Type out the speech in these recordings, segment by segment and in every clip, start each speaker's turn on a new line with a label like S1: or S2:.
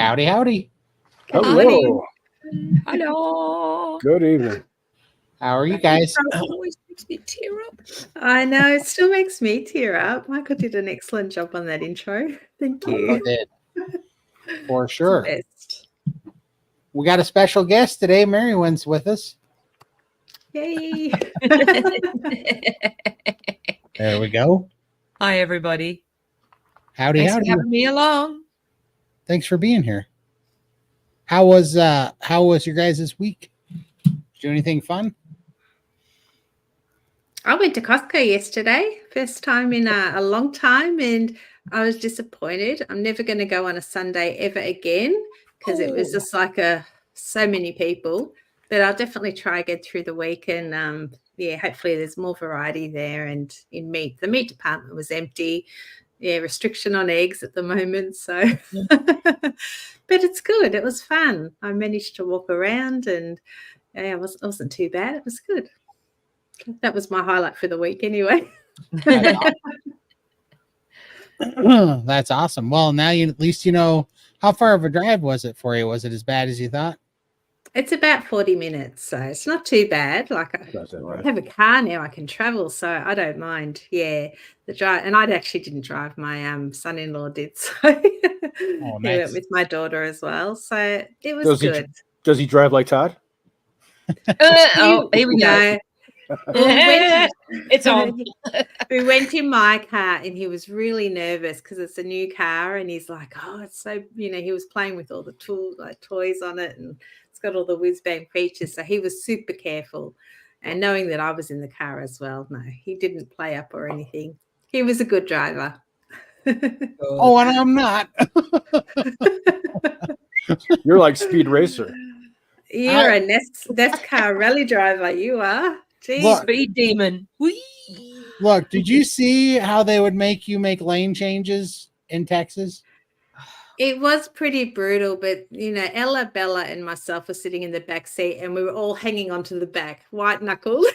S1: Howdy, howdy.
S2: Hello.
S3: Hello.
S2: Good evening.
S1: How are you guys?
S3: Always makes me tear up.
S4: I know, it still makes me tear up. Michael did an excellent job on that intro. Thank
S1: I
S4: you.
S1: did. For sure.
S4: Best.
S1: We got a special guest today. Marywen's with us.
S4: Yay.
S1: There we go.
S3: Hi, everybody.
S1: Howdy,
S3: Thanks
S1: howdy.
S3: for having me along.
S1: Thanks for being here. How was your guys' week? Did you do anything fun?
S4: I went to Costco yesterday, first time in a long time, and I was disappointed. I'm never going to go on a Sunday ever again because it was just like so many people. But I'll definitely try again through the week, and hopefully there's more variety there. And in meat, the meat department was empty. Yeah, restriction on eggs at the moment. So, but it's good. It was fun. I managed to walk around, and it wasn't too bad. It was good. That was my highlight for the week, anyway.
S1: That's awesome. Well, now at least you know how far of a drive was it for you. Was it as bad as you thought?
S4: It's about 40 minutes, so it's not too bad. Like I have a car now, I can travel, so I don't mind. Yeah, the drive, and I actually didn't drive. My son-in-law did, so he went with my daughter as well. So it was good.
S2: Does he drive like Todd?
S3: Here we go. It's on.
S4: We went in my car, and he was really nervous because it's a new car, and he's like, "Oh, it's so," he was playing with all the tools, like toys on it, and it's got all the whiz bang features. So he was super careful, and knowing that I was in the car as well, no, he didn't play up or anything. He was a good driver.
S1: Oh, and I'm not.
S2: You're like Speed Racer.
S4: You're a NASCAR rally driver. You are. Jeez.
S1: Look,
S3: Speed demon. Whee!
S1: Look, did you see how they would make you make lane changes in Texas?
S4: It was pretty brutal, but Ella, Bella, and myself were sitting in the back seat, and we were all hanging onto the back, white knuckle. You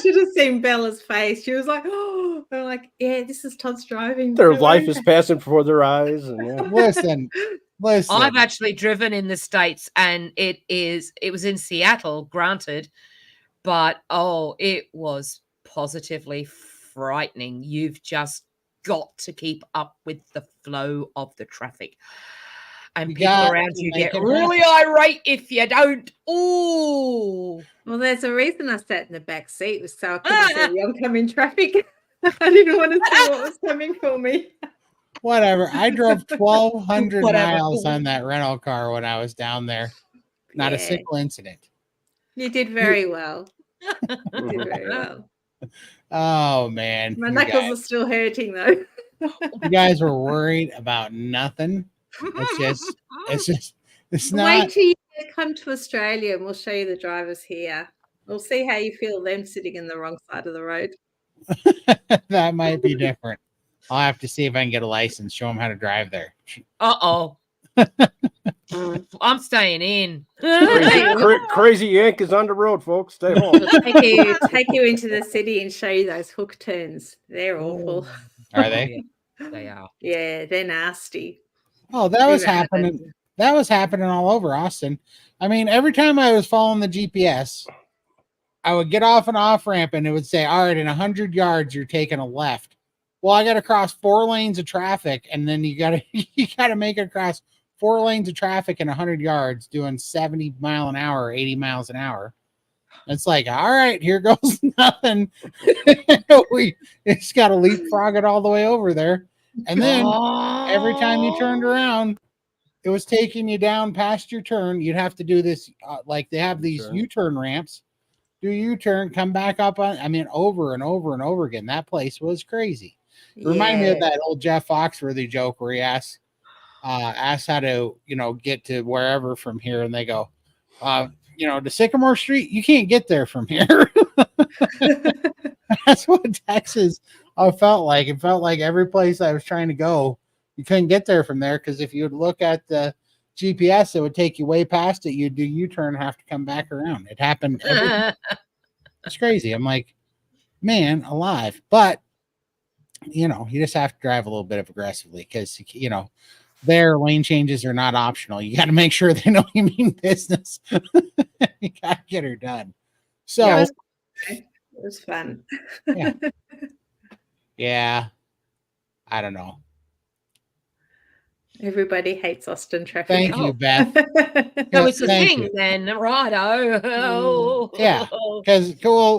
S4: should have seen Bella's face. She was like, "Oh," we're like, "Yeah, this is Todd's driving."
S2: Their life is passing before their eyes. And
S1: Listen.
S3: I've actually driven in the States, and it was in Seattle, granted, but it was positively frightening. You've just got to keep up with the flow of the traffic, and people around you get really irate if you don't. Oh,
S4: well, there's a reason I sat in the back seat, was so I couldn't see the oncoming traffic. I didn't want to see what was coming for me.
S1: Whatever. I drove 1,200 miles on that rental car when I was down there. Not a single incident.
S4: You did very well. You did very well.
S1: Oh, man.
S4: My knuckles are still hurting, though.
S1: You guys were worried about nothing. It's not.
S4: Wait till you come to Australia, and we'll show you the drivers here. We'll see how you feel them sitting in the wrong side of the road.
S1: That might be different. I'll have to see if I can get a license, show them how to drive there.
S3: I'm staying in.
S2: Crazy yank is on the road, folks. Stay home.
S4: Take you into the city and show you those hook turns. They're awful.
S1: Are they?
S3: They are.
S4: Yeah, they're nasty.
S1: Oh, that was happening. That was happening all over Austin. I mean, every time I was following the GPS, I would get off an off ramp and it would say, "All right, in 100 yards, you're taking a left." Well, I got to cross 4 lanes of traffic, and then you got to make it across 4 lanes of traffic in 100 yards, doing 70 mile an hour, 80 miles an hour. It's like, all right, here goes nothing. We just got to leapfrog it all the way over there, and then every time you turned around, it was taking you down past your turn. You'd have to do this, like they have these U-turn ramps. Do U-turn, come back up on. I mean, over and over and over again. That place was crazy. Remind me of that old Jeff Foxworthy joke where he asks how to, get to wherever from here. And they go, to Sycamore Street, you can't get there from here. That's what Texas felt like. It felt like every place I was trying to go, you couldn't get there from there. Because if you would look at the GPS, it would take you way past it. You'd do U-turn and have to come back around. It happened. It's crazy. I'm like, man, alive. But, you just have to drive a little bit of aggressively because, their lane changes are not optional. You got to make sure they know you mean business. You got to get her done. So
S4: Yeah, it was fun.
S1: Yeah. yeah, I don't know.
S4: Everybody hates Austin traffic.
S1: Thank you, Beth.
S3: So it's a
S1: Thank
S3: thing
S1: you.
S3: then, righto.
S1: Yeah, because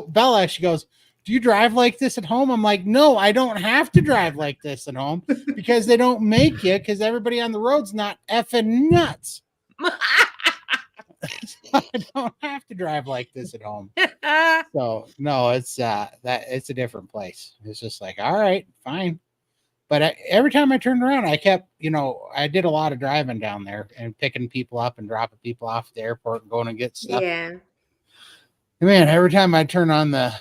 S1: Bella, she goes, "Do you drive like this at home?" I'm like, "No, I don't have to drive like this at home because they don't make you because everybody on the road's not effing nuts. I don't have to drive like this at home." So no, it's it's a different place. It's just like, all right, fine. But every time I turned around, I kept, I did a lot of driving down there and picking people up and dropping people off at the airport and going and get stuff.
S4: Yeah.
S1: And man, every time I turn on the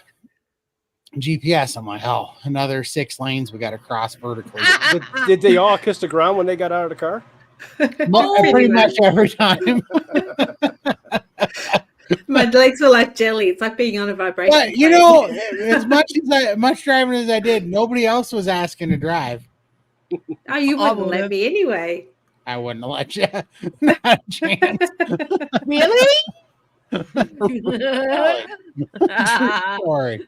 S1: GPS, I'm like, oh, another 6 lanes we got to cross vertically.
S2: Did they all kiss the ground when they got out of the car?
S1: Pretty much every time.
S4: My legs were like jelly. It's like being on a vibration.
S1: But
S4: plane.
S1: as much driving as I did, nobody else was asking to drive.
S4: Oh, you wouldn't let me anyway.
S1: I wouldn't have let you. Not a chance.
S3: Really?
S1: True story.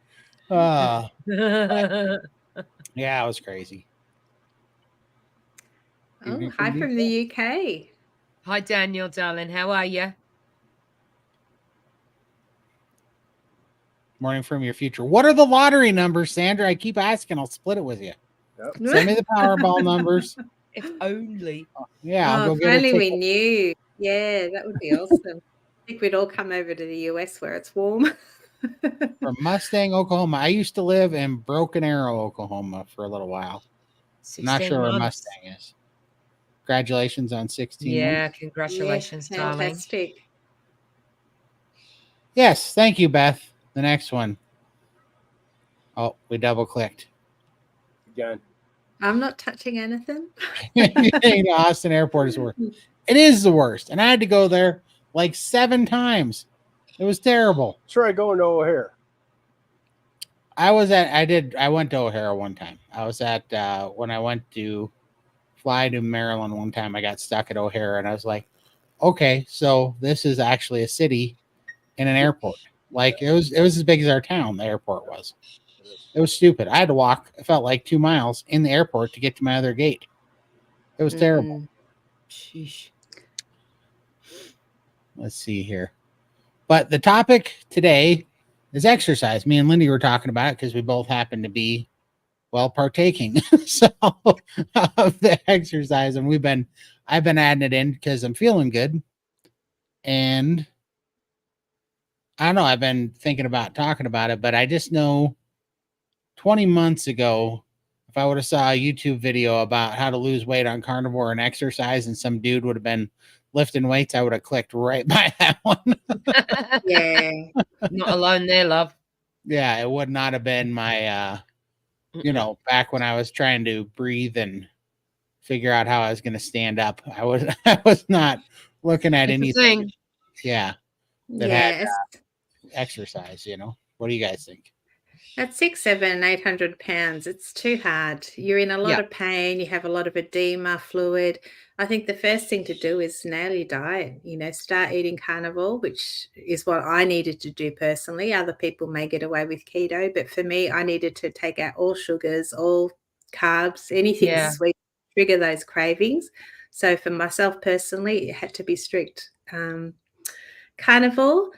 S1: Yeah, it was crazy.
S4: Oh, hi from the UK.
S3: Hi, Daniel, darling. How are you?
S1: Morning from your future. What are the lottery numbers, Sandra? I keep asking. I'll split it with you.
S2: Yep.
S1: Send me the Powerball numbers.
S3: If only.
S1: Yeah, I'll go
S4: if
S1: get
S4: only
S1: a
S4: we
S1: ticket.
S4: knew. Yeah, that would be awesome. I think we'd all come over to the US where it's warm.
S1: From Mustang, Oklahoma. I used to live in Broken Arrow, Oklahoma for a little while. Not sure where Mustang is. Congratulations on 16
S3: Yeah,
S1: months.
S3: congratulations, darling.
S4: Fantastic.
S1: Yes, thank you, Beth. The next one. Oh, we double clicked.
S2: Again.
S4: I'm not touching anything.
S1: Austin Airport is the worst. It is the worst. And I had to go there like 7 times. It was terrible.
S2: Try going to O'Hare.
S1: I went to O'Hare one time. I was at when I went to fly to Maryland one time, I got stuck at O'Hare and I was like, okay, so this is actually a city in an airport. Like it was as big as our town, the airport was. It was stupid. I had to walk, it felt like 2 miles in the airport to get to my other gate. It was terrible.
S3: Sheesh.
S1: Let's see here. But the topic today is exercise. Me and Lindy were talking about it because we both happen to be, partaking so of the exercise. And I've been adding it in because I'm feeling good. And I don't know, I've been thinking about talking about it, but I just know 20 months ago, if I would have saw a YouTube video about how to lose weight on carnivore and exercise and some dude would have been lifting weights, I would have clicked right by that one.
S4: Yeah.
S3: Not alone there, love.
S1: Yeah, it would not have been my, back when I was trying to breathe and figure out how I was going to stand up. I was not looking at anything. Yeah. That had exercise, What do you guys think?
S4: At 6, 7, 800 pounds, it's too hard. You're in a lot of pain. You have a lot of edema, fluid. I think the first thing to do is nail your diet. Start eating carnivore, which is what I needed to do personally. Other people may get away with keto, but for me, I needed to take out all sugars, all carbs, anything sweet, trigger those cravings. So for myself personally, it had to be strict carnivore.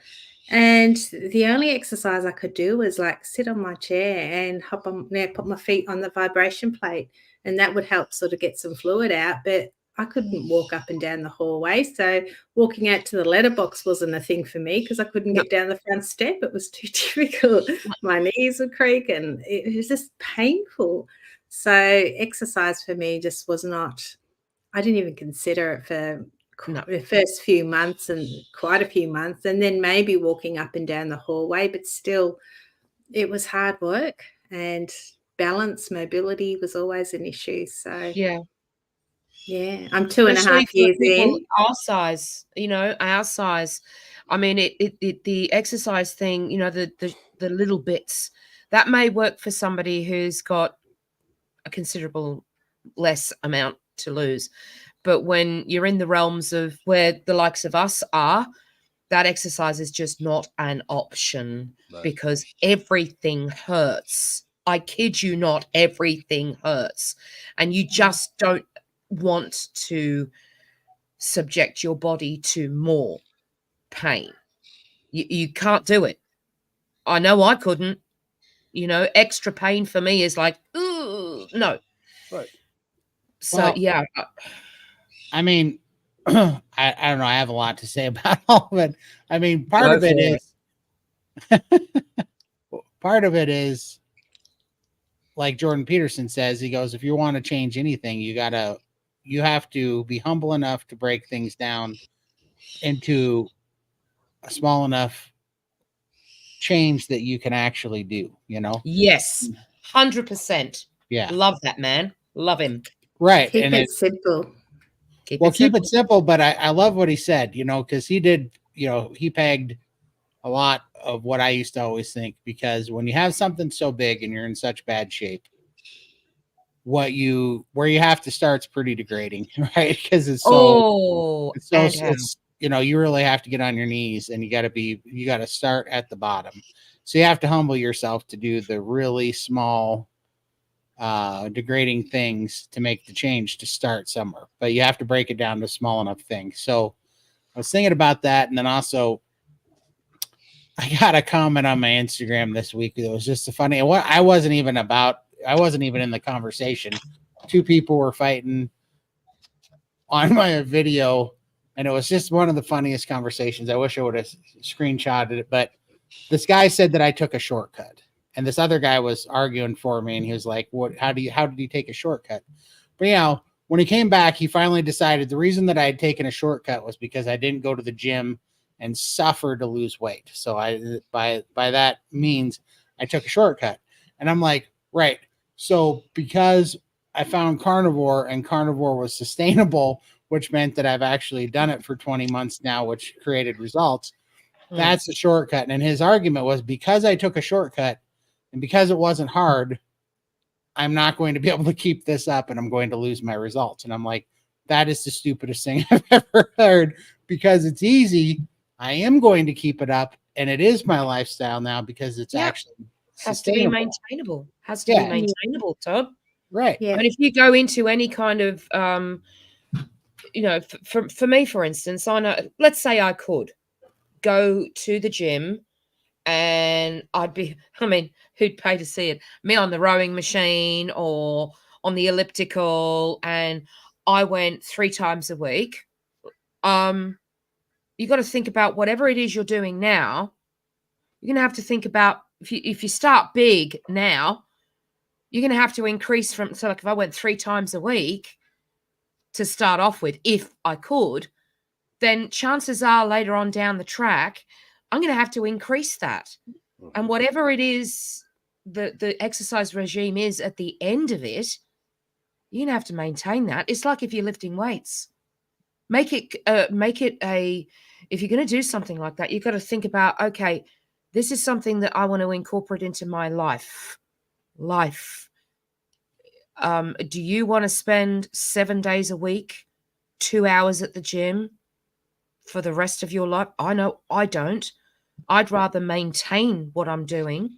S4: And the only exercise I could do was like sit on my chair and put my feet on the vibration plate, and that would help sort of get some fluid out. But I couldn't walk up and down the hallway, so walking out to the letterbox wasn't a thing for me because I couldn't get down the front step. It was too difficult. My knees would creak, and it was just painful. So exercise for me just was not. I didn't even consider it for the first few months and quite a few months, and then maybe walking up and down the hallway, but still it was hard work, and balance, mobility was always an issue. So I'm 2.5 years in.
S3: Our size, our size. I mean, the exercise thing, the little bits that may work for somebody who's got a considerable less amount to lose. But when you're in the realms of where the likes of us are, that exercise is just not an option because everything hurts. I kid you not, everything hurts. And you just don't want to subject your body to more pain. You can't do it. I know I couldn't. Extra pain for me is like, ooh, no.
S2: Right.
S3: So,
S1: Well,
S3: yeah.
S1: I mean, I don't know. I have a lot to say about all of it. I mean, part of it is like Jordan Peterson says, he goes, if you want to change anything, you have to be humble enough to break things down into a small enough change that you can actually do,
S3: Yes, 100%.
S1: Yeah.
S3: Love that man. Love him.
S1: Right.
S4: Keep it simple.
S1: Keep it simple, but I love what he said, because he did, he pegged a lot of what I used to always think, because when you have something so big and you're in such bad shape, where you have to start's pretty degrading, right? Because it's you really have to get on your knees and you got to start at the bottom. So you have to humble yourself to do the really small degrading things to make the change to start somewhere, but you have to break it down to small enough things. So I was thinking about that, and then also I got a comment on my Instagram this week that was just a funny. I wasn't even in the conversation. Two people were fighting on my video, and it was just one of the funniest conversations. I wish I would have screenshotted it, but this guy said that I took a shortcut, and this other guy was arguing for me, and he was like, "What? How did he take a shortcut?" But when he came back, he finally decided the reason that I had taken a shortcut was because I didn't go to the gym and suffer to lose weight. So by that means I took a shortcut. And I'm like, right. So because I found Carnivore and Carnivore was sustainable, which meant that I've actually done it for 20 months now, which created results. That's a shortcut. And his argument was because I took a shortcut and because it wasn't hard, I'm not going to be able to keep this up and I'm going to lose my results. And I'm like, that is the stupidest thing I've ever heard, because it's easy. I am going to keep it up, and it is my lifestyle now because it's actually
S3: has to be maintainable. Be maintainable, Todd.
S1: Right.
S4: Yeah.
S3: And if you go into any kind of, for me, for instance, I know. Let's say I could go to the gym, and who'd pay to see it? Me on the rowing machine or on the elliptical, and I went 3 times a week. You got to think about whatever it is you're doing now. You're going to have to think about if you start big now, you're going to have to increase from. So, like if I went 3 times a week to start off with, if I could, then chances are later on down the track, I'm going to have to increase that. And whatever it is, the exercise regime is at the end of it, you're going to have to maintain that. It's like if you're lifting weights. Make it if you're going to do something like that, you've got to think about, okay, this is something that I want to incorporate into my life. Do you want to spend 7 days a week, 2 hours at the gym for the rest of your life? I know I don't. I'd rather maintain what I'm doing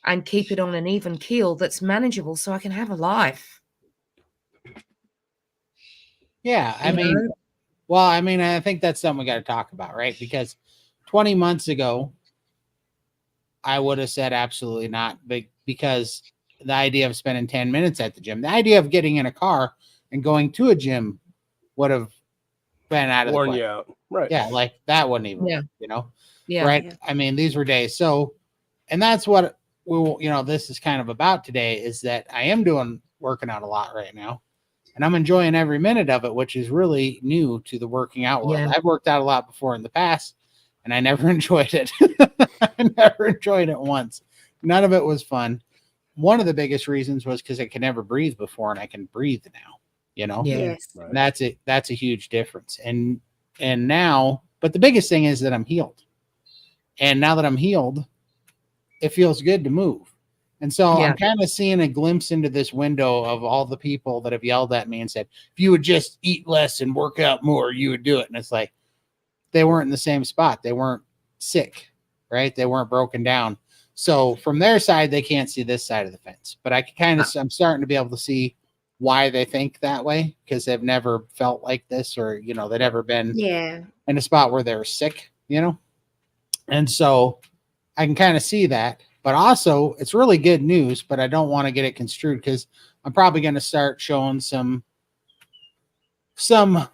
S3: and keep it on an even keel that's manageable so I can have a life.
S1: Yeah, I think that's something we got to talk about, right? Because 20 months ago, I would have said absolutely not, because the idea of spending 10 minutes at the gym, the idea of getting in a car and going to a gym would have been out of the question.
S2: You out. Right.
S1: Yeah, like that wouldn't even work,
S3: Yeah.
S1: Right.
S4: Yeah.
S1: I mean, these were days. So, and that's what this is kind of about today, is that I am working out a lot right now. And I'm enjoying every minute of it, which is really new to the working out world.
S3: Yeah.
S1: I've worked out a lot before in the past, and I never enjoyed it. I never enjoyed it once. None of it was fun. One of the biggest reasons was because I could never breathe before, and I can breathe now.
S3: Yeah.
S4: Yes.
S2: Right.
S1: That's a huge difference. And now, but the biggest thing is that I'm healed. And now that I'm healed, it feels good to move. And so
S3: Yeah.
S1: I'm kind of seeing a glimpse into this window of all the people that have yelled at me and said, if you would just eat less and work out more, you would do it. And it's like, they weren't in the same spot. They weren't sick, right? They weren't broken down. So from their side, they can't see this side of the fence. But I can kind of, I'm starting to be able to see why they think that way, because they've never felt like this, or, you know, they've never been in a spot where they're sick, you know? And so I can kind of see that. But also, it's really good news, but I don't want to get it construed, because I'm probably going to start showing some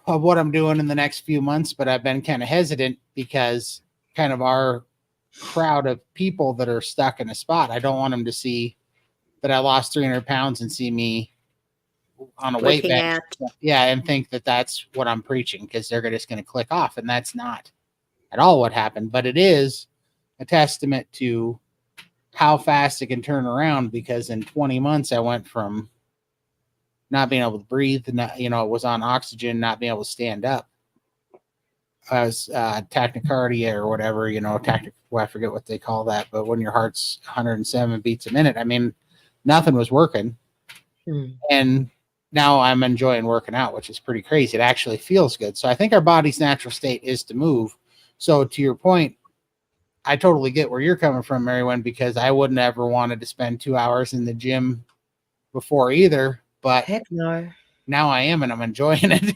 S1: of what I'm doing in the next few months. But I've been kind of hesitant because kind of our crowd of people that are stuck in a spot, I don't want them to see that I lost 300 pounds and see me on a weight bench, and think that that's what I'm preaching, because they're just going to click off, and that's not at all what happened. But it is a testament to how fast it can turn around, because in 20 months I went from not being able to breathe, it was on oxygen, not being able to stand up. I was tachycardia or whatever, I forget what they call that, but when your heart's 107 beats a minute, I mean, nothing was working. And now I'm enjoying working out, which is pretty crazy. It actually feels good. So I think our body's natural state is to move. So to your point, I totally get where you're coming from, Marywyn, because I wouldn't ever wanted to spend 2 hours in the gym before either. But
S3: heck no.
S1: Now I am, and I'm enjoying it.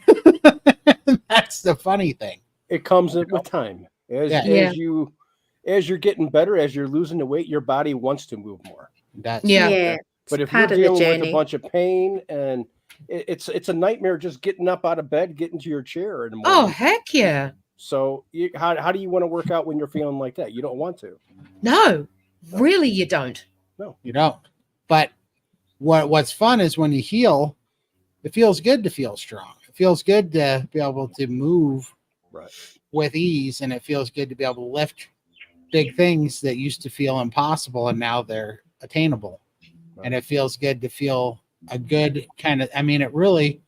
S1: That's the funny thing.
S2: It comes with time. As you're getting better, as you're losing the weight, your body wants to move more.
S1: But
S2: if you're dealing with a bunch of pain, and it's a nightmare just getting up out of bed, getting to your chair in the morning.
S3: Oh, heck yeah.
S2: So how do you want to work out when you're feeling like that? You don't want to.
S3: No, really, you don't.
S2: No,
S1: you don't. But what's fun is when you heal, it feels good to feel strong. It feels good to be able to move with ease, and it feels good to be able to lift big things that used to feel impossible, and now they're attainable. And it feels good to feel a good kind of, it really,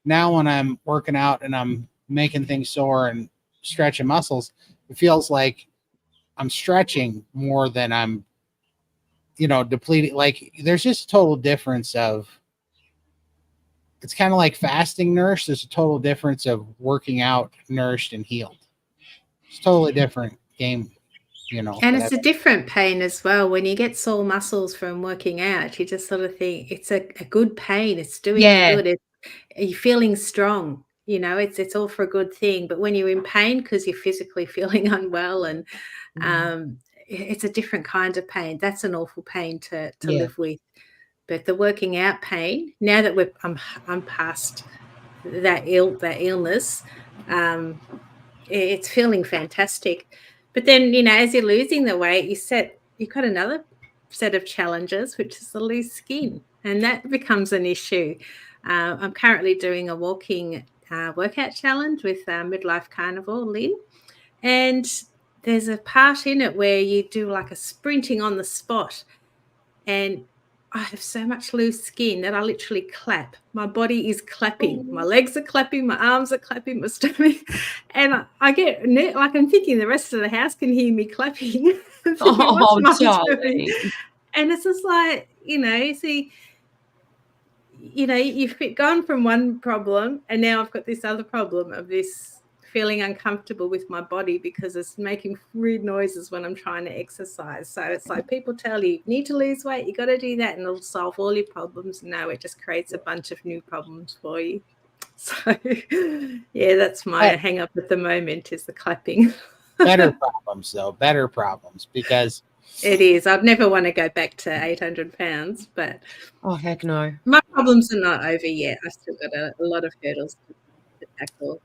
S1: now when I'm working out and I'm making things sore and stretching muscles, it feels like I'm stretching more than I'm, depleting. Like, there's just a total difference of, it's kind of like fasting nourished. There's a total difference of working out nourished and healed. It's totally different game.
S4: And it's a different pain as well. When you get sore muscles from working out, you just sort of think it's a good pain. It's doing good. You're feeling strong. It's all for a good thing. But when you're in pain because you're physically feeling unwell, and it's a different kind of pain. That's an awful pain to live with. But the working out pain, now that I'm past that illness, it's feeling fantastic. But then, as you're losing the weight, you've got another set of challenges, which is the loose skin. And that becomes an issue. I'm currently doing a walking workout challenge with Midlife Carnivore, Lynn. And there's a part in it where you do like a sprinting on the spot. And I have so much loose skin that I literally clap. My body is clapping. My legs are clapping. My arms are clapping. My stomach. And I get, I'm thinking the rest of the house can hear me clapping.
S3: Charlie.
S4: And it's just like, you've gone from one problem, and now I've got this other problem of this feeling uncomfortable with my body because it's making weird noises when I'm trying to exercise. So it's like people tell you need to lose weight, you got to do that, and it'll solve all your problems. No, it just creates a bunch of new problems for you. So that's my hang up at the moment, is the clapping.
S1: Better problems, because
S4: it is. I'd never want to go back to 800 pounds, but
S3: heck no.
S4: My problems are not over yet. I've still got a lot of hurdles to tackle.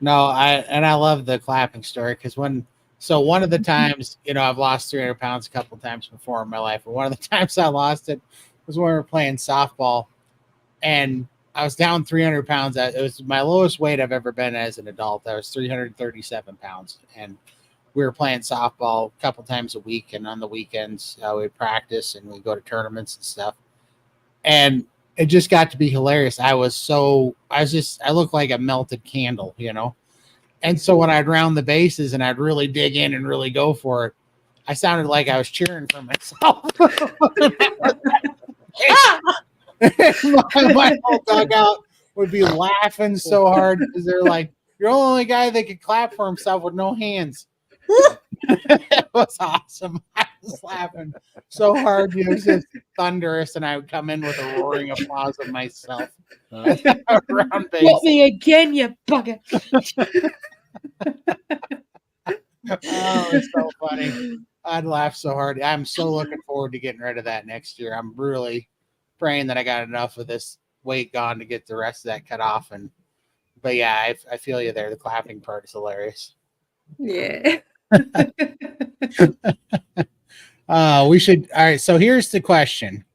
S1: No, I love the clapping story, because one of the times, I've lost 300 pounds a couple of times before in my life. And one of the times I lost it was when we were playing softball, and I was down 300 pounds. It was my lowest weight I've ever been as an adult. I was 337 pounds, and we were playing softball a couple times a week. And on the weekends, we practice and we go to tournaments and stuff. And it just got to be hilarious. I looked like a melted candle, And so when I'd round the bases and I'd really dig in and really go for it, I sounded like I was cheering for myself. my whole dugout would be laughing so hard because they're like, "You're the only guy that could clap for himself with no hands." It was awesome. I was laughing so hard. It was just thunderous, and I would come in with a roaring applause of myself. Around base.
S3: Got me again, you bugger.
S1: Oh, it's so funny. I'd laugh so hard. I'm so looking forward to getting rid of that next year. I'm really praying that I got enough of this weight gone to get the rest of that cut off. But yeah, I feel you there. The clapping part is hilarious.
S4: Yeah.
S1: We should. All right. So here's the question: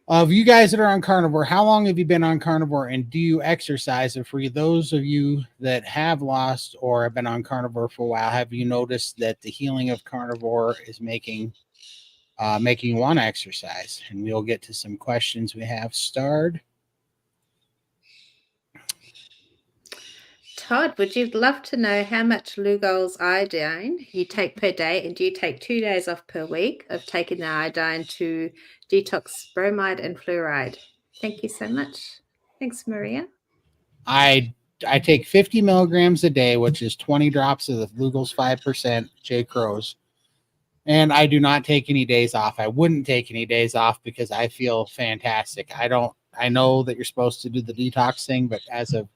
S1: of you guys that are on Carnivore, how long have you been on Carnivore, and do you exercise? And for those of you that have lost or have been on Carnivore for a while, have you noticed that the healing of Carnivore is making you want to exercise? And we'll get to some questions we have starred.
S4: Todd, would you love to know how much Lugol's iodine you take per day, and do you take 2 days off per week of taking the iodine to detox bromide and fluoride? Thank you so much. Thanks, Maria.
S1: I take 50 milligrams a day, which is 20 drops of the Lugol's 5% J. Crow's. And I do not take any days off. I wouldn't take any days off because I feel fantastic. I know that you're supposed to do the detox thing, but as of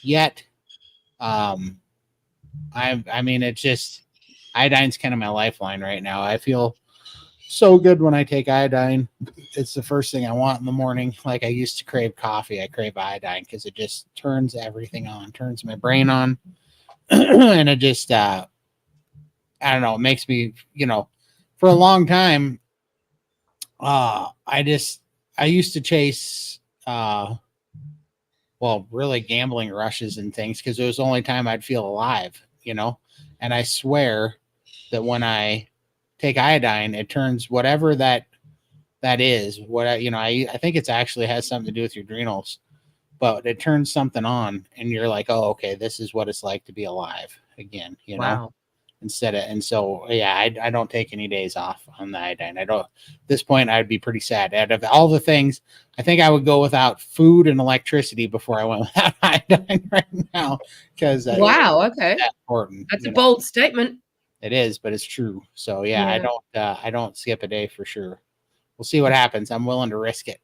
S1: yet, I mean, it's just iodine's kind of my lifeline right now. I feel so good when I take iodine. It's the first thing I want in the morning. Like I used to crave coffee. I crave iodine because it just turns everything on, turns my brain on. And it just, I don't know, it makes me, for a long time, I used to chase, really gambling rushes and things because it was the only time I'd feel alive, and I swear that when I take iodine, it turns whatever that is, I think it's actually has something to do with your adrenals, but it turns something on and you're like, oh, okay, this is what it's like to be alive again,
S3: Wow.
S1: I don't take any days off on the iodine. I don't, at this point, I'd be pretty sad. Out of all the things, I think I would go without food and electricity before I went without iodine right now. Because
S3: wow, okay,
S1: that's important.
S3: That's a bold statement.
S1: It is, but it's true. So yeah. I don't skip a day for sure. We'll see what happens. I'm willing to risk it.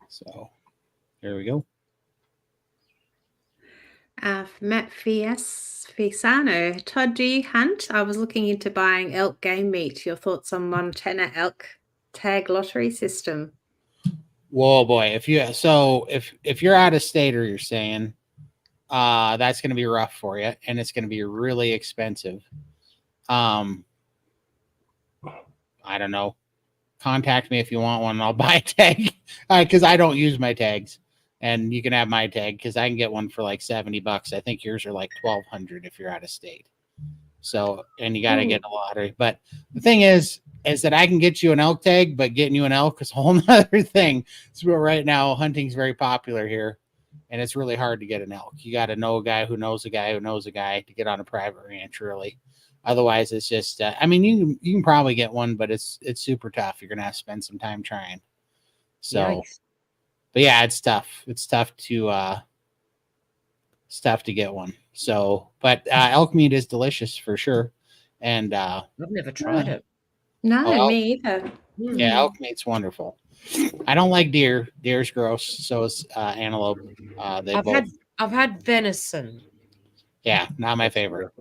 S1: So here we go.
S4: Matt Fiasano. Todd, do you hunt? I was looking into buying elk game meat. Your thoughts on Montana elk tag lottery system?
S1: Whoa, boy! If you're out of state, or you're saying, that's going to be rough for you, and it's going to be really expensive. I don't know. Contact me if you want one, and I'll buy a tag because I don't use my tags. And you can have my tag because I can get one for like $70. I think yours are like $1,200 if you're out of state. So, and you got to get a lottery. But the thing is that I can get you an elk tag, but getting you an elk is a whole nother thing. So right now, hunting's very popular here, and it's really hard to get an elk. You got to know a guy who knows a guy who knows a guy to get on a private ranch, really. Otherwise, it's just, you can probably get one, but it's super tough. You're going to have to spend some time trying. So.
S3: Yikes.
S1: But yeah, it's tough. It's tough to get one. So, but elk meat is delicious for sure. And
S3: I've never tried it.
S4: No, me either.
S1: Yeah, elk meat's wonderful. I don't like deer. Deer's gross. So is antelope.
S3: I've had venison.
S1: Yeah, not my favorite.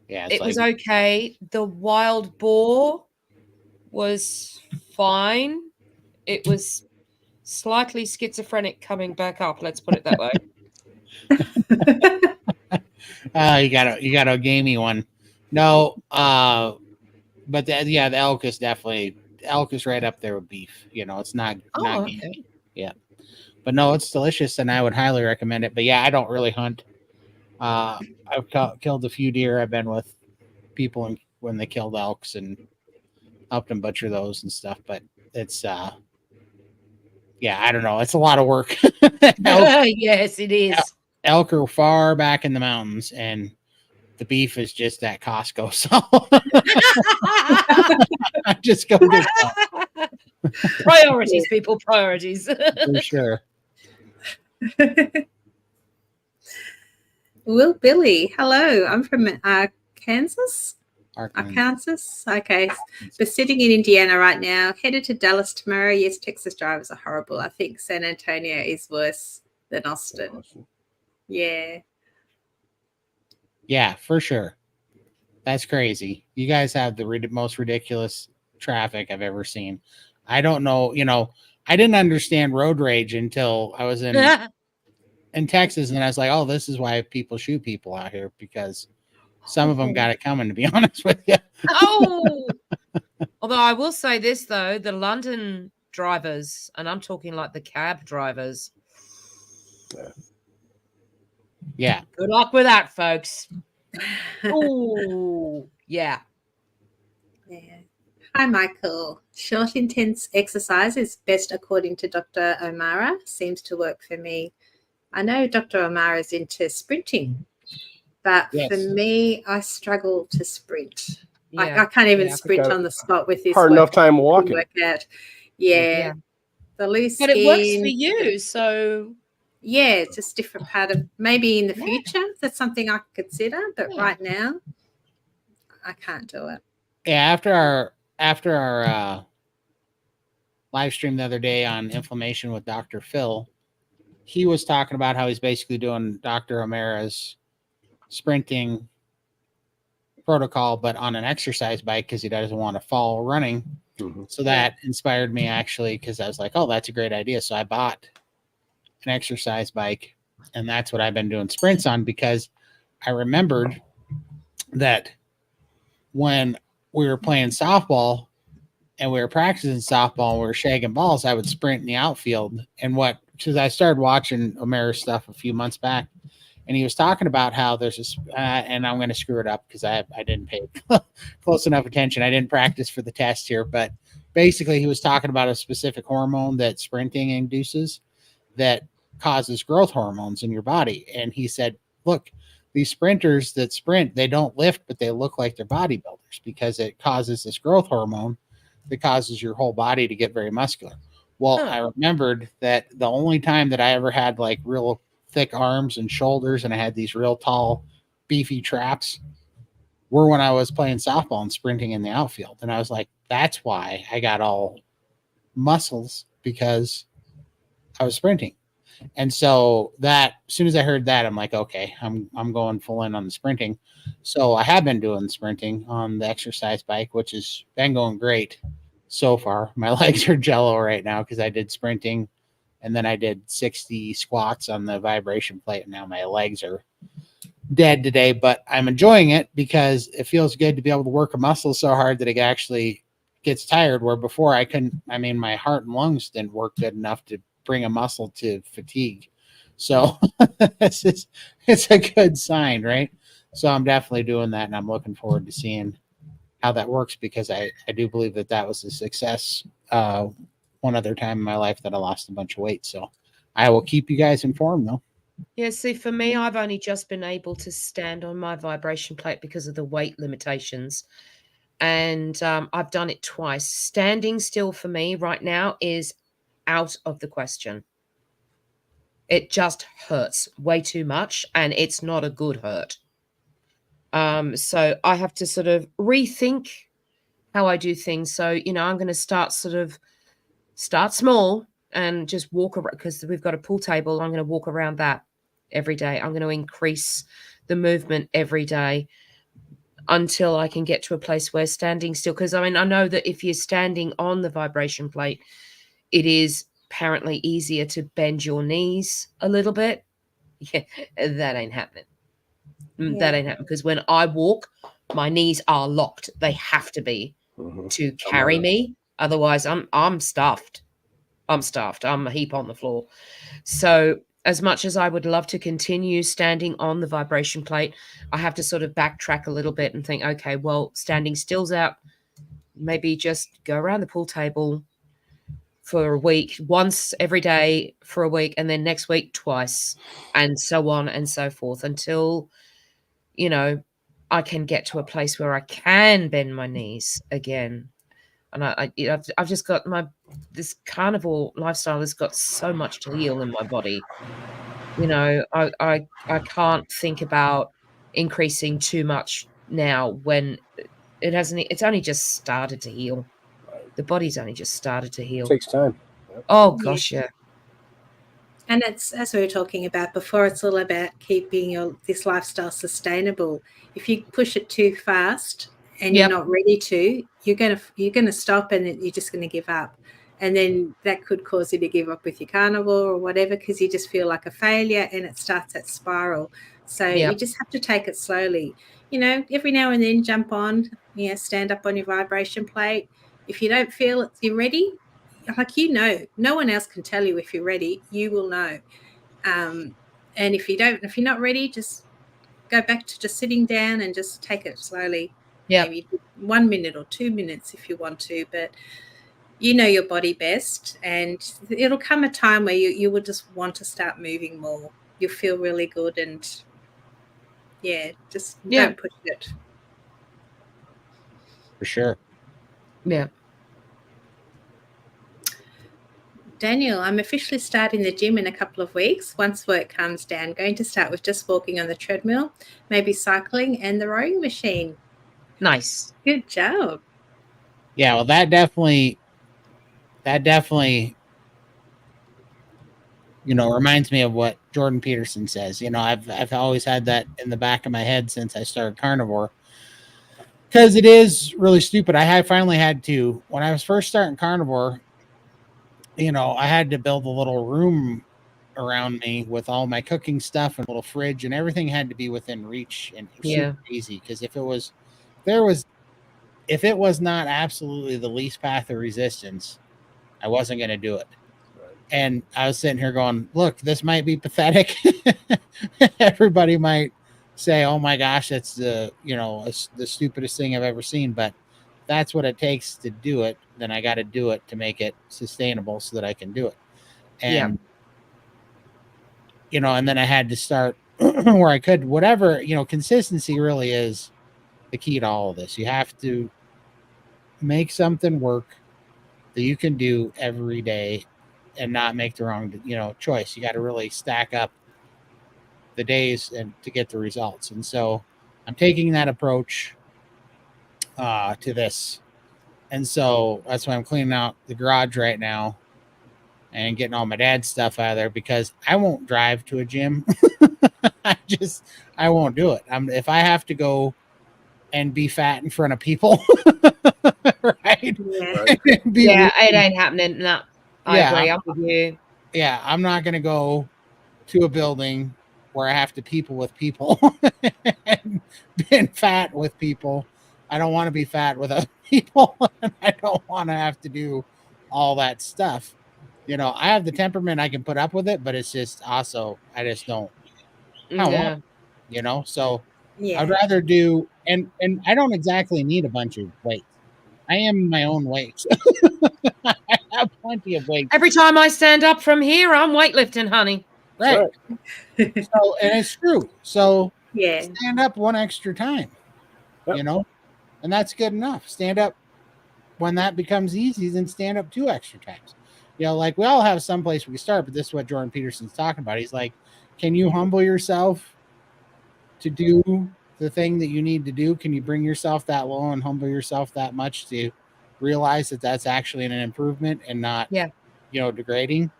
S1: Yeah,
S3: it was okay. The wild boar was fine. It was slightly schizophrenic coming back up. Let's put it that way.
S1: You got a gamey one. No, but the elk is right up there with beef. It's not
S3: okay.
S1: gamey. Yeah, but no, it's delicious, and I would highly recommend it. But yeah, I don't really hunt. I've killed a few deer. I've been with people when they killed elks and helped them butcher those and stuff. But it's I don't know. It's a lot of work.
S3: Yes, it is.
S1: Elk are far back in the mountains, and the beef is just at Costco. So I just go get that.
S3: Priorities, people, priorities.
S1: For sure.
S4: Will Billy, hello. I'm from Kansas. Arkansas. Okay. But sitting in Indiana right now, headed to Dallas tomorrow. Yes, Texas drivers are horrible. I think San Antonio is worse than Austin. Yeah.
S1: Yeah, for sure. That's crazy. You guys have the most ridiculous traffic I've ever seen. I don't know. I didn't understand road rage until I was in Texas, and I was like, oh, this is why people shoot people out here, because some of them got it coming, to be honest with you.
S3: Oh, although I will say this, though, the London drivers, and I'm talking like the cab drivers.
S1: Yeah.
S3: Good luck with that, folks. Oh, yeah.
S4: Yeah. Hi, Michael. Short, intense exercise is best according to Dr. O'Mara. Seems to work for me. I know Dr. O'Mara is into sprinting, but for me, I struggle to sprint. Yeah. I can't even sprint on the spot with this.
S2: Hard enough time walking.
S4: Workout. Yeah. The loose
S3: skin. But it works for you, so...
S4: Yeah, it's just different part of maybe in the future. That's something I could consider, but right now, I can't do it.
S1: Yeah, after our live stream the other day on inflammation with Dr. Phil, he was talking about how he's basically doing Dr. O'Mara's sprinting protocol, but on an exercise bike because he doesn't want to fall running. Mm-hmm. So that inspired me, actually, because I was like, oh, that's a great idea. So I bought an exercise bike, and that's what I've been doing sprints on, because I remembered that when we were playing softball and we were practicing softball and we were shagging balls, I would sprint in the outfield. And because I started watching O'Mara's stuff a few months back, and he was talking about how there's this, and I'm going to screw it up because I didn't pay close enough attention. I didn't practice for the test here, but basically he was talking about a specific hormone that sprinting induces that causes growth hormones in your body. And he said, look, these sprinters that sprint, they don't lift, but they look like they're bodybuilders because it causes this growth hormone that causes your whole body to get very muscular. Well, I remembered that the only time that I ever had like real thick arms and shoulders and I had these real tall, beefy traps were when I was playing softball and sprinting in the outfield. And I was like, that's why I got all muscles, because I was sprinting. And so that, as soon as I heard that, I'm like, okay, I'm going full in on the sprinting. So I have been doing sprinting on the exercise bike, which has been going great so far. My legs are jello right now because I did sprinting and then I did 60 squats on the vibration plate. And now my legs are dead today, but I'm enjoying it because it feels good to be able to work a muscle so hard that it actually gets tired, where before I couldn't. I mean, my heart and lungs didn't work good enough to bring a muscle to fatigue. So it's a good sign, right? So I'm definitely doing that, and I'm looking forward to seeing how that works, because I do believe that was a success one other time in my life that I lost a bunch of weight. So I will keep you guys informed, though.
S3: Yeah, see, for me, I've only just been able to stand on my vibration plate because of the weight limitations. And I've done it twice. Standing still for me right now is out of the question. It just hurts way too much, and it's not a good hurt. So I have to sort of rethink how I do things. So, I'm going to start small and just walk around, because we've got a pool table. I'm going to walk around that every day. I'm going to increase the movement every day until I can get to a place where standing still, because I know that if you're standing on the vibration plate, it is apparently easier to bend your knees a little bit. Yeah, that ain't happening. Yeah. That ain't happening, because when I walk, my knees are locked. They have to be to carry me. Otherwise, I'm stuffed. I'm a heap on the floor. So as much as I would love to continue standing on the vibration plate, I have to sort of backtrack a little bit and think, okay, well, standing still's out. Maybe just go around the pool table for a week, once every day for a week, and then next week twice, and so on and so forth, until, I can get to a place where I can bend my knees again. And I've just got this carnivore lifestyle has got so much to heal in my body. You know, I can't think about increasing too much now when it's only just started to heal. The body's only just started to heal.
S2: It takes time.
S3: Yep. Oh gosh, yeah.
S4: And it's, as we were talking about before, it's all about keeping this lifestyle sustainable. If you push it too fast and you're not ready to, you're gonna stop, and you're just gonna give up. And then that could cause you to give up with your carnivore or whatever, because you just feel like a failure, and it starts that spiral. So you just have to take it slowly. You know, every now and then jump on, stand up on your vibration plate. If you don't feel you're ready, like, no one else can tell you if you're ready. You will know. And if you're not ready, just go back to just sitting down and just take it slowly. Maybe 1 minute or 2 minutes if you want to, but you know your body best, and it'll come a time where you will just want to start moving more. You'll feel really good, and just don't push it.
S1: For sure.
S3: Yeah.
S4: Daniel, I'm officially starting the gym in a couple of weeks. Once work comes down, going to start with just walking on the treadmill, maybe cycling and the rowing machine.
S3: Nice.
S4: Good job.
S1: Yeah, well, that definitely, reminds me of what Jordan Peterson says. I've always had that in the back of my head since I started Carnivore, because it is really stupid. I finally had to, when I was first starting Carnivore, I had to build a little room around me with all my cooking stuff and a little fridge, and everything had to be within reach and super easy. Because if it was not absolutely the least path of resistance, I wasn't going to do it. And I was sitting here going, look, this might be pathetic. Everybody might say, oh my gosh, that's the stupidest thing I've ever seen. But that's what it takes to do it. Then I got to do it to make it sustainable so that I can do it. And, and then I had to start where I could, whatever, consistency really is the key to all of this. You have to make something work that you can do every day and not make the wrong, choice. You got to really stack up the days and to get the results. And so I'm taking that approach to this. And so that's why I'm cleaning out the garage right now and getting all my dad's stuff out of there, because I won't drive to a gym. I won't do it. If I have to go and be fat in front of people, right?
S3: Yeah, it ain't happening. No, I agree. I'm with you.
S1: Yeah, I'm not going to go to a building where I have to people with people and being fat with people. I don't want to be fat with other people. And I don't want to have to do all that stuff. I have the temperament, I can put up with it, but it's just also, I just don't. So I'd rather do, and I don't exactly need a bunch of weights. I am my own weight. I have plenty of weight.
S3: Every time I stand up from here, I'm weightlifting, honey.
S1: Right. So, and it's true. So stand up one extra time, and that's good enough. Stand up when that becomes easy, then stand up 2 extra times. Like we all have some place we can start, but this is what Jordan Peterson's talking about. He's like, can you humble yourself to do the thing that you need to do? Can you bring yourself that low and humble yourself that much to realize that that's actually an improvement and not, degrading?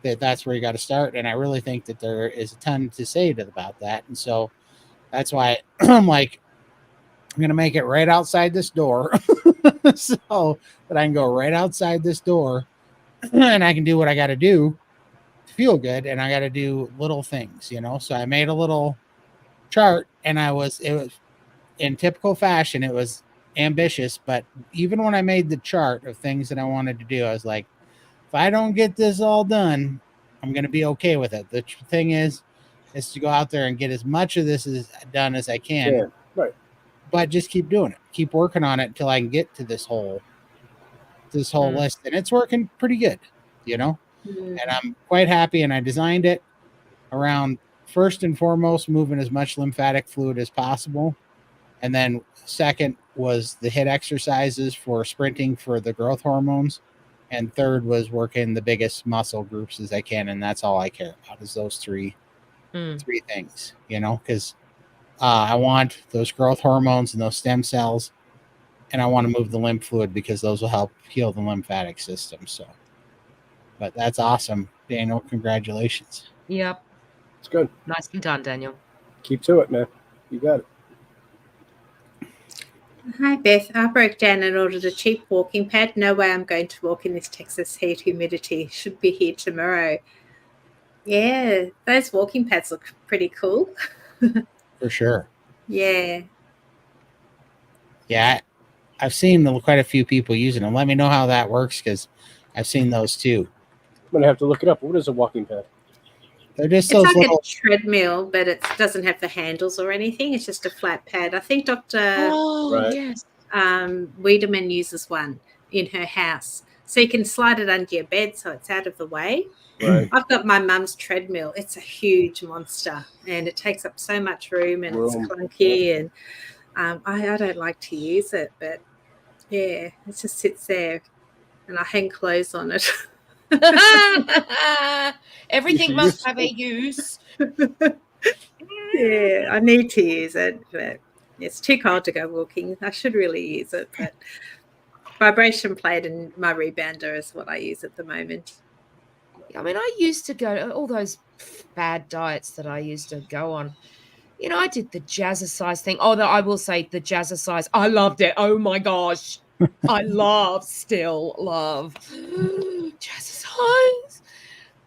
S1: That's where you got to start. And I really think that there is a ton to say about that. And so that's why I'm like, I'm going to make it right outside this door so that I can go right outside this door and I can do what I got to do to feel good. And I got to do little things, So I made a little chart, and it was in typical fashion. It was ambitious, but even when I made the chart of things that I wanted to do, I was like, if I don't get this all done, I'm going to be okay with it. The thing is to go out there and get as much of this done as I can.
S2: Yeah, right.
S1: But just keep doing it. Keep working on it until I can get to this whole list. And it's working pretty good, And I'm quite happy. And I designed it around, first and foremost, moving as much lymphatic fluid as possible And then second was the HIIT exercises for sprinting for the growth hormones. And third was working the biggest muscle groups as I can. And that's all I care about is those three things, because I want those growth hormones and those stem cells, and I want to move the lymph fluid because those will help heal the lymphatic system. So, but that's awesome, Daniel. Congratulations.
S3: Yep.
S2: It's good.
S3: Nicely done, Daniel.
S2: Keep to it, man. You got it.
S4: Hi, Beth. I broke down and ordered a cheap walking pad. No way I'm going to walk in this Texas heat humidity. Should be here tomorrow. Yeah, those walking pads look pretty cool.
S1: For sure.
S4: Yeah.
S1: Yeah, I've seen quite a few people using them. Let me know how that works because I've seen those too.
S2: I'm going to have to look it up. What is a walking pad?
S1: They're just
S4: It's
S1: those
S4: like
S1: little
S4: a treadmill, but it doesn't have the handles or anything. It's just a flat pad. I think Dr.
S2: Right.
S3: Yes.
S4: Wiedemann uses one in her house. So you can slide it under your bed so it's out of the way.
S2: Right.
S4: I've got my mum's treadmill. It's a huge monster and it takes up so much room and it's clunky and I don't like to use it, but yeah, it just sits there and I hang clothes on it.
S3: Everything must have a use.
S4: Yeah, I need to use it, but it's too cold to go walking. I should really use it, but vibration plate and my rebounder is what I use at the moment.
S3: I mean, I used to go to all those bad diets that I used to go on. I did the jazzercise thing. Although I will say the jazzercise, I loved it. Oh my gosh. I still love jazzercise.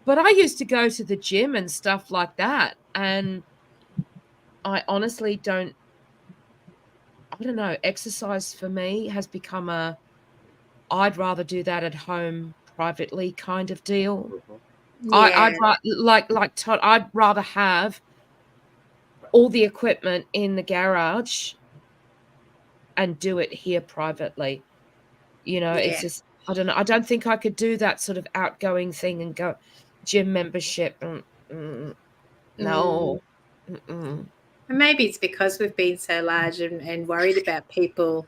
S3: But I used to go to the gym and stuff like that. And I honestly I don't know, exercise for me has become I'd rather do that at home privately kind of deal.
S4: Yeah.
S3: Like Todd, I'd rather have all the equipment in the garage and do it here privately. It's just, I don't know. I don't think I could do that sort of outgoing thing and go gym membership. No.
S4: And maybe it's because we've been so large and worried about people,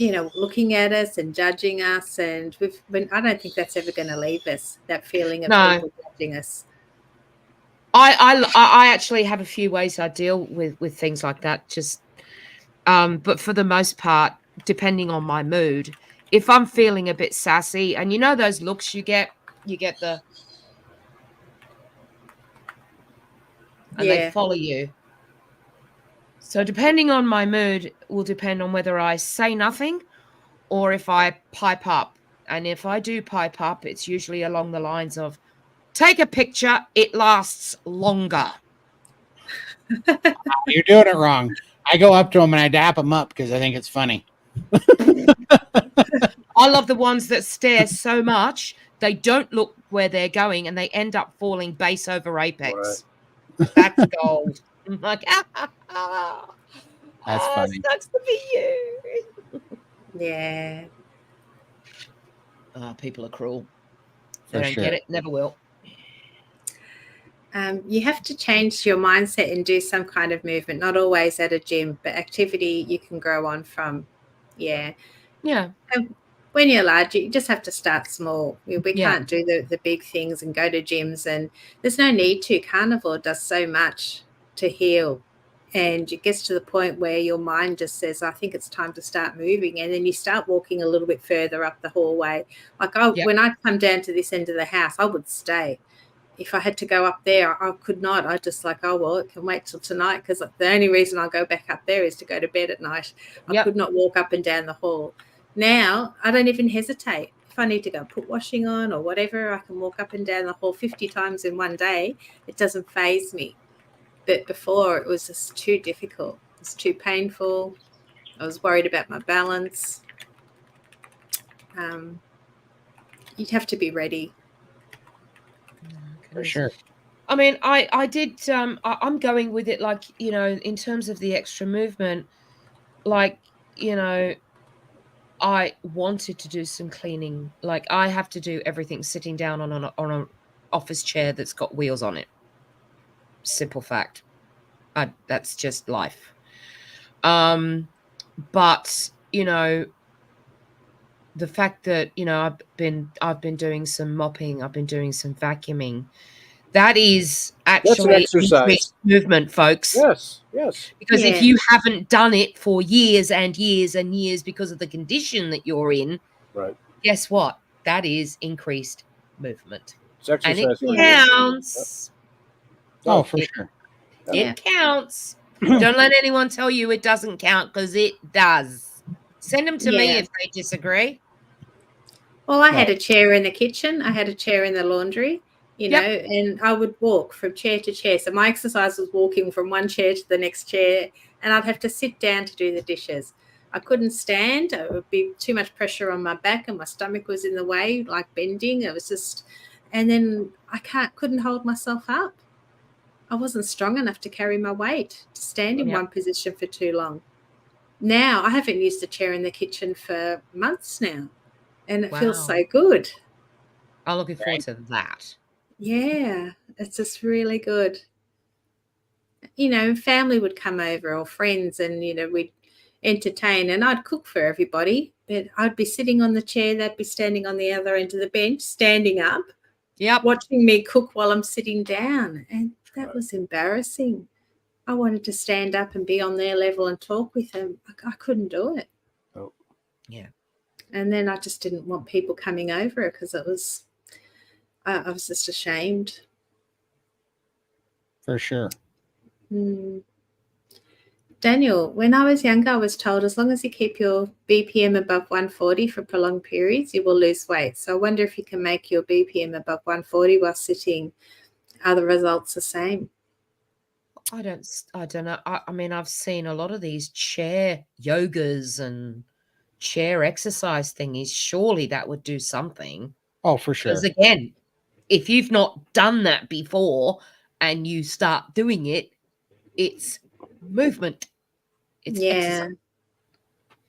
S4: looking at us and judging us. And I don't think that's ever going to leave us, that feeling of people judging us.
S3: I actually have a few ways I deal with things like that. Just, but for the most part, depending on my mood, if I'm feeling a bit sassy, and those looks you get the, and they follow you. So depending on my mood will depend on whether I say nothing or if I pipe up. And if I do pipe up, it's usually along the lines of, take a picture, it lasts longer.
S1: You're doing it wrong. I go up to them and I dap them up because I think it's funny.
S3: I love the ones that stare so much they don't look where they're going and they end up falling base over apex. Right. That's gold. I'm like,
S1: that's funny.
S3: Sucks to be you.
S4: Yeah.
S3: People are cruel. They don't get it, never will.
S4: You have to change your mindset and do some kind of movement, not always at a gym, but activity you can grow on from. Yeah. And when you're large, you just have to start small. We can't do the big things and go to gyms, and there's no need to. Carnivore does so much to heal, and it gets to the point where your mind just says, I think it's time to start moving, and then you start walking a little bit further up the hallway. Like when I come down to this end of the house, I would stay. If I had to go up there, I could not. I just like, it can wait till tonight, because the only reason I'll go back up there is to go to bed at night. I could not walk up and down the hall. Now, I don't even hesitate. If I need to go put washing on or whatever, I can walk up and down the hall 50 times in one day. It doesn't faze me. But before, it was just too difficult. It's too painful. I was worried about my balance. You'd have to be ready.
S1: For sure.
S3: I mean, I did, I'm going with it, like, in terms of the extra movement, like, I wanted to do some cleaning. Like, I have to do everything sitting down on an office chair that's got wheels on it. Simple fact. That's just life. But the fact that I've been doing some mopping, I've been doing some vacuuming. That is actually
S2: exercise
S3: movement, folks.
S2: Yes.
S3: Because if you haven't done it for years and years and years because of the condition that you're in,
S2: right?
S3: Guess what? That is increased movement,
S2: It's exercise,
S3: and it
S2: for
S3: counts.
S1: Oh, for sure.
S3: It counts. Don't let anyone tell you it doesn't count, because it does. Send them to me if they disagree.
S4: Well, I had a chair in the kitchen. I had a chair in the laundry, and I would walk from chair to chair. So my exercise was walking from one chair to the next chair, and I'd have to sit down to do the dishes. I couldn't stand. It would be too much pressure on my back, and my stomach was in the way, like bending. It was just, and then I couldn't hold myself up. I wasn't strong enough to carry my weight, to stand in one position for too long. Now I haven't used a chair in the kitchen for months now. And it feels so good.
S3: I'm looking forward to that.
S4: Yeah, it's just really good. Family would come over or friends, and, we'd entertain, and I'd cook for everybody. But I'd be sitting on the chair, they'd be standing on the other end of the bench, standing up, watching me cook while I'm sitting down. And that was embarrassing. I wanted to stand up and be on their level and talk with them. I couldn't do it.
S2: Oh,
S3: yeah.
S4: And then I just didn't want people coming over because I was just ashamed.
S1: For sure.
S4: Daniel, when I was younger, I was told as long as you keep your BPM above 140 for prolonged periods, you will lose weight. So I wonder if you can make your BPM above 140 while sitting. Are the results the same?
S3: I don't know. I mean, I've seen a lot of these chair yogas and chair exercise thingies. Surely that would do something.
S1: Oh, for sure.
S3: Because again, if you've not done that before and you start doing it, it's movement. It's exercise.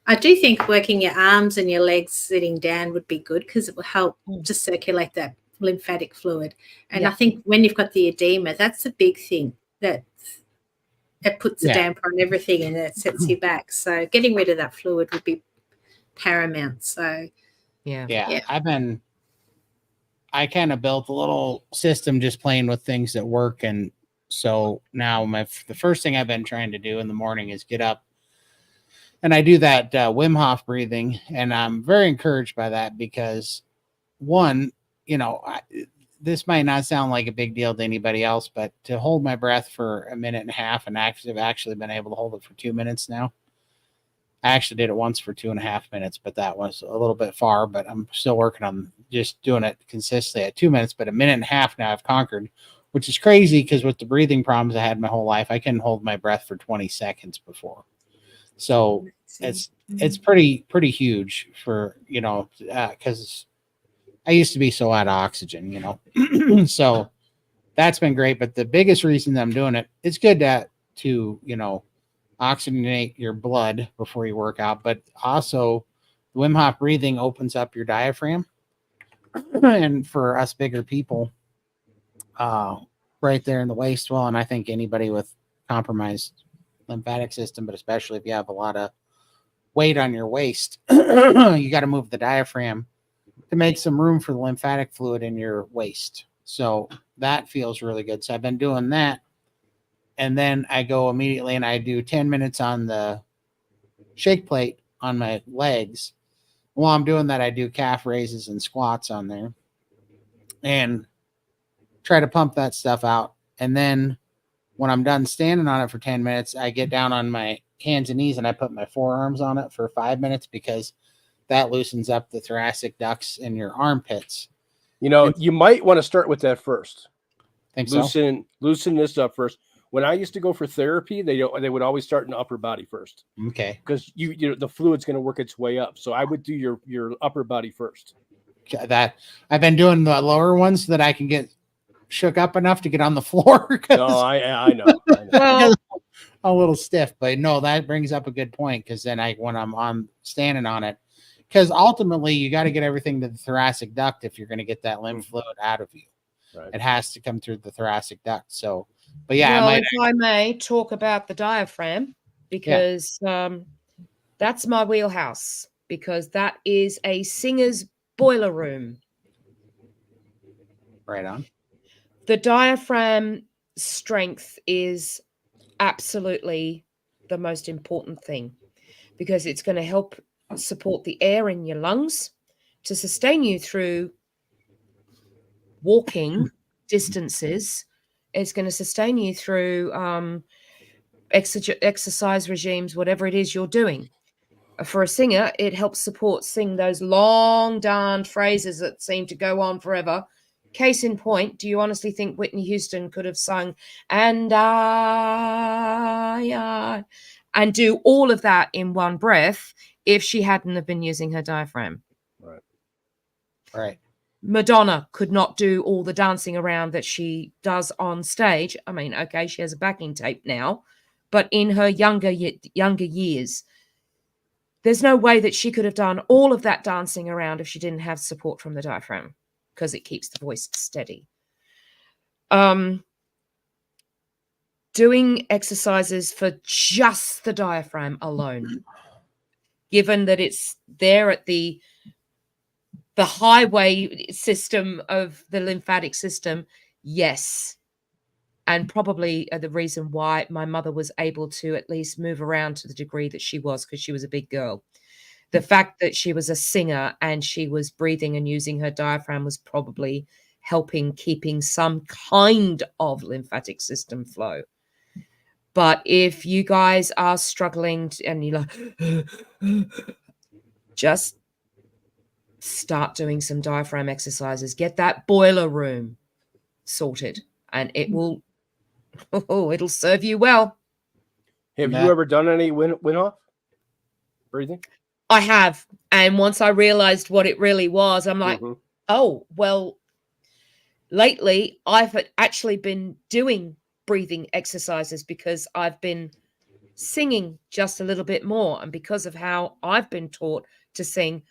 S4: I do think working your arms and your legs sitting down would be good, because it will help to circulate that lymphatic fluid. And I think when you've got the edema, that's a big thing that puts a damper on everything, and it sets you back. So getting rid of that fluid would be paramount. So
S1: yeah. I kind of built a little system just playing with things that work, and so now the first thing I've been trying to do in the morning is get up, and I do that Wim Hof breathing, and I'm very encouraged by that because, one, this might not sound like a big deal to anybody else, but to hold my breath for a minute and a half, and I've actually been able to hold it for 2 minutes now. I actually did it once for 2.5 minutes, but that was a little bit far, but I'm still working on just doing it consistently at 2 minutes, but a minute and a half now I've conquered, which is crazy because with the breathing problems I had my whole life, I couldn't hold my breath for 20 seconds before. So it's pretty huge for, because I used to be so out of oxygen, so that's been great. But the biggest reason that I'm doing it, it's good to oxygenate your blood before you work out, but also Wim Hof breathing opens up your diaphragm. And for us bigger people, right there in the waist wall, and I think anybody with compromised lymphatic system, but especially if you have a lot of weight on your waist, you got to move the diaphragm to make some room for the lymphatic fluid in your waist. So that feels really good. So I've been doing that. And then I go immediately and I do 10 minutes on the shake plate on my legs. While I'm doing that, I do calf raises and squats on there and try to pump that stuff out. And then when I'm done standing on it for 10 minutes, I get down on my hands and knees and I put my forearms on it for 5 minutes, because that loosens up the thoracic ducts in your armpits.
S2: You might want to start with that first.
S1: Loosen
S2: this up first. When I used to go for therapy, they would always start in the upper body first.
S1: Okay.
S2: Because the fluid's going to work its way up. So I would do your upper body first.
S1: That I've been doing the lower ones so that I can get shook up enough to get on the floor.
S2: No, I know.
S3: Well,
S1: a little stiff, but no, that brings up a good point, because then when I'm standing on it, because ultimately you got to get everything to the thoracic duct if you're going to get that lymph fluid out of you. Right. It has to come through the thoracic duct. So, but yeah,
S3: if I may talk about the diaphragm. because that's my wheelhouse, because that is a singer's boiler room.
S1: Right on.
S3: The diaphragm strength is absolutely the most important thing, because it's going to help support the air in your lungs to sustain you through walking distances. It's going to sustain you through exercise regimes, whatever it is you're doing. For a singer, it helps sing those long darned phrases that seem to go on forever. Case in point, do you honestly think Whitney Houston could have sung and do all of that in one breath if she hadn't have been using her diaphragm?
S1: Right.
S3: Madonna could not do all the dancing around that she does on stage. I mean, okay, she has a backing tape now, but in her younger years, there's no way that she could have done all of that dancing around if she didn't have support from the diaphragm, because it keeps the voice steady. Doing exercises for just the diaphragm alone, given that it's there at the highway system of the lymphatic system, yes. And probably the reason why my mother was able to at least move around to the degree that she was, because she was a big girl. The fact that she was a singer and she was breathing and using her diaphragm was probably helping keeping some kind of lymphatic system flow. But if you guys are struggling and you're like, just start doing some diaphragm exercises. Get that boiler room sorted, and it will it'll serve you well.
S2: Have you ever done any Wim breathing?
S3: I have. And once I realized what it really was, I'm like, oh, well, lately I've actually been doing breathing exercises because I've been singing just a little bit more. And because of how I've been taught to sing,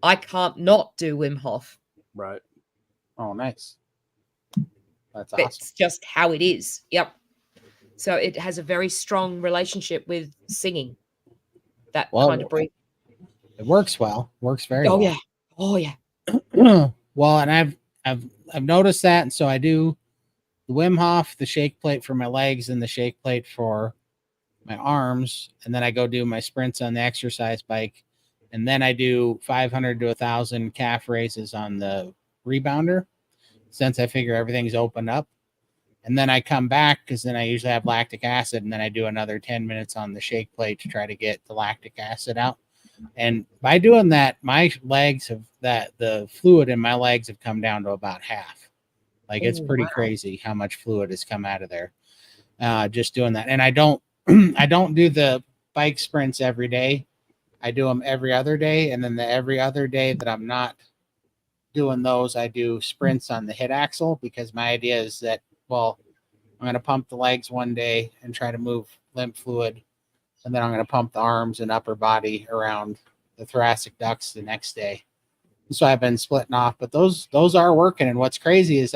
S3: I can't not do Wim Hof.
S2: Right.
S1: Oh, nice. That's awesome.
S3: It's just how it is. Yep. So it has a very strong relationship with singing. That kind of breathing.
S1: It works well. Works very well.
S3: Yeah. Oh yeah.
S1: Well, and I've noticed that, and so I do the Wim Hof, the shake plate for my legs, and the shake plate for my arms, and then I go do my sprints on the exercise bike, and then I do 500 to 1,000 calf raises on the rebounder, since I figure everything's opened up. And then I come back, because then I usually have lactic acid, and then I do another 10 minutes on the shake plate to try to get the lactic acid out. And by doing that, my legs the fluid in my legs have come down to about half. Like, it's pretty crazy how much fluid has come out of there. Just doing that. And I don't do the bike sprints every day. I do them every other day. And then the every other day that I'm not doing those, I do sprints on the hip axle, because my idea is that, well, I'm going to pump the legs one day and try to move lymph fluid. And then I'm going to pump the arms and upper body around the thoracic ducts the next day. So I've been splitting off, but those are working. And what's crazy is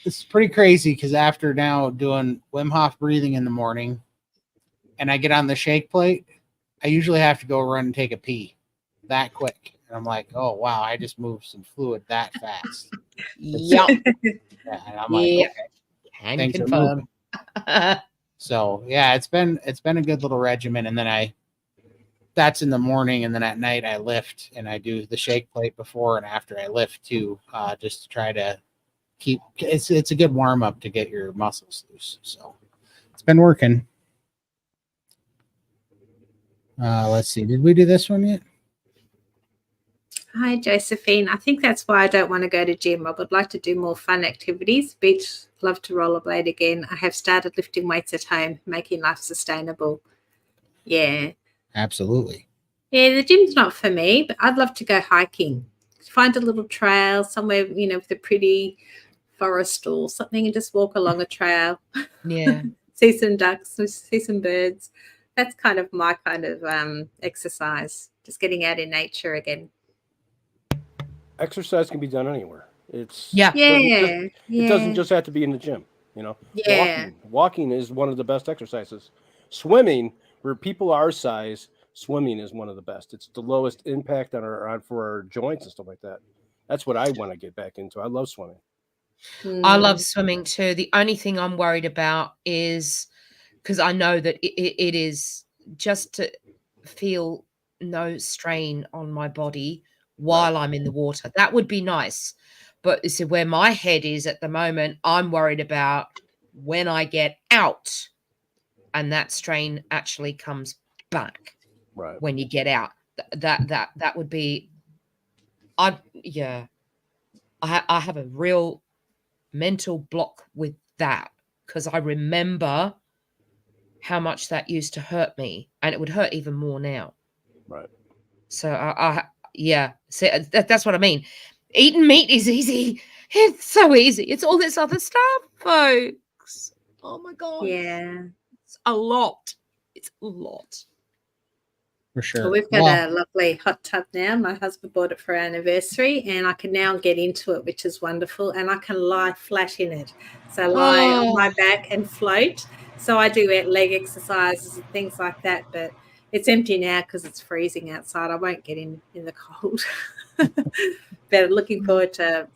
S1: it's pretty crazy, because after now doing Wim Hof breathing in the morning and I get on the shake plate, I usually have to go run and take a pee that quick. And I'm like, oh, wow, I just moved some fluid that fast.
S3: Yep.
S1: Yeah, and I'm like, okay,
S3: can confirm.
S1: So yeah, it's been a good little regimen. And then that's in the morning, and then at night I lift, and I do the shake plate before and after I lift too, just to try to keep it's a good warm up to get your muscles loose. So it's been working. Let's see, did we do this one yet?
S4: Hi, Josephine. I think that's why I don't want to go to gym. I would like to do more fun activities. Beach, love to rollerblade again. I have started lifting weights at home, making life sustainable. Yeah.
S1: Absolutely.
S4: Yeah, the gym's not for me, but I'd love to go hiking. Find a little trail somewhere, with a pretty forest or something, and just walk along a trail.
S3: Yeah.
S4: See some ducks, see some birds. That's kind of my kind of exercise, just getting out in nature again.
S2: Exercise can be done anywhere. It doesn't just have to be in the gym. You know,
S4: Yeah.
S2: walking is one of the best exercises. Swimming, where people our size, swimming is one of the best. It's the lowest impact for our joints and stuff like that. That's what I want to get back into. I love swimming.
S3: I love swimming too. The only thing I'm worried about is because I know that it is just to feel no strain on my body while I'm in the water. That would be nice. But this is where my head is at the moment. I'm worried about when I get out and that strain actually comes back.
S2: Right.
S3: When you get out. That would be I have a real mental block with that because I remember how much that used to hurt me, and it would hurt even more now.
S2: Right.
S3: So so that's what I mean. Eating meat is easy. It's so easy. It's all this other stuff, folks. Oh my god.
S4: Yeah.
S3: It's a lot. It's a lot.
S1: For sure.
S4: Well, we've got a lovely hot tub now. My husband bought it for our anniversary, and I can now get into it, which is wonderful. And I can lie flat in it. So lie on my back and float. So I do leg exercises and things like that. But it's empty now because it's freezing outside. I won't get in the cold. But looking forward to,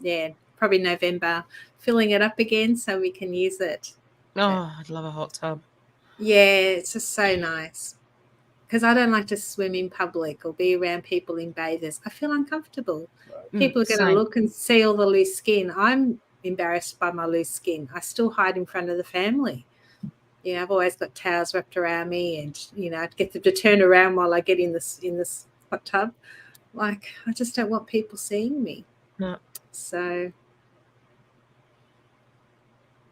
S4: probably November, filling it up again so we can use it.
S3: Oh, I'd love a hot tub.
S4: Yeah, it's just so nice. Because I don't like to swim in public or be around people in bathers. I feel uncomfortable. People are going to look and see all the loose skin. I'm embarrassed by my loose skin. I still hide in front of the family. You know, I've always got towels wrapped around me, and I get them to turn around while I get in this hot tub. Like, I just don't want people seeing me.
S3: No.
S4: So.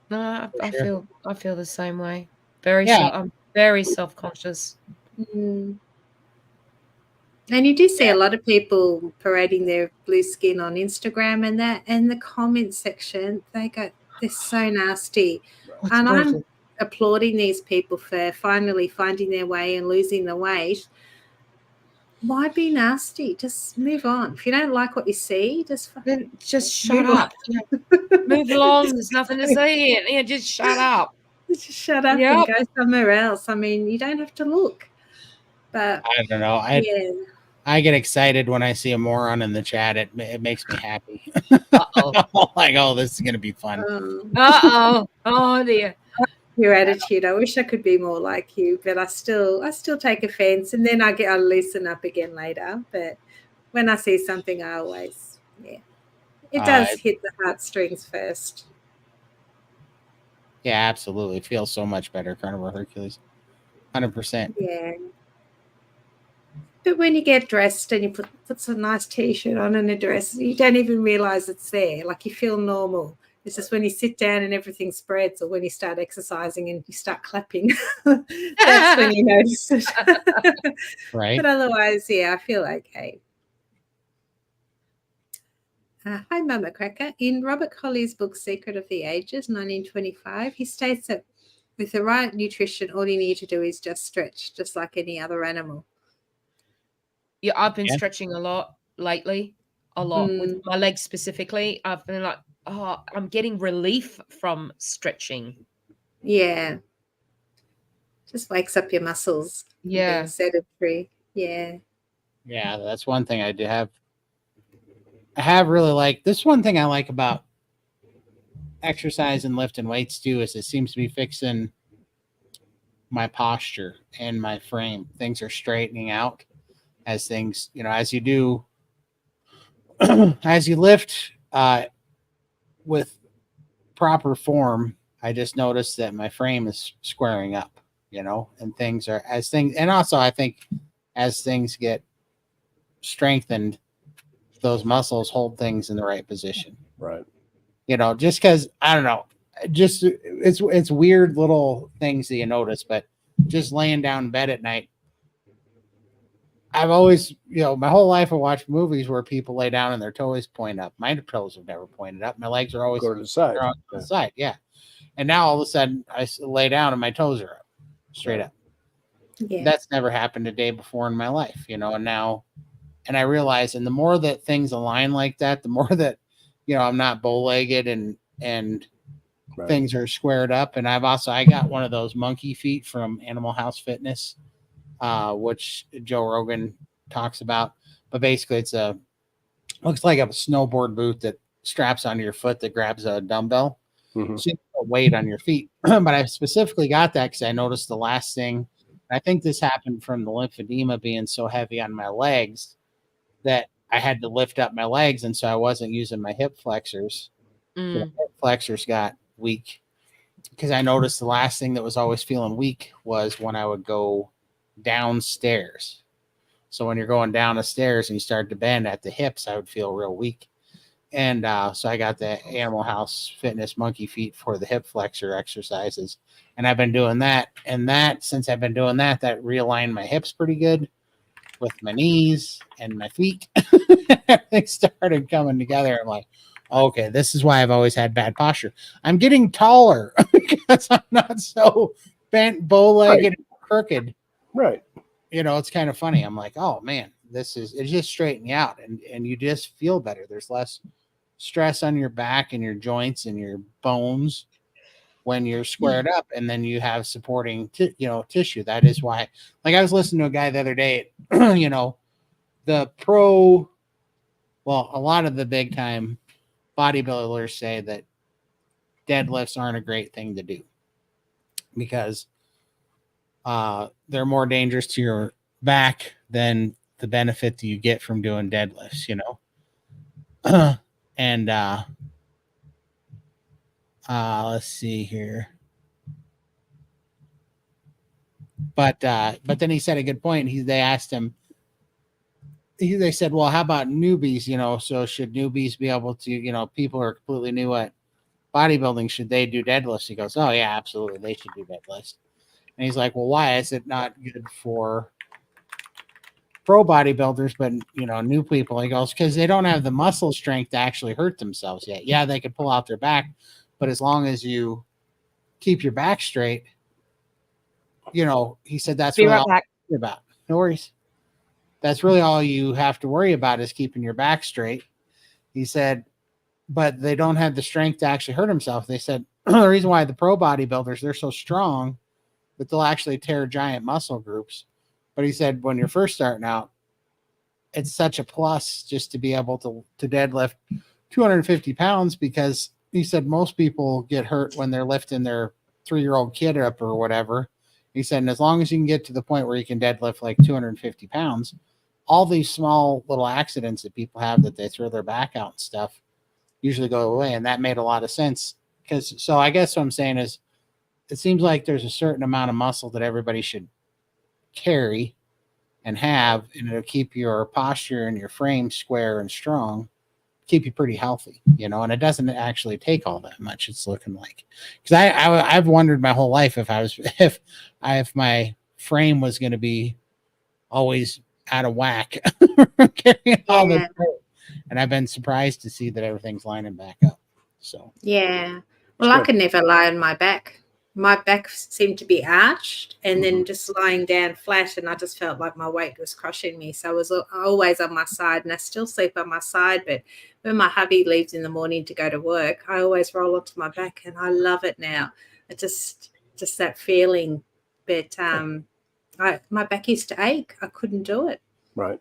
S3: No, I feel the same way. I'm very self-conscious.
S4: And you do see a lot of people parading their blue skin on Instagram and that, and the comment section, they're so nasty. And I'm applauding these people for finally finding their way and losing the weight. Why be nasty? Just move on. If you don't like what you see, just
S3: shut up. Move along. There's nothing to see here. Yeah, just shut up.
S4: Just shut up and go somewhere else. I mean, you don't have to look. But
S1: I don't know. I get excited when I see a moron in the chat. It makes me happy. Like, oh, this is gonna be fun.
S3: Oh dear.
S4: Your attitude. I wish I could be more like you, but I still take offense, and then I loosen up again later. But when I see something, I always it does hit the heartstrings first.
S1: Yeah, absolutely. It feels so much better, Carnivore Hercules. 100%.
S4: Yeah. But when you get dressed and you put some nice t-shirt on and a dress, you don't even realize it's there. Like, you feel normal. It's just when you sit down and everything spreads, or when you start exercising and you start clapping, that's when you notice it.
S1: Right.
S4: But otherwise, I feel okay. Hi, Mama Cracker. In Robert Colley's book, Secret of the Ages, 1925, he states that with the right nutrition, all you need to do is just stretch, just like any other animal.
S3: Yeah, I've been stretching a lot lately, with my legs specifically. I've been like, I'm getting relief from stretching.
S4: Yeah. Just wakes up your muscles.
S3: Yeah.
S4: Being sedentary. Yeah.
S1: Yeah, that's one thing I do have. I have really liked this. One thing I like about exercise and lifting weights too is it seems to be fixing my posture and my frame. Things are straightening out as things, as you do, as you lift with proper form. I just noticed that my frame is squaring up, and and also I think as things get strengthened, those muscles hold things in the right position.
S2: Right.
S1: Just because, I don't know, just it's weird little things that you notice, but just laying down in bed at night, I've always, my whole life I watched movies where people lay down and their toes point up. My toes have never pointed up. My legs are always
S2: go to the side.
S1: On the side, yeah. And now all of a sudden I lay down and my toes are up, straight up.
S4: Yeah.
S1: That's never happened a day before in my life, and now, and I realize, and the more that things align like that, the more that, I'm not bow-legged and things are squared up. And I got one of those monkey feet from Animal House Fitness, which Joe Rogan talks about. But basically, looks like a snowboard boot that straps onto your foot that grabs a dumbbell.
S2: Mm-hmm.
S1: So you put weight on your feet. But I specifically got that because I noticed the last thing. I think this happened from the lymphedema being so heavy on my legs that I had to lift up my legs, and so I wasn't using my hip flexors. So the hip flexors got weak because I noticed the last thing that was always feeling weak was when I would go downstairs. So when you're going down the stairs and you start to bend at the hips, I would feel real weak. And so I got the Animal House Fitness monkey feet for the hip flexor exercises. And I've been doing that. And since I've been doing that realigned my hips pretty good with my knees and my feet. Everything started coming together. I'm like, okay, this is why I've always had bad posture. I'm getting taller because I'm not so bent, bow-legged, and crooked.
S2: Right.
S1: It's kind of funny. I'm like, oh man, it's just straighten you out and you just feel better. There's less stress on your back and your joints and your bones when you're squared up, and then you have supporting tissue. That is why, like, I was listening to a guy the other day, a lot of the big time bodybuilders say that deadlifts aren't a great thing to do because they're more dangerous to your back than the benefit that you get from doing deadlifts, and let's see here. But then he said a good point. They asked him, they said, well, how about newbies? So should newbies be able to, people who are completely new at bodybuilding, should they do deadlifts? He goes, oh yeah, absolutely. They should do deadlifts. And he's like, well, why is it not good for pro bodybuilders, but new people? He goes, because they don't have the muscle strength to actually hurt themselves yet. Yeah, they could pull out their back, but as long as you keep your back straight, he said that's really all to worry about. No worries. That's really all you have to worry about is keeping your back straight. He said, but they don't have the strength to actually hurt themselves. They said the reason why the pro bodybuilders, they're so strong that they'll actually tear giant muscle groups. But he said when you're first starting out, it's such a plus just to be able to deadlift 250 pounds, because he said most people get hurt when they're lifting their 3-year-old kid up or whatever. He said, and as long as you can get to the point where you can deadlift like 250 pounds, all these small little accidents that people have that they throw their back out and stuff usually go away. And that made a lot of sense. So I guess what I'm saying is, it seems like there's a certain amount of muscle that everybody should carry and have, and it'll keep your posture and your frame square and strong, keep you pretty healthy, and it doesn't actually take all that much. It's looking like, because I've wondered my whole life if my frame was going to be always out of whack carrying all this weight. And I've been surprised to see that everything's lining back up. So
S4: yeah, well, I could never lie on my back. My back seemed to be arched and then just lying down flat, and I just felt like my weight was crushing me. So I was always on my side, and I still sleep on my side. But when my hubby leaves in the morning to go to work, I always roll onto my back, and I love it now. It just that feeling. But my back used to ache. I couldn't do it.
S2: Right.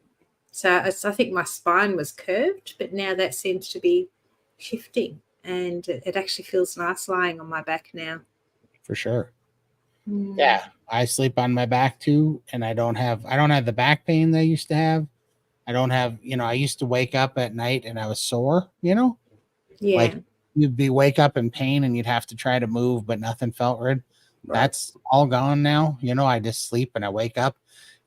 S4: So I think my spine was curved, but now that seems to be shifting, and it actually feels nice lying on my back now.
S1: For sure. Yeah, I sleep on my back too, and I don't have the back pain that I used to have. I don't have, I used to wake up at night and I was sore,
S4: Yeah.
S1: Like you'd wake up in pain and you'd have to try to move, but nothing felt good. Right. That's all gone now. I just sleep and I wake up,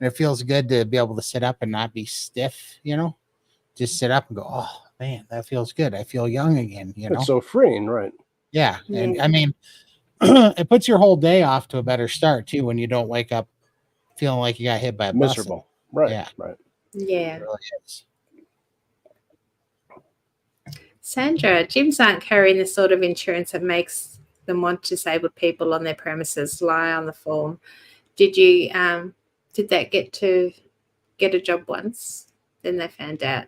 S1: and it feels good to be able to sit up and not be stiff, just sit up and go, oh man, that feels good. I feel young again,
S2: It's so freeing, right?
S1: Yeah. And I mean, it puts your whole day off to a better start too when you don't wake up feeling like you got hit by a bus.
S2: Miserable. Right.
S1: Yeah.
S2: Right.
S4: Yeah.
S1: It really is.
S4: Sandra, gyms aren't carrying the sort of insurance that makes them want disabled people on their premises lie on the form. Did you did that get to get a job once? Then they found out.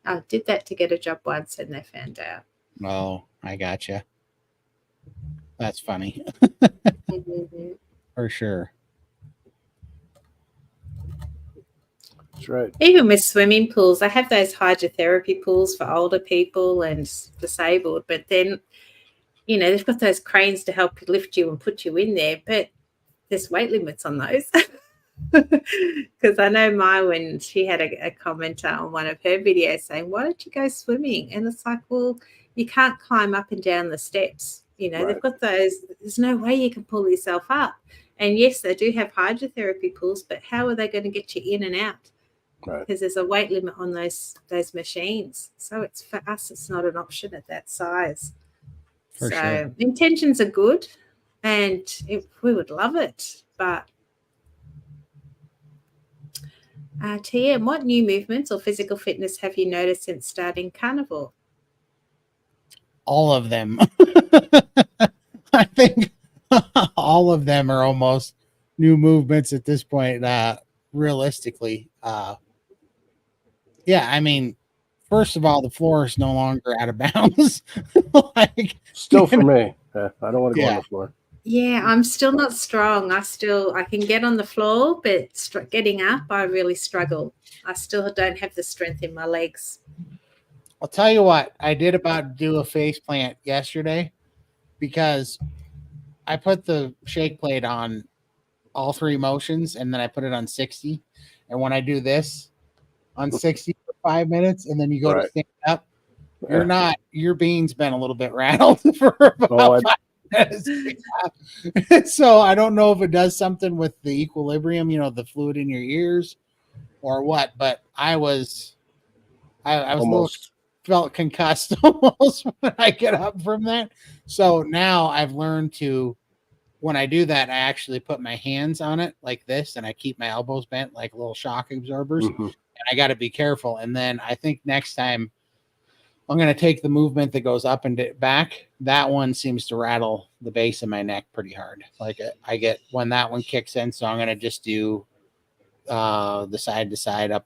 S4: I did that to get a job once and they found out.
S1: Oh, I gotcha. That's funny.
S4: Mhm.
S1: For sure.
S2: That's right.
S4: Even with swimming pools, I have those hydrotherapy pools for older people and disabled, but then, they've got those cranes to help lift you and put you in there, but there's weight limits on those. Because I know when she had a commenter on one of her videos saying, why don't you go swimming? And it's like, well, you can't climb up and down the steps.
S2: Right.
S4: They've got those, there's no way you can pull yourself up. And yes, they do have hydrotherapy pools, but how are they going to get you in and out?
S2: Right.
S4: Because there's a weight limit on those machines. So it's, for us, it's not an option at that size.
S1: For
S4: so
S1: sure.
S4: Intentions are good, and we would love it, but TM, what new movements or physical fitness have you noticed since starting Carnivore?
S1: All of them. I think all of them are almost new movements at this point. Realistically, yeah. I mean, first of all, the floor is no longer out of bounds. Like,
S2: Still for me. I don't want to go on
S1: Yeah.
S2: the floor.
S4: Yeah, I'm still not strong. I can get on the floor, but getting up, I really struggle. I still don't have the strength in my legs.
S1: I'll tell you what, I did about do a face plant yesterday because I put the shake plate on all 3 motions and then I put it on 60. And when I do this on 60 for 5 minutes and then you go to
S2: Right.
S1: stand up,
S2: Yeah.
S1: your bean's been a little bit rattled for about
S2: Oh,
S1: 5 minutes. So I don't know if it does something with the equilibrium, the fluid in your ears or what, but I was a little
S2: almost.
S1: felt concussed almost when I get up from that. So now I've learned to, when I do that, I actually put my hands on it like this and I keep my elbows bent like little shock absorbers.
S2: Mhm.
S1: And I got to be careful. And then I think next time I'm going to take the movement that goes up and back. That one seems to rattle the base of my neck pretty hard. Like I get when that one kicks in. So I'm going to just do the side to side up.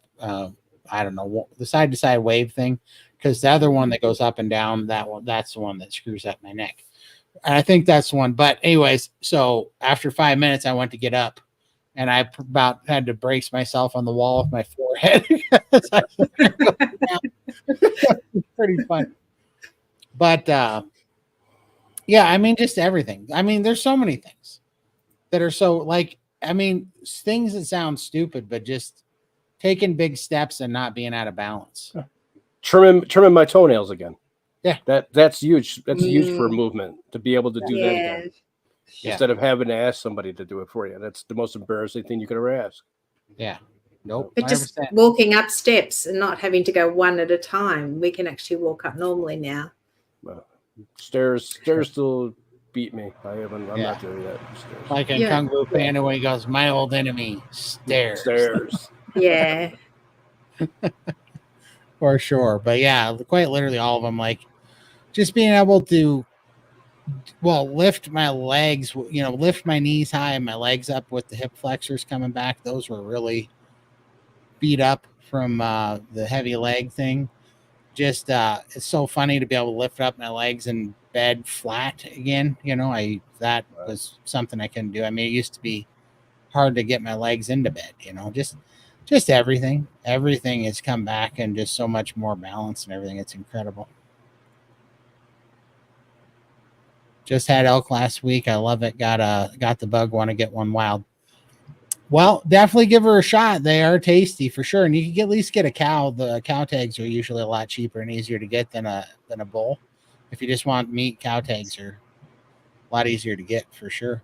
S1: I don't know, the side to side wave thing. Because the other one that goes up and down, that's the one that screws up my neck. And I think that's the one. But anyways, so after 5 minutes, I went to get up and I about had to brace myself on the wall with my forehead. Pretty fun. But yeah, I mean, just everything. I mean, there's so many things that are so things that sound stupid, but just taking big steps and not being out of balance.
S2: Trimming my toenails again.
S1: Yeah.
S2: That's huge. That's huge for a movement to be able to do that again.
S1: Yeah.
S2: Instead of having to ask somebody to do it for you. That's the most embarrassing thing you could ever ask.
S1: Yeah. Nope.
S4: But just
S1: 100%.
S4: walking up steps and not having to go one at a time, we can actually walk up normally now.
S2: Stairs still beat me. I'm not there yet. Stairs.
S1: Like in Kung Fu Panda when he goes, my old enemy, stairs.
S2: Stairs.
S4: Yeah.
S1: For sure. But yeah, quite literally all of them, like just being able to lift my legs, lift my knees high and my legs up with the hip flexors coming back. Those were really beat up from the heavy leg thing. Just it's so funny to be able to lift up my legs in bed flat again. That was something I couldn't do. I mean, it used to be hard to get my legs into bed, just everything has come back and just so much more balance and everything. It's incredible. Just had elk last week. I love it. Got the bug. Want to get one wild. Well, definitely give her a shot. They are tasty for sure. And you can at least get a cow. The cow tags are usually a lot cheaper and easier to get than a bull. If you just want meat, cow tags are a lot easier to get for sure.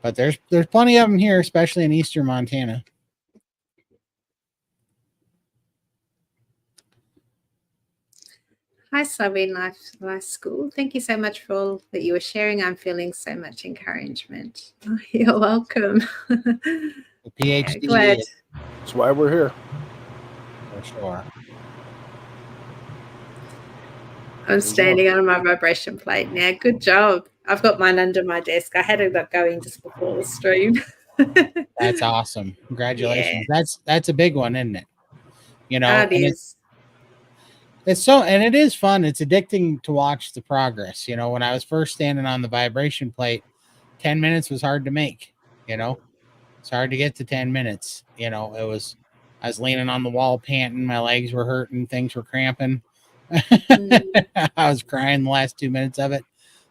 S1: But there's plenty of them here, especially in eastern Montana.
S4: Hi, Slovene Life School. Thank you so much for all that you were sharing. I'm feeling so much encouragement. Oh, you're welcome.
S1: The PhD.
S4: Glad.
S2: That's why we're here.
S1: For sure.
S4: I'm standing on my vibration plate now. Good job. I've got mine under my desk. I had it going just before the stream.
S1: That's awesome. Congratulations. Yeah. That's a big one, isn't it?
S4: It is.
S1: It's so, and it is fun. It's addicting to watch the progress. You know, when I was first standing on the vibration plate, 10 minutes was hard to make. You know, it's hard to get to 10 minutes. You know, I was leaning on the wall, panting, my legs were hurting, things were cramping.
S4: Mm.
S1: I was crying the last 2 minutes of it,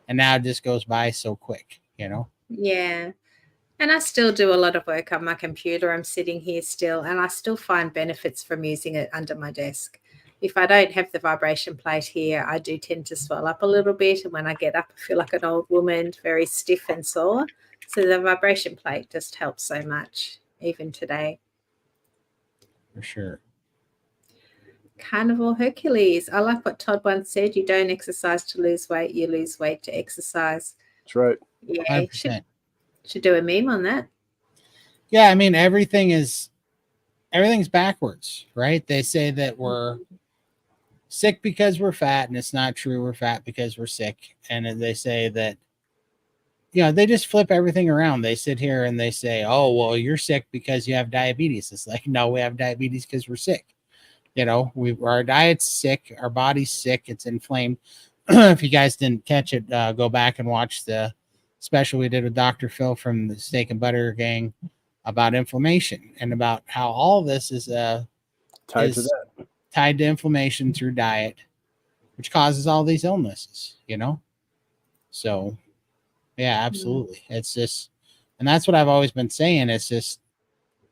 S1: and now it just goes by so quick. You know,
S4: Yeah. And I still do a lot of work on my computer. I'm sitting here still, and I still find benefits from using it under my desk. If I don't have the vibration plate here, I do tend to swell up a little bit. And when I get up, I feel like an old woman, very stiff and sore. So the vibration plate just helps so much, even today.
S1: for sure.
S4: Carnivore Hercules. I like what Todd once said, you don't exercise to lose weight, you lose weight to exercise.
S2: That's right.
S4: Yeah,
S1: 100%.
S4: should do a meme on that.
S1: Yeah, I mean, everything's backwards, right? They say that we're sick because we're fat, and it's not true. We're fat because we're sick. And then they say that, you know, they just flip everything around. They sit here and they say, oh, well, you're sick because you have diabetes. It's like, no, we have diabetes because we're sick. You know, our diet's sick, our body's sick, it's inflamed. If you guys didn't catch it, go back and watch the special we did with Dr. Phil from the Steak and Butter Gang about inflammation and about how all this is
S2: Tied to that.
S1: tied to inflammation through diet, which causes all these illnesses, you know? So, yeah, absolutely. It's just, and that's what I've always been saying. It's just,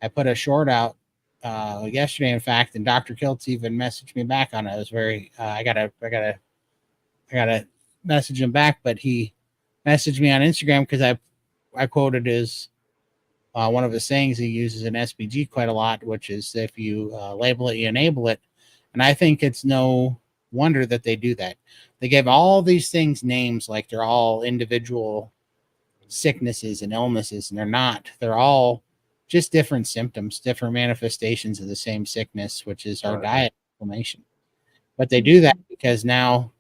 S1: I put a short out yesterday, in fact, and Dr. Kiltz even messaged me back on it. It was very, I gotta message him back, but he messaged me on Instagram because I quoted his, one of his sayings he uses in SBG quite a lot, which is if you label it, you enable it. And I think it's no wonder that they do that. They give all these things names like they're all individual sicknesses and illnesses, and they're not. They're all just different symptoms, different manifestations of the same sickness, which is our diet inflammation. But they do that because now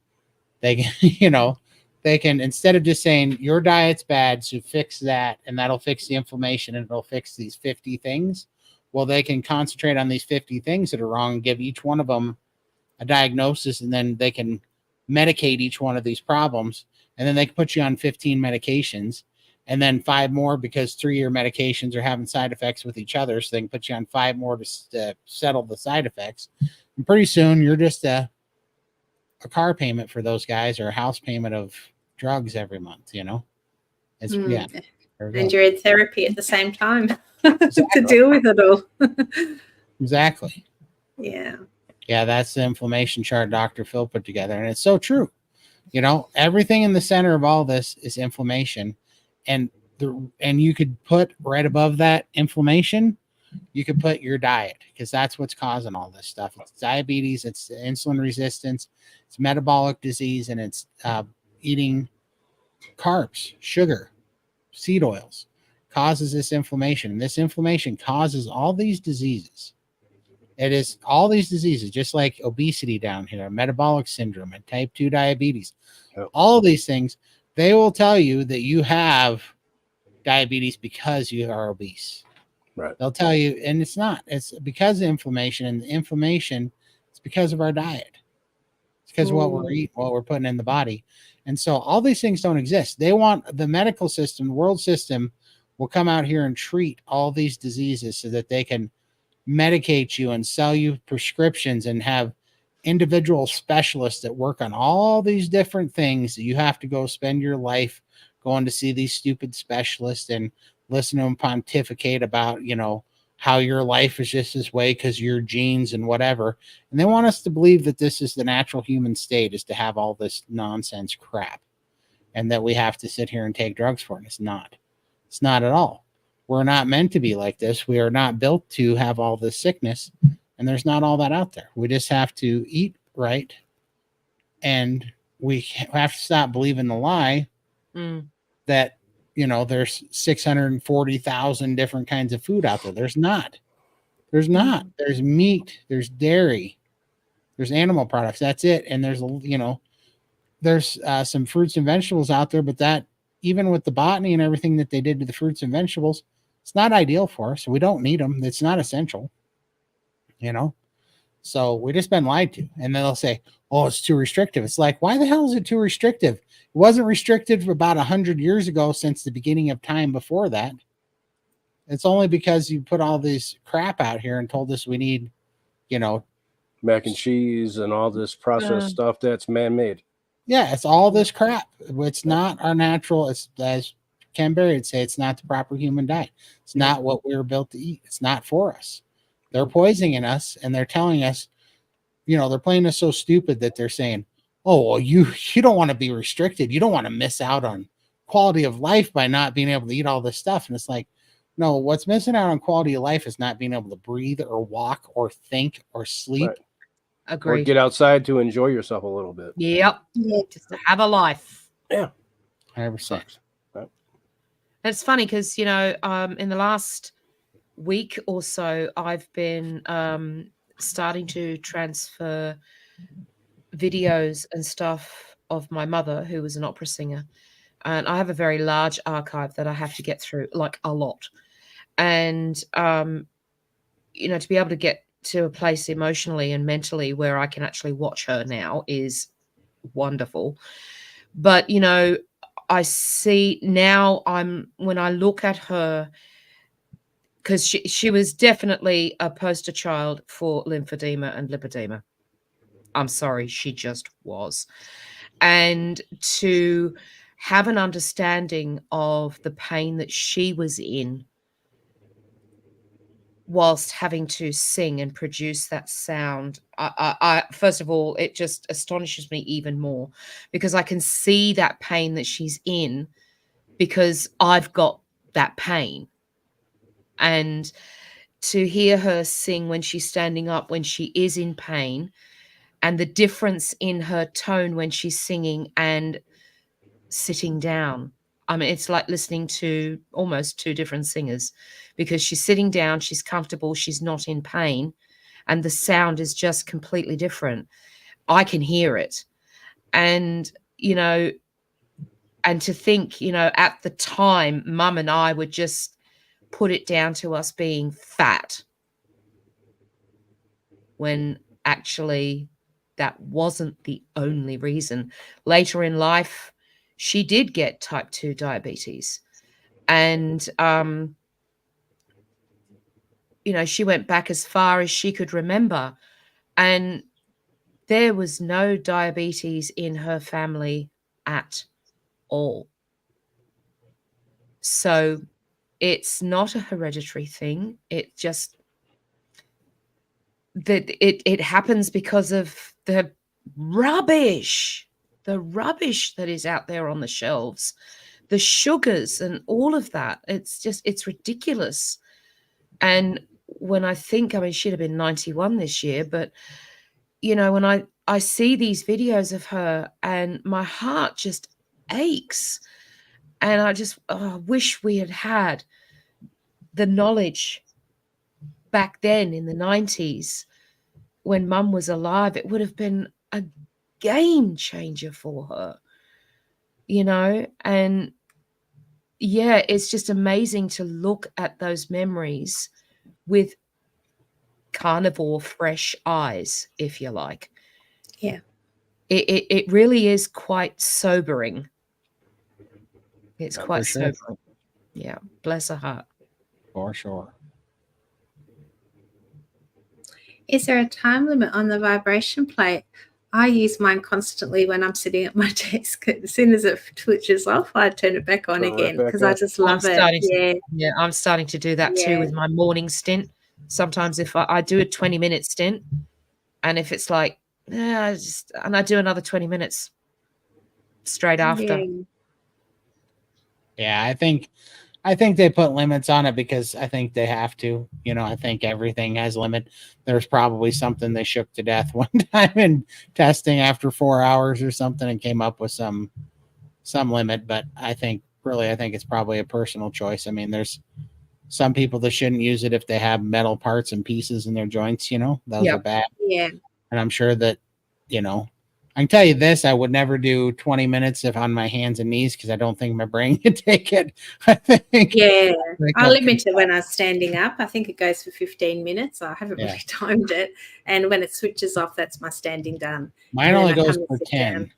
S1: they can, you know, they can, instead of just saying your diet's bad, so fix that, and that'll fix the inflammation and it'll fix these 50 things. Well, they can concentrate on these 50 things that are wrong and give each one of them a diagnosis, and then they can medicate each one of these problems, and then they can put you on 15 medications and then 5 more because 3 of your medications are having side effects with each other, so they can put you on 5 more to settle the side effects. And pretty soon you're just a car payment for those guys or a house payment of drugs every month, you know? It's yeah.
S4: And you're in therapy at the same time to deal with it all.
S1: Exactly.
S4: Yeah.
S1: Yeah, that's the inflammation chart Dr. Phil put together. And it's so true. You know, everything in the center of all this is inflammation. And you could put right above that inflammation, you could put your diet, because that's what's causing all this stuff. It's diabetes, it's insulin resistance, it's metabolic disease, and it's eating carbs, sugar, seed oils causes this inflammation. And this inflammation causes all these diseases. It is all these diseases, just like obesity down here, metabolic syndrome, and type 2 diabetes.
S2: Yep.
S1: All these things, they will tell you that you have diabetes because you are obese.
S2: Right.
S1: They'll tell you, and it's not. It's because of inflammation, and the inflammation is because of our diet. It's because of what we're eating, what we're putting in the body. And so all these things don't exist. They want the medical system, the world system will come out here and treat all these diseases so that they can medicate you and sell you prescriptions and have individual specialists that work on all these different things that you have to go spend your life going to see these stupid specialists and listen to them pontificate about, you know, how your life is just this way because your genes and whatever. And they want us to believe that this is the natural human state, is to have all this nonsense crap, and that we have to sit here and take drugs for it. It's not. It's not at all. We're not meant to be like this. We are not built to have all this sickness, and there's not all that out there. We just have to eat right, and we have to stop believing the lie that, you know, there's 640,000 different kinds of food out there. There's not. There's not. There's meat, there's dairy, there's animal products. That's it. And there's, you know, there's some fruits and vegetables out there, but that, even with the botany and everything that they did to the fruits and vegetables, it's not ideal for us. We don't need them. It's not essential, you know? So we just been lied to. And then they'll say, oh, it's too restrictive. It's like, why the hell is it too restrictive? It wasn't restricted for about 100 years ago since the beginning of time before that. It's only because you put all this crap out here and told us we need,
S2: mac and cheese and all this processed stuff that's man-made.
S1: Yeah, it's all this crap. It's not our natural. It's, as Ken Berry would say, it's not the proper human diet. It's not what we were built to eat. It's not for us. They're poisoning us, and they're telling us, they're playing us so stupid that they're saying, oh, well, you don't want to be restricted. You don't want to miss out on quality of life by not being able to eat all this stuff. And it's like, no, what's missing out on quality of life is not being able to breathe or walk or think or sleep.
S2: Right.
S3: Agreed.
S2: Or get outside to enjoy yourself a little bit.
S3: Yep. Just to have a life.
S2: Yeah.
S1: 100%.
S2: Right.
S3: It's funny because, in the last week or so, I've been starting to transfer videos and stuff of my mother, who was an opera singer. And I have a very large archive that I have to get through, like a lot. And, to be able to get to a place emotionally and mentally where I can actually watch her now is wonderful. But, I see now when I look at her, because she was definitely a poster child for lymphedema and lipedema. I'm sorry, she just was. And to have an understanding of the pain that she was in whilst having to sing and produce that sound, I first of all, it just astonishes me even more because I can see that pain that she's in because I've got that pain. And to hear her sing when she's standing up, when she is in pain, and the difference in her tone when she's singing and sitting down. I mean, it's like listening to almost two different singers because she's sitting down, she's comfortable, she's not in pain, and the sound is just completely different. I can hear it. And, and to think, at the time, Mum and I would just put it down to us being fat when actually that wasn't the only reason. Later in life, she did get type 2 diabetes. And, she went back as far as she could remember. And there was no diabetes in her family at all. So it's not a hereditary thing. It just, that it happens because of the rubbish that is out there on the shelves, the sugars and all of that. It's ridiculous. And when I think, she'd have been 91 this year, but when I see these videos of her and my heart just aches, and I just wish we had the knowledge back then in the 90s when Mum was alive. It would have been a game changer for her, and yeah, it's just amazing to look at those memories with carnivore fresh eyes, if you like.
S4: Yeah.
S3: It really is quite sobering. It's
S1: Yeah,
S3: quite
S1: for sure.
S3: sobering. Yeah, bless her heart.
S1: For sure.
S4: Is there a time limit on the vibration plate? I use mine constantly when I'm sitting at my desk. As soon as it twitches off, I turn it back on
S2: Turn it
S4: again
S2: back
S4: because I
S2: up.
S4: just love it.
S3: Yeah, I'm starting to do that too with my morning stint. Sometimes if I do a 20-minute stint, and if it's like, and I do another 20 minutes straight after.
S1: Yeah, I think they put limits on it because I think they have to. I think everything has a limit. There's probably something they shook to death one time in testing after 4 hours or something and came up with some limit. But I think it's probably a personal choice. There's some people that shouldn't use it if they have metal parts and pieces in their joints. Those are bad.
S4: Yeah.
S1: And I'm sure that, I can tell you this: I would never do 20 minutes if on my hands and knees because I don't think my brain could take it. I think.
S4: Yeah,
S1: like
S4: I
S1: I'll-
S4: limit it when I'm standing up. I think it goes for 15 minutes. I haven't
S1: Yeah.
S4: really timed it. And when it switches off, that's my standing done.
S1: Mine
S4: and then
S1: only
S4: I
S1: goes
S4: come and
S1: for
S4: sit
S1: 10.
S4: down.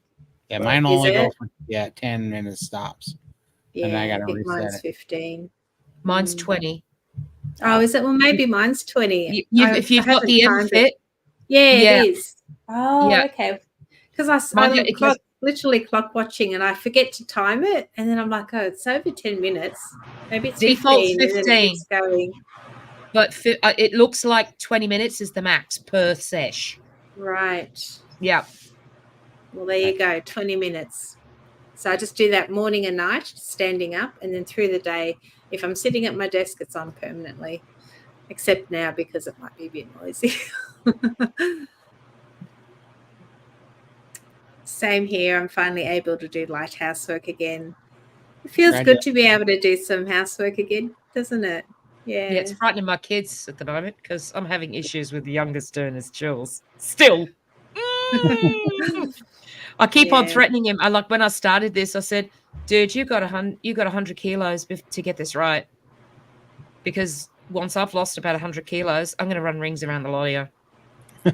S1: Yeah, mine
S4: Is
S1: only go
S4: it?
S1: for 10 minutes stops.
S4: Yeah,
S1: And I
S4: I
S1: gotta
S4: think
S1: reset
S4: mine's
S1: it.
S4: 15.
S3: Mine's
S4: Mm.
S3: 20.
S4: Oh, is it? Well, maybe mine's 20.
S3: If you've got the
S4: timed
S3: MFit,
S4: it. Yeah,
S3: Yeah.
S4: it is. Oh,
S3: Yeah.
S4: okay. Because
S3: Mine-
S4: I'm
S3: it goes-
S4: literally clock watching and I forget to time it. And then I'm like, oh, it's over 10 minutes. Maybe it's
S3: Default's
S4: 15. And then it
S3: 15.
S4: keeps going.
S3: but it looks like 20 minutes is the max per sesh.
S4: Right.
S3: Yeah.
S4: Well, there you go, 20 minutes. So I just do that morning and night, standing up, and then through the day, if I'm sitting at my desk, it's on permanently, except now because it might be a bit noisy. Same here. I'm finally able to do light housework again. It feels good to be able to do some housework again, doesn't it? Yeah.
S3: Yeah, it's frightening my kids at the moment because I'm having issues with the youngest doing his chills. Still. I keep on threatening him. When I started this, I said, dude, you got 100 kilos to get this right. Because once I've lost about 100 kilos, I'm going to run rings around the lot of you.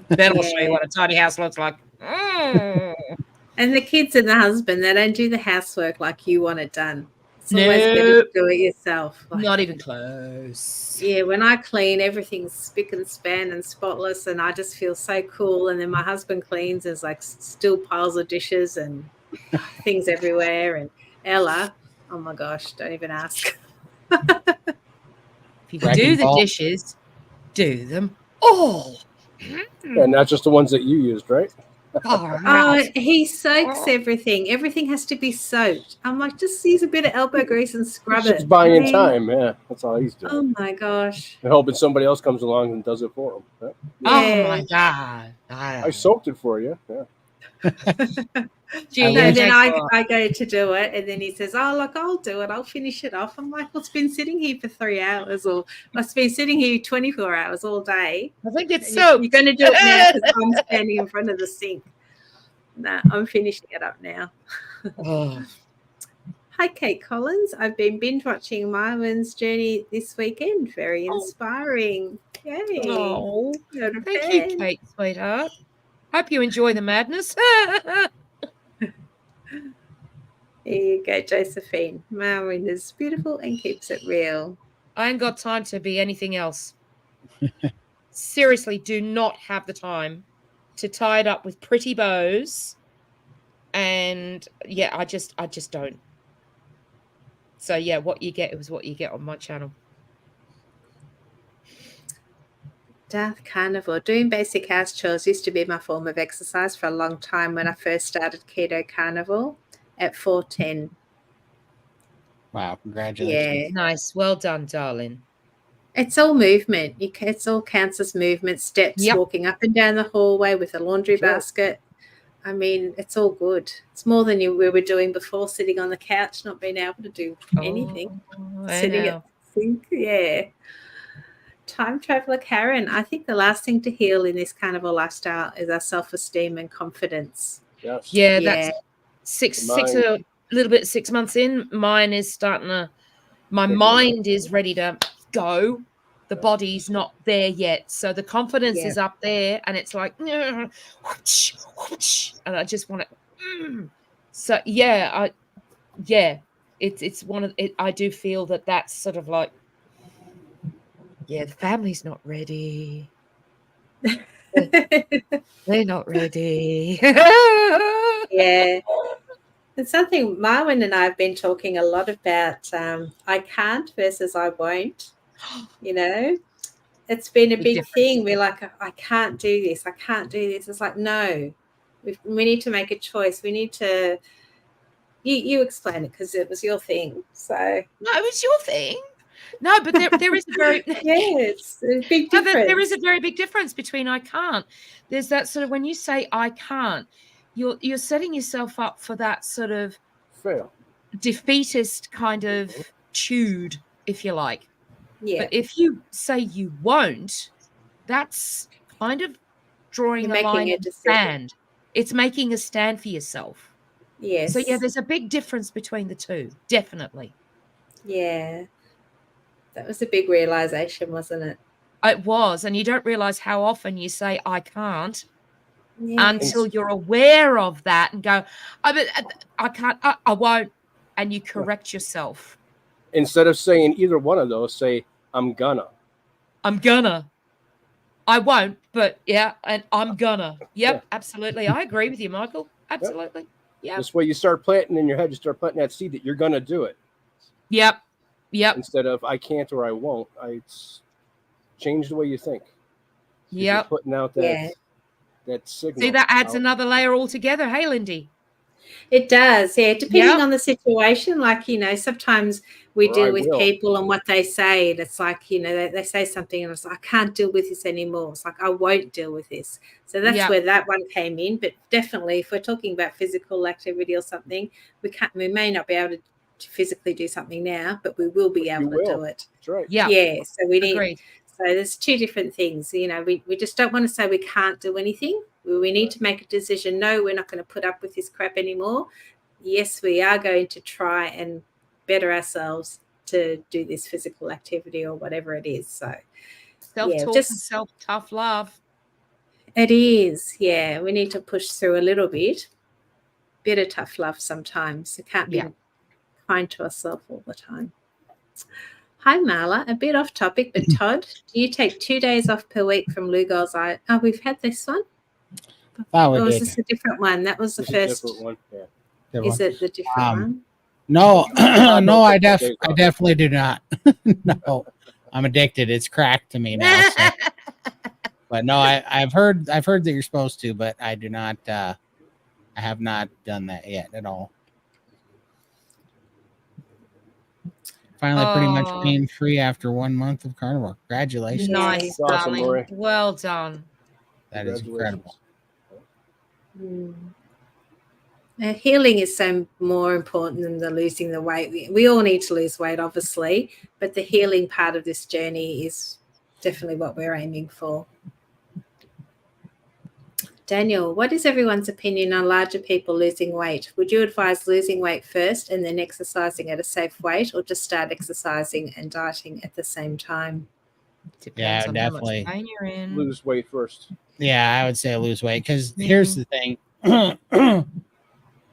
S3: Then I'll show you what a tiny house looks like.
S4: And the kids and the husband, they don't do the housework like you want it done. It's always better to do it yourself.
S3: Not even close.
S4: Yeah, when I clean, everything's spick and span and spotless, and I just feel so cool. And then my husband cleans, there's like still piles of dishes and things everywhere. And Ella, oh my gosh, don't even ask.
S3: If you do the dishes, do them all.
S2: And not just the ones that you used, right?
S4: Oh, he soaks everything. Everything has to be soaked. I'm like, just use a bit of elbow grease and scrub it.
S2: He's buying time. Yeah, that's all he's doing.
S4: Oh my gosh.
S2: And hoping somebody else comes along and does it for him. Yeah.
S3: Oh my God.
S2: I soaked it for you. Yeah.
S4: Then I go to do it, and then he says, "Oh, look, I'll do it. I'll finish it off." I'm like, "Well, it's been sitting here for 3 hours, or it's been sitting here 24 hours all day."
S3: I think it's so.
S4: You're going to do it now because I'm standing in front of the sink. No, I'm finishing it up now. Hi, Kate Collins. I've been binge watching Marvin's Journey this weekend. Very inspiring. Yay!
S3: Oh, thank you, Kate, sweetheart. Hope you enjoy the madness.
S4: There you go, Josephine. Marvin is beautiful and keeps it real.
S3: I ain't got time to be anything else. Seriously, do not have the time to tie it up with pretty bows. And yeah, I just don't. So yeah, what you get is what you get on my channel.
S4: Darth Carnivore. Doing basic house chores used to be my form of exercise for a long time when I first started Keto Carnivore at 410.
S1: Wow, congratulations.
S4: Yeah.
S3: Nice. Well done, darling.
S4: It's all movement. It's all counts as movement, steps, walking up and down the hallway with a laundry basket. I mean, it's all good. It's more than we were doing before, sitting on the couch, not being able to do anything. Sitting at the sink. Yeah. Time traveler Karen, I think the last thing to heal in this carnivore lifestyle is our self-esteem and confidence.
S2: Yes.
S3: Yeah, that's 6 months in. Mine is starting to. My mind is ready to go. The body's not there yet, so the confidence is up there, and it's like, and I just want to. So yeah, it's one of it. I do feel that's sort of like. Yeah, the family's not ready. They're not ready.
S4: Yeah. It's something Marwin and I have been talking a lot about. I can't versus I won't. You know, it's been a big thing. We're like, I can't do this. I can't do this. It's like, no, we need to make a choice. We need to. You explain it because it was your thing. So
S3: no, it was your thing. No, but there is a very
S4: it's a big difference.
S3: There is a very big difference between I can't. There's that sort of when you say I can't, you're setting yourself up for that sort of defeatist kind of chewed, if you like.
S4: Yeah.
S3: But if you say you won't, that's kind of drawing a line in the sand. It's making a stand for yourself.
S4: Yes.
S3: So yeah, there's a big difference between the two, definitely.
S4: Yeah. That was a big realization, wasn't it?
S3: It was, and you don't realize how often you say I can't
S4: Yeah.
S3: until you're aware of that and go, I can't, I won't, and you correct yourself.
S2: Instead of saying either one of those, say I'm gonna.
S3: I'm gonna. I won't, but yeah, and I'm gonna. Yep,
S2: Yeah.
S3: absolutely. I agree with you, Michael. Absolutely. Yep.
S2: This way you start planting in your head, you start planting that seed that you're gonna do it.
S3: Yep. Yep.
S2: Instead of I can't or I won't. Change the way you think. You're
S3: Yep.
S2: putting out that signal.
S3: See, that adds
S2: out.
S3: another layer altogether. Hey, Lindy.
S4: It does, yeah. Depending
S3: Yep.
S4: on the situation, like, you know, sometimes we
S2: Or
S4: deal
S2: I
S4: with
S2: will.
S4: people and what they say, and it's like, you know, they say something and it's like, I can't deal with this anymore. It's like, I won't deal with this. So that's
S3: Yep.
S4: where that one came in. But definitely, if we're talking about physical activity or something, we may not be able to physically do something now, but we will be able to do it.
S2: That's right.
S3: Yeah.
S4: Yeah. So we need.
S3: Agreed.
S4: So there's two different things. You know, we just don't want to say we can't do anything. We need to make a decision. No, we're not going to put up with this crap anymore. Yes, we are going to try and better ourselves to do this physical activity or whatever it is. So
S3: Self-talk and self-tough love.
S4: It is. Yeah, we need to push through a little bit. Bit of tough love sometimes. It can't be kind to ourselves all the time. Hi, Marla. A bit off topic, but Todd, do you take 2 days off per week from Lugol's Eye? Oh, we've had this one?
S1: Oh,
S4: Or is this a different one? That was the
S2: It's a
S4: first.
S2: different one. Yeah.
S4: Is it the different one?
S1: No, no, I
S2: days off.
S1: definitely do not. No, I'm addicted. It's crack to me now. So. But no, I've heard that you're supposed to, but I do not. I have not done that yet at all. Finally, pretty much pain free after 1 month of carnivore. Congratulations!
S3: Nice,
S2: That's awesome,
S3: darling.
S2: Lori.
S3: Well done.
S1: That is incredible.
S4: Healing is so more important than the losing the weight. We all need to lose weight, obviously, but the healing part of this journey is definitely what we're aiming for. Daniel, what is everyone's opinion on larger people losing weight? Would you advise losing weight first and then exercising at a safe weight, or just start exercising and dieting at the same time?
S3: Depends on
S1: definitely.
S3: how much pain you're in.
S2: Lose weight first.
S1: Yeah, I would say lose weight because here's the thing.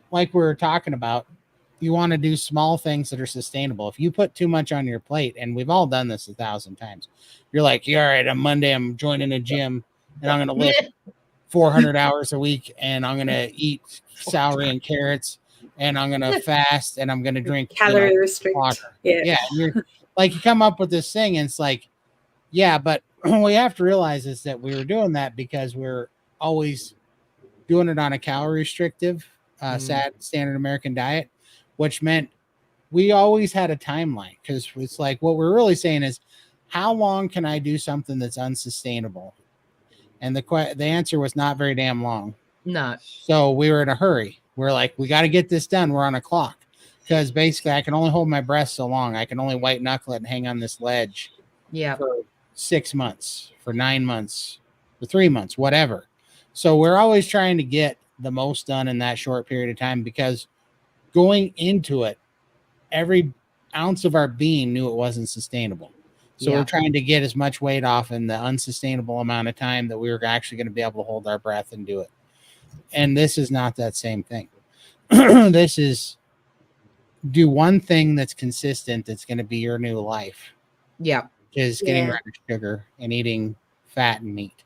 S1: Like we were talking about, you want to do small things that are sustainable. If you put too much on your plate, and we've all done this 1,000 times, you're like, yeah, all right, on Monday, I'm joining a gym and I'm going to lift 400 hours a week and I'm going to eat celery and carrots and I'm going to fast and I'm going to drink
S4: calorie restrict
S1: water.
S4: Yeah.
S1: You're like, you come up with this thing and it's like, yeah, but what we have to realize is that we were doing that because we're always doing it on a calorie restrictive standard American diet, which meant we always had a timeline, because it's like, what we're really saying is, how long can I do something that's unsustainable? And the answer was not very damn long.
S3: No.
S1: So we were in a hurry. We're like, we got to get this done. We're on a clock, because basically I can only hold my breath so long. I can only white knuckle it and hang on this ledge for 6 months, for 9 months, for 3 months, whatever. So we're always trying to get the most done in that short period of time, because going into it, every ounce of our being knew it wasn't sustainable. So we're trying to get as much weight off in the unsustainable amount of time that we were actually going to be able to hold our breath and do it. And this is not that same thing. This is do one thing that's consistent, that's going to be your new life.
S3: Yeah.
S1: Is getting rid of sugar and eating fat and meat.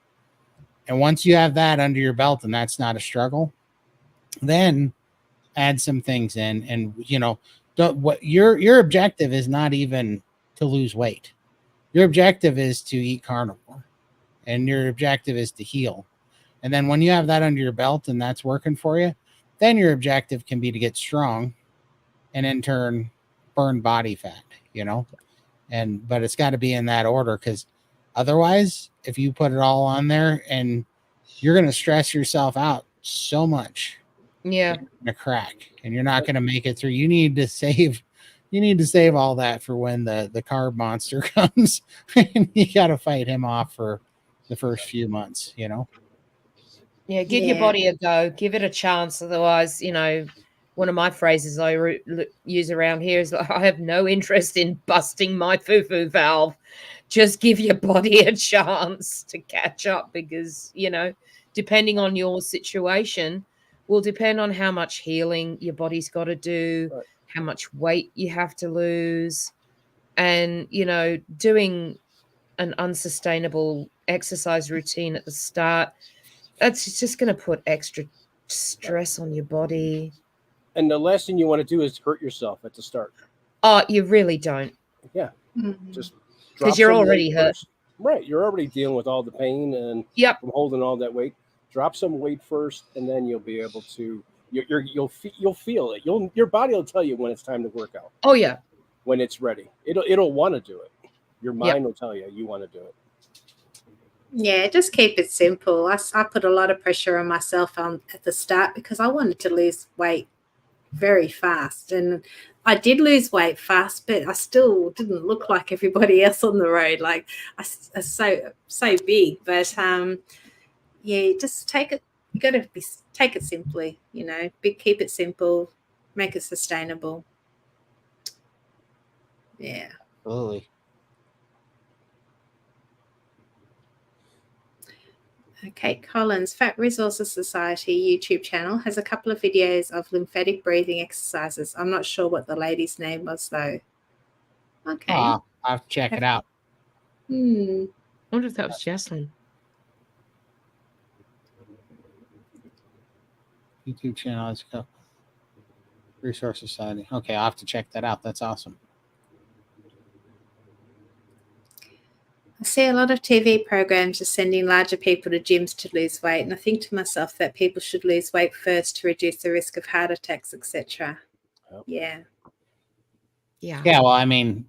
S1: And once you have that under your belt and that's not a struggle, then add some things in. And, you know, what your objective is not even to lose weight. Your objective is to eat carnivore, and your objective is to heal. And then when you have that under your belt and that's working for you, then your objective can be to get strong and in turn burn body fat, you know? But it's got to be in that order, because otherwise, if you put it all on there, and you're going to stress yourself out so much,
S3: you're
S1: going to crack, and you're not going to make it through. You need to save all that for when the carb monster comes, and you got to fight him off for the first few months, you know?
S3: Yeah, give your body a go. Give it a chance. Otherwise, one of my phrases I use around here is I have no interest in busting my foo-foo valve. Just give your body a chance to catch up because, depending on your situation, will depend on how much healing your body's got to do,
S2: Right.
S3: how much weight you have to lose. And, doing an unsustainable exercise routine at the start, that's just going to put extra stress on your body.
S2: And the last thing you want to do is hurt yourself at the start.
S3: Oh, you really don't.
S2: Yeah.
S4: Mhm.
S2: Just
S3: Because you're already hurt.
S2: First. Right. You're already dealing with all the pain and from holding all that weight. Drop some weight first, and then you'll be able to. You'll feel it. Your body will tell you when it's time to work out.
S3: Oh yeah.
S2: When it's ready, it'll want to do it. Your mind will tell you want to do it.
S4: Yeah, just keep it simple. I put a lot of pressure on myself at the start because I wanted to lose weight very fast, and I did lose weight fast, but I still didn't look like everybody else on the road. Like I so big, but yeah, just take it. You got to take it simply. Keep it simple, make it sustainable. Yeah.
S1: Absolutely.
S4: Okay, Collins, Fat Resources Society YouTube channel has a couple of videos of lymphatic breathing exercises. I'm not sure what the lady's name was, though. Okay.
S1: I'll have to check it out.
S3: I wonder if that was Jesslyn.
S1: YouTube channel, let's go. Resource Society. Okay, I'll have to check that out. That's awesome.
S4: I see a lot of TV programs are sending larger people to gyms to lose weight, and I think to myself that people should lose weight first to reduce the risk of heart attacks, etc.
S2: Yep.
S4: Yeah.
S3: Yeah.
S1: Yeah, well, I mean,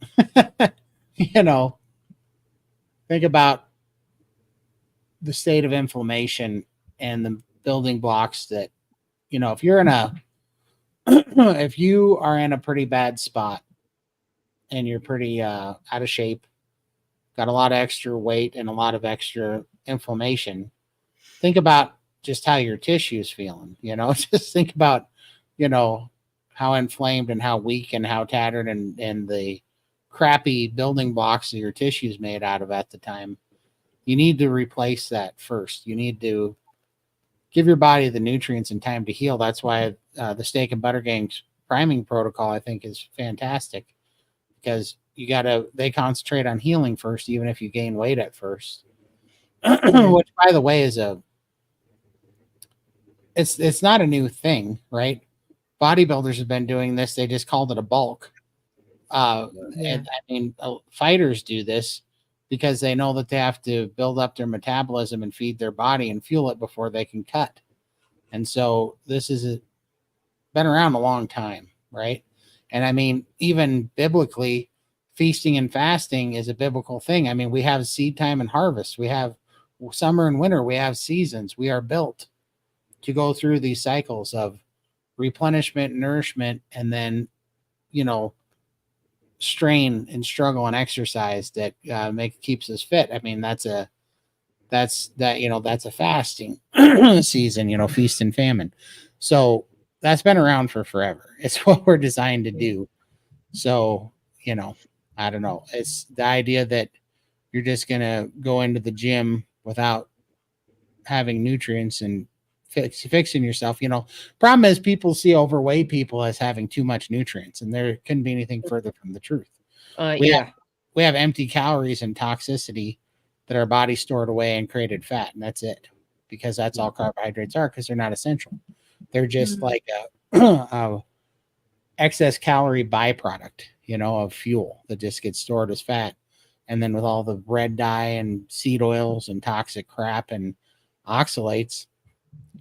S1: think about the state of inflammation and the building blocks that, if you're if you are in a pretty bad spot and you're pretty out of shape, got a lot of extra weight and a lot of extra inflammation, think about just how your tissue is feeling. Just think about, how inflamed and how weak and how tattered and the crappy building blocks that your tissue is made out of at the time. You need to replace that first. You need to give your body the nutrients and time to heal. That's why the Steak and Butter Gang's priming protocol, I think, is fantastic, because they concentrate on healing first, even if you gain weight at first. Which, by the way, it's not a new thing, right? Bodybuilders have been doing this. They just called it a bulk. And I mean, fighters do this because they know that they have to build up their metabolism and feed their body and fuel it before they can cut. And so this has been around a long time, right? And I mean, even biblically, feasting and fasting is a biblical thing. I mean, we have seed time and harvest. We have summer and winter. We have seasons. We are built to go through these cycles of replenishment, nourishment, and then, strain and struggle and exercise that keeps us fit. I mean, that's a fasting season, feast and famine. So that's been around for forever. It's what we're designed to do. So, I don't know. It's the idea that you're just going to go into the gym without having nutrients and fixing yourself. Problem is people see overweight people as having too much nutrients, and there couldn't be anything further from the truth. We have empty calories and toxicity that our body stored away and created fat, and that's it, because that's all carbohydrates are, because they're not essential. They're just like a excess calorie byproduct, of fuel that just gets stored as fat. And then with all the red dye and seed oils and toxic crap and oxalates,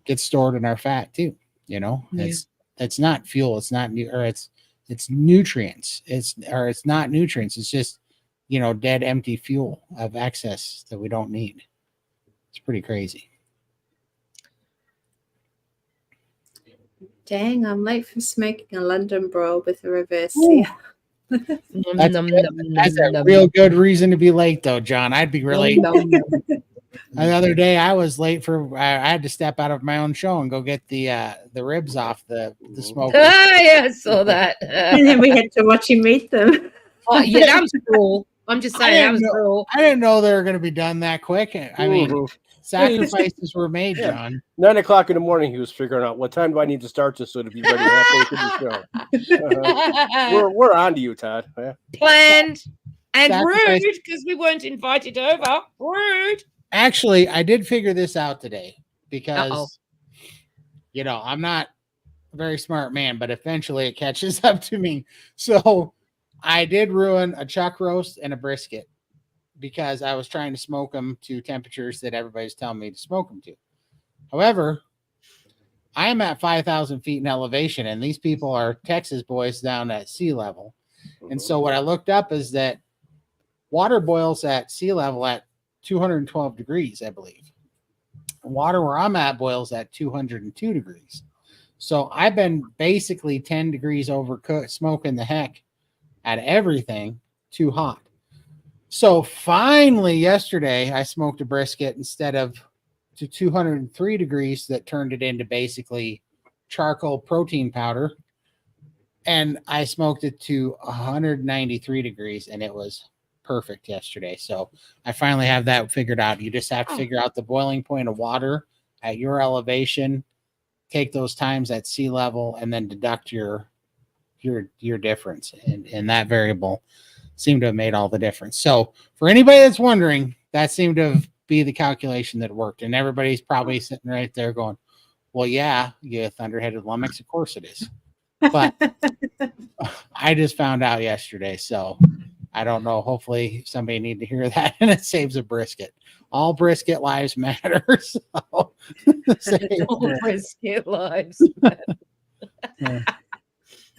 S1: gets stored in our fat too. It's not fuel. It's not it's nutrients. It's not nutrients. It's just, dead, empty fuel of excess that we don't need. It's pretty crazy.
S4: Dang, I'm late for smoking a London broil with a reverse
S1: Ooh.
S4: sear.
S1: That's a real good reason to be late, though, John. I'd be really. The other day, I was late for. I had to step out of my own show and go get the ribs off the smoke.
S3: Yeah, I saw that.
S4: And then we had to watch him eat them.
S3: Oh, yeah, that was cruel. I'm just saying that was cruel.
S1: I didn't know they were going to be done that quick. I mean,
S2: Mhm.
S1: sacrifices were made,
S2: Yeah.
S1: John.
S2: 9 o'clock in the morning, he was figuring out what time do I need to start this so to be ready halfway through the show. We're on to you, Todd. Yeah.
S3: Planned and
S1: Sacrifice.
S3: rude because we weren't invited over. Rude.
S1: Actually, I did figure this out today because,
S3: Uh-oh.
S1: I'm not a very smart man, but eventually it catches up to me. So I did ruin a chuck roast and a brisket because I was trying to smoke them to temperatures that everybody's telling me to smoke them to. However, I am at 5,000 feet in elevation, and these people are Texas boys down at sea level. And so what I looked up is that water boils at sea level at 212 degrees, I believe. Water where I'm at boils at 202 degrees. So I've been basically 10 degrees overcooked, smoking the heck at everything too hot. So finally yesterday I smoked a brisket instead of to 203 degrees that turned it into basically charcoal protein powder. And I smoked it to 193 degrees and it was perfect yesterday. So I finally have that figured out. You just have to figure out the boiling point of water at your elevation, take those times at sea level, and then deduct your difference. And that variable seemed to have made all the difference. So for anybody that's wondering, that seemed to be the calculation that worked. And everybody's probably sitting right there going, well, yeah, you thunderheaded lummox, of course it is. But I just found out yesterday, so I don't know. Hopefully somebody need to hear that and it saves a brisket. All brisket lives matter. So
S3: All brisket lives.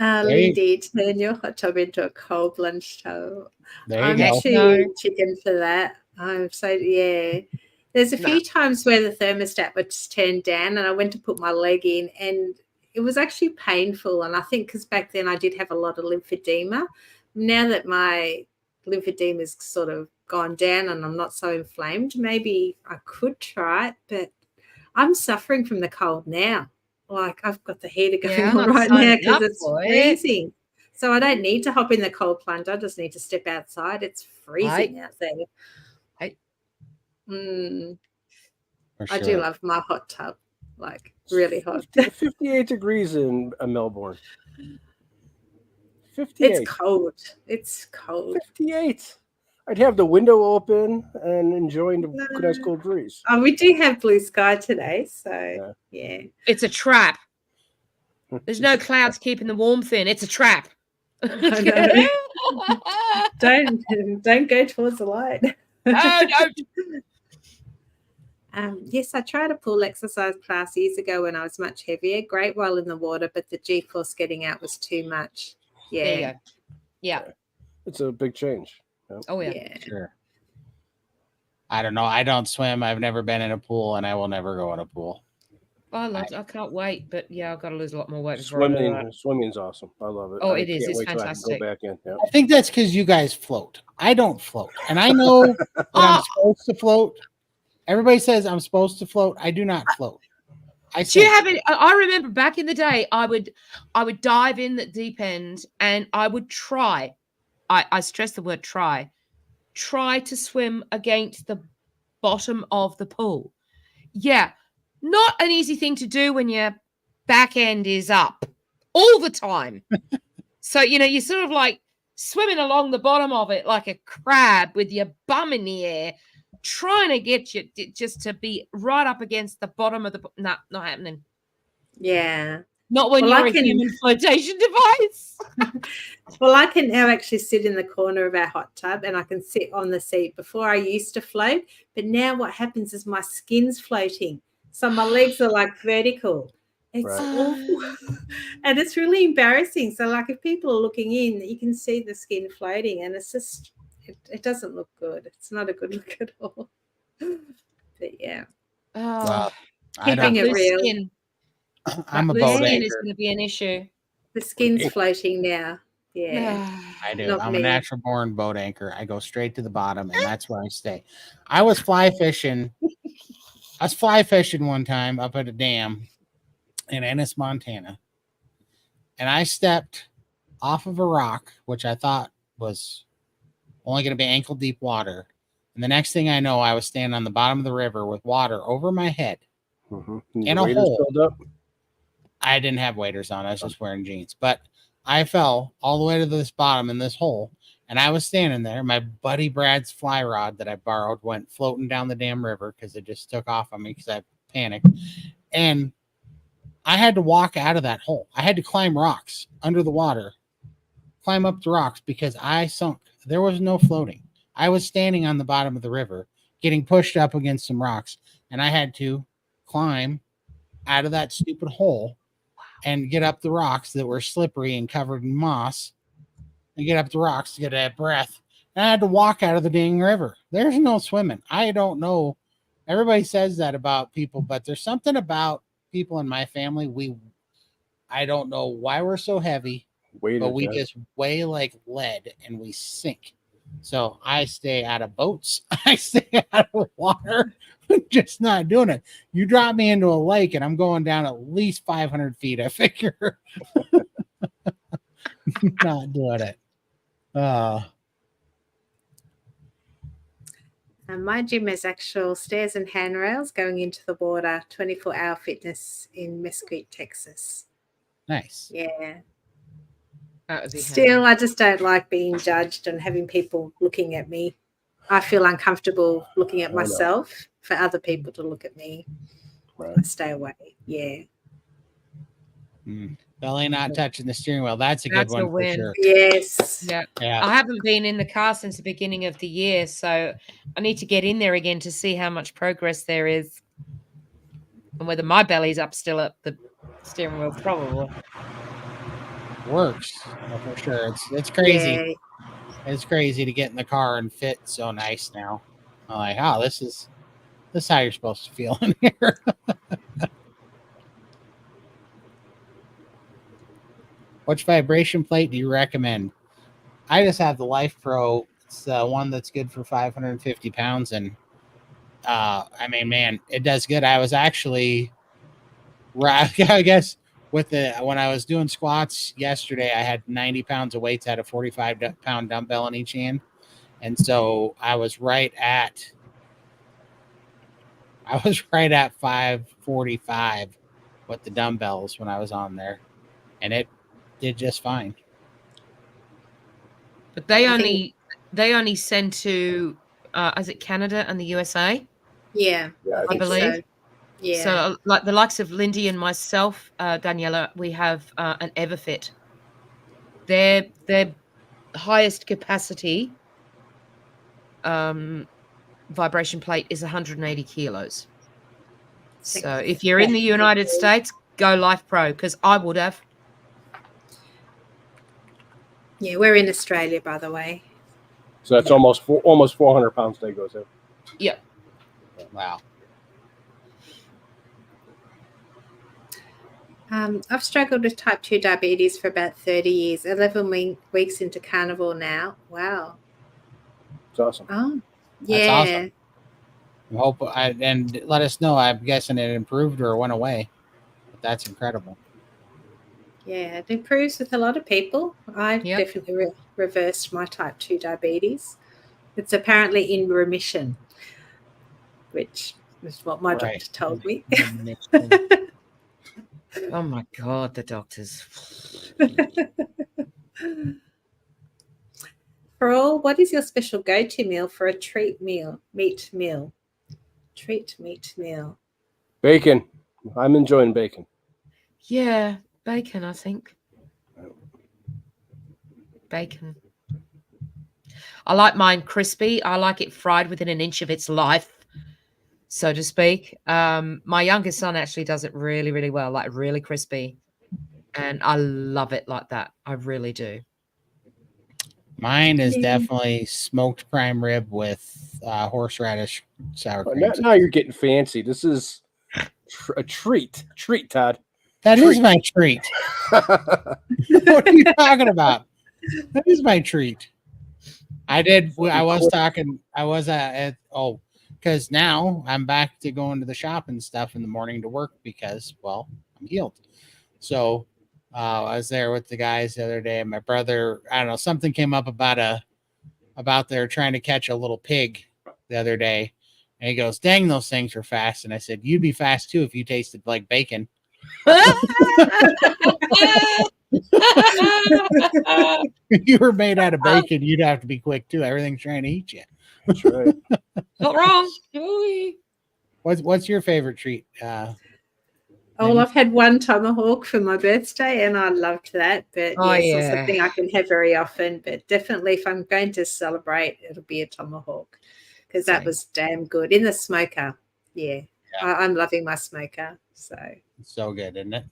S4: Lindy, turn your hot tub into a cold lunch tub.
S1: there you
S4: I'm
S1: go.
S4: too chicken for that. I'm so, yeah. There's a few times where the thermostat was turned down and I went to put my leg in and it was actually painful. And I think because back then I did have a lot of lymphedema. Now that my lymphedema is sort of gone down and I'm not so inflamed, maybe I could try it, but I'm suffering from the cold now. Like I've got the heater going on right now because it's freezing. So I don't need to hop in the cold plunge. I just need to step outside. It's freezing out there. I do love my hot tub, like really hot.
S2: 58 degrees in Melbourne. 58.
S4: It's cold. It's cold.
S2: 58. I'd have the window open and enjoying the nice cold breeze.
S4: Oh, we do have blue sky today, so yeah.
S3: It's a trap. There's no clouds keeping the warmth in. It's a trap.
S4: Don't go towards the light.
S3: No, don't.
S4: Yes, I tried a pool exercise class years ago when I was much heavier. Great while in the water, but the G-force getting out was too much. Yeah.
S3: There you go. Yeah.
S2: It's a big change.
S3: Yeah. Oh, yeah.
S1: Sure. I don't know. I don't swim. I've never been in a pool, and I will never go in a pool.
S3: I can't wait, but yeah, I've got to lose a lot more weight.
S2: Swimming's awesome. I love it.
S3: Oh, it is. It's fantastic.
S2: Go back in. Yeah.
S1: I think that's because you guys float. I don't float, and I know that I'm supposed to float. Everybody says I'm supposed to float. I do not float.
S3: Do you have it? I remember back in the day, I would dive in the deep end, and I would try. I stress the word try to swim against the bottom of the pool. Yeah, not an easy thing to do when your back end is up all the time. So, you're sort of like swimming along the bottom of it like a crab with your bum in the air, trying to get you just to be right up against the bottom of the... No, not happening.
S4: Yeah.
S3: Not when you're a human flotation device.
S4: Well, I can now actually sit in the corner of our hot tub and I can sit on the seat. Before I used to float, but now what happens is my skin's floating. So my legs are like vertical. It's awful. And it's really embarrassing. So like if people are looking in, you can see the skin floating and it's just, it doesn't look good. It's not a good look at all. But yeah. Keeping it real.
S3: Skin.
S1: I'm a boat anchor.
S3: Is going to be an issue.
S4: The skin's floating now. Yeah.
S1: I do. I'm a natural born boat anchor. I go straight to the bottom and that's where I stay. I was fly fishing I was fly fishing one time up at a dam in Ennis, Montana, and I stepped off of a rock, which I thought was only going to be ankle deep water. And the next thing I know, I was standing on the bottom of the river with water over my head in a hole.
S2: Up?
S1: I didn't have waders on. I was just wearing jeans. But I fell all the way to this bottom in this hole. And I was standing there. My buddy Brad's fly rod that I borrowed went floating down the damn river because it just took off on me because I panicked. And I had to walk out of that hole. I had to climb rocks under the water, climb up the rocks because I sunk. There was no floating. I was standing on the bottom of the river, getting pushed up against some rocks, and I had to climb out of that stupid hole and get up the rocks that were slippery and covered in moss and get up the rocks to get a breath. And I had to walk out of the dang river. There's no swimming. I don't know. Everybody says that about people, but there's something about people in my family. I don't know why we're so heavy, but we just weigh like lead and we sink. So I stay out of boats. I stay out of water. Just not doing it. You drop me into a lake and I'm going down at least 500 feet. I figure. Not doing it.
S4: My gym has actual stairs and handrails going into the water, 24-hour fitness in Mesquite, Texas.
S1: Nice.
S4: Yeah.
S3: That would be
S4: Still, I just don't like being judged and having people looking at me. I feel uncomfortable looking at myself for other people to look at me.
S2: Right.
S4: I stay away. Yeah.
S1: Belly not touching the steering wheel. That's a good one for sure.
S4: Yes.
S3: Yeah.
S1: Yeah.
S3: I haven't been in the car since the beginning of the year, so I need to get in there again to see how much progress there is and whether my belly's up still at the steering wheel. Probably
S1: Works for sure. It's crazy.
S4: Yeah.
S1: It's crazy to get in the car and fit so nice now. I'm like, oh, this is how you're supposed to feel in here. Which vibration plate do you recommend? I just have the Life Pro. It's the one that's good for 550 pounds. And I mean, man, it does good. I was actually, I guess, when I was doing squats yesterday, I had 90 pounds of weights, had a 45-pound dumbbell in each hand. And so I was right at 545 with the dumbbells when I was on there. And it did just fine.
S3: but they only send to is it Canada and the USA?
S4: Yeah.
S3: I believe.
S4: So. Yeah.
S3: So like the likes of Lindy and myself, Daniela, we have an Everfit. Their highest capacity vibration plate is 180 kilos. So if you're in the United States, go Life Pro, because I would have.
S4: Yeah, we're in Australia, by the way.
S2: So that's almost 400 pounds day goes in.
S3: Yep.
S1: Wow.
S4: I've struggled with type 2 diabetes for about 30 years, 11 weeks into Carnivore now. Wow.
S2: It's awesome.
S4: Oh,
S1: That's
S4: yeah.
S1: awesome. And let us know. I'm guessing it improved or went away. But that's incredible.
S4: Yeah, it improves with a lot of people. I
S3: Yep.
S4: definitely reversed my type 2 diabetes. It's apparently in remission, which is what my doctor told me.
S3: Oh my God, the doctors.
S4: For all, what is your special go-to meal for a treat meal? Meat meal. Treat meat meal.
S2: Bacon. I'm enjoying bacon.
S3: Yeah, bacon, I think. Bacon. I like mine crispy. I like it fried within an inch of its life, so to speak. My youngest son actually does it really, really well, like really crispy. And I love it like that. I really do.
S1: Mine is definitely smoked prime rib with horseradish sour cream.
S2: Now you're getting fancy. This is a treat. Treat, Todd.
S1: That is my treat. What are you talking about? That is my treat. I was because now I'm back to going to the shop and stuff in the morning to work because, well, I'm healed. So I was there with the guys the other day, and my brother, I don't know, something came up about they're trying to catch a little pig the other day. And he goes, dang, those things are fast. And I said, you'd be fast too if you tasted like bacon. If you were made out of bacon, you'd have to be quick too. Everything's trying to eat you.
S2: That's right.
S3: Not wrong. Ooh.
S1: What's your favorite treat?
S4: Oh, I've had one tomahawk for my birthday, and I loved that. But
S3: Oh,
S4: yes, it's
S3: yeah.
S4: something I can have very often. But definitely, if I'm going to celebrate, it'll be a tomahawk because that
S3: Same.
S4: was damn good in the smoker. Yeah, I'm loving my smoker. So
S1: It's so good, isn't it?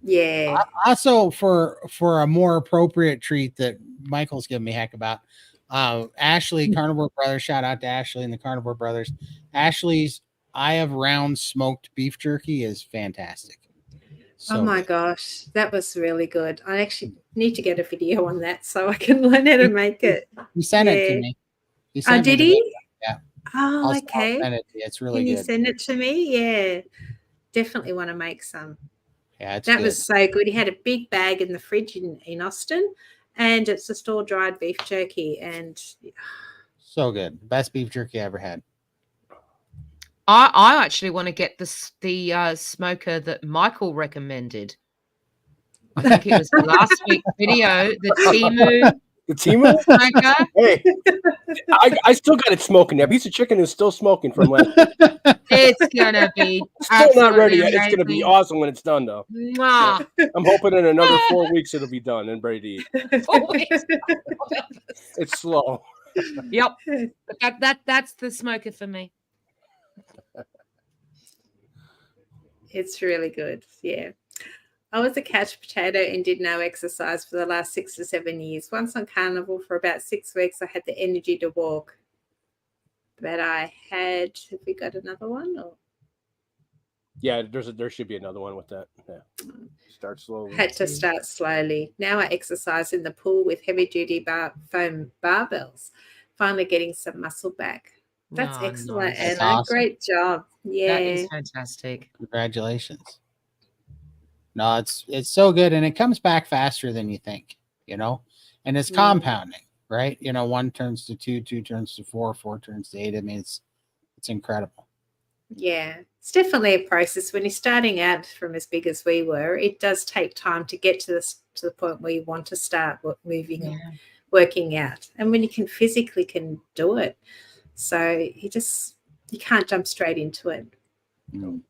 S4: yeah,
S1: Also, for a more appropriate treat that Michael's giving me heck about, Ashley Carnivore Brothers. Shout out to Ashley and the Carnivore Brothers. Ashley's Eye of Round smoked beef jerky is fantastic. So
S4: oh my
S1: good.
S4: gosh, that was really good. I actually need to get a video on that so I can learn how to make it.
S1: He sent it to
S4: Yeah.
S1: me. He
S4: Oh,
S1: sent me
S4: did
S1: the
S4: he?
S1: video. Yeah.
S4: Oh,
S1: I'll
S4: okay.
S1: send it to you. It's really
S4: Can you
S1: good.
S4: send it to me? Yeah, definitely want to make some.
S1: Yeah, it's
S4: That
S1: good.
S4: was so good. He had a big bag in the fridge in Austin, and it's a store-dried beef jerky. And
S1: So good. Best beef jerky I ever had.
S3: I actually want to get the smoker that Michael recommended. I think it was last week's video, the Timu
S2: The Timu?
S3: smoker.
S2: Hey, I still got it smoking. That piece of chicken is still smoking from last week.
S3: It's gonna be
S2: Still not ready yet.
S3: absolutely
S2: It's going to be
S3: amazing.
S2: awesome when it's done, though.
S3: Mwah.
S2: I'm hoping in another 4 weeks it'll be done and ready to eat.
S3: 4 weeks.
S2: It's slow.
S3: Yep. But that's the smoker for me.
S4: it's really good. Yeah. I was a couch potato and did no exercise for the last 6 to 7 years. Once on Carnivore for about 6 weeks, I had the energy to walk. But I had, have we got another one? Or
S2: Yeah, there should be another one with that. Yeah. Start slowly.
S4: had to start slowly. Now I exercise in the pool with heavy-duty foam barbells. Finally getting some muscle back. That's
S3: Oh,
S4: excellent,
S3: nice.
S4: Anna.
S1: That's awesome.
S4: Great job. Yeah.
S3: That is fantastic.
S1: Congratulations. No, it's so good, and it comes back faster than you think, and it's compounding, right? 1 turns to 2, 2 turns to 4, 4 turns to 8. I mean, it's incredible.
S4: Yeah, it's definitely a process. When you're starting out from as big as we were, it does take time to get to the point where you want to start moving and working out. And when you can physically do it, so you can't jump straight into it.
S1: Mm.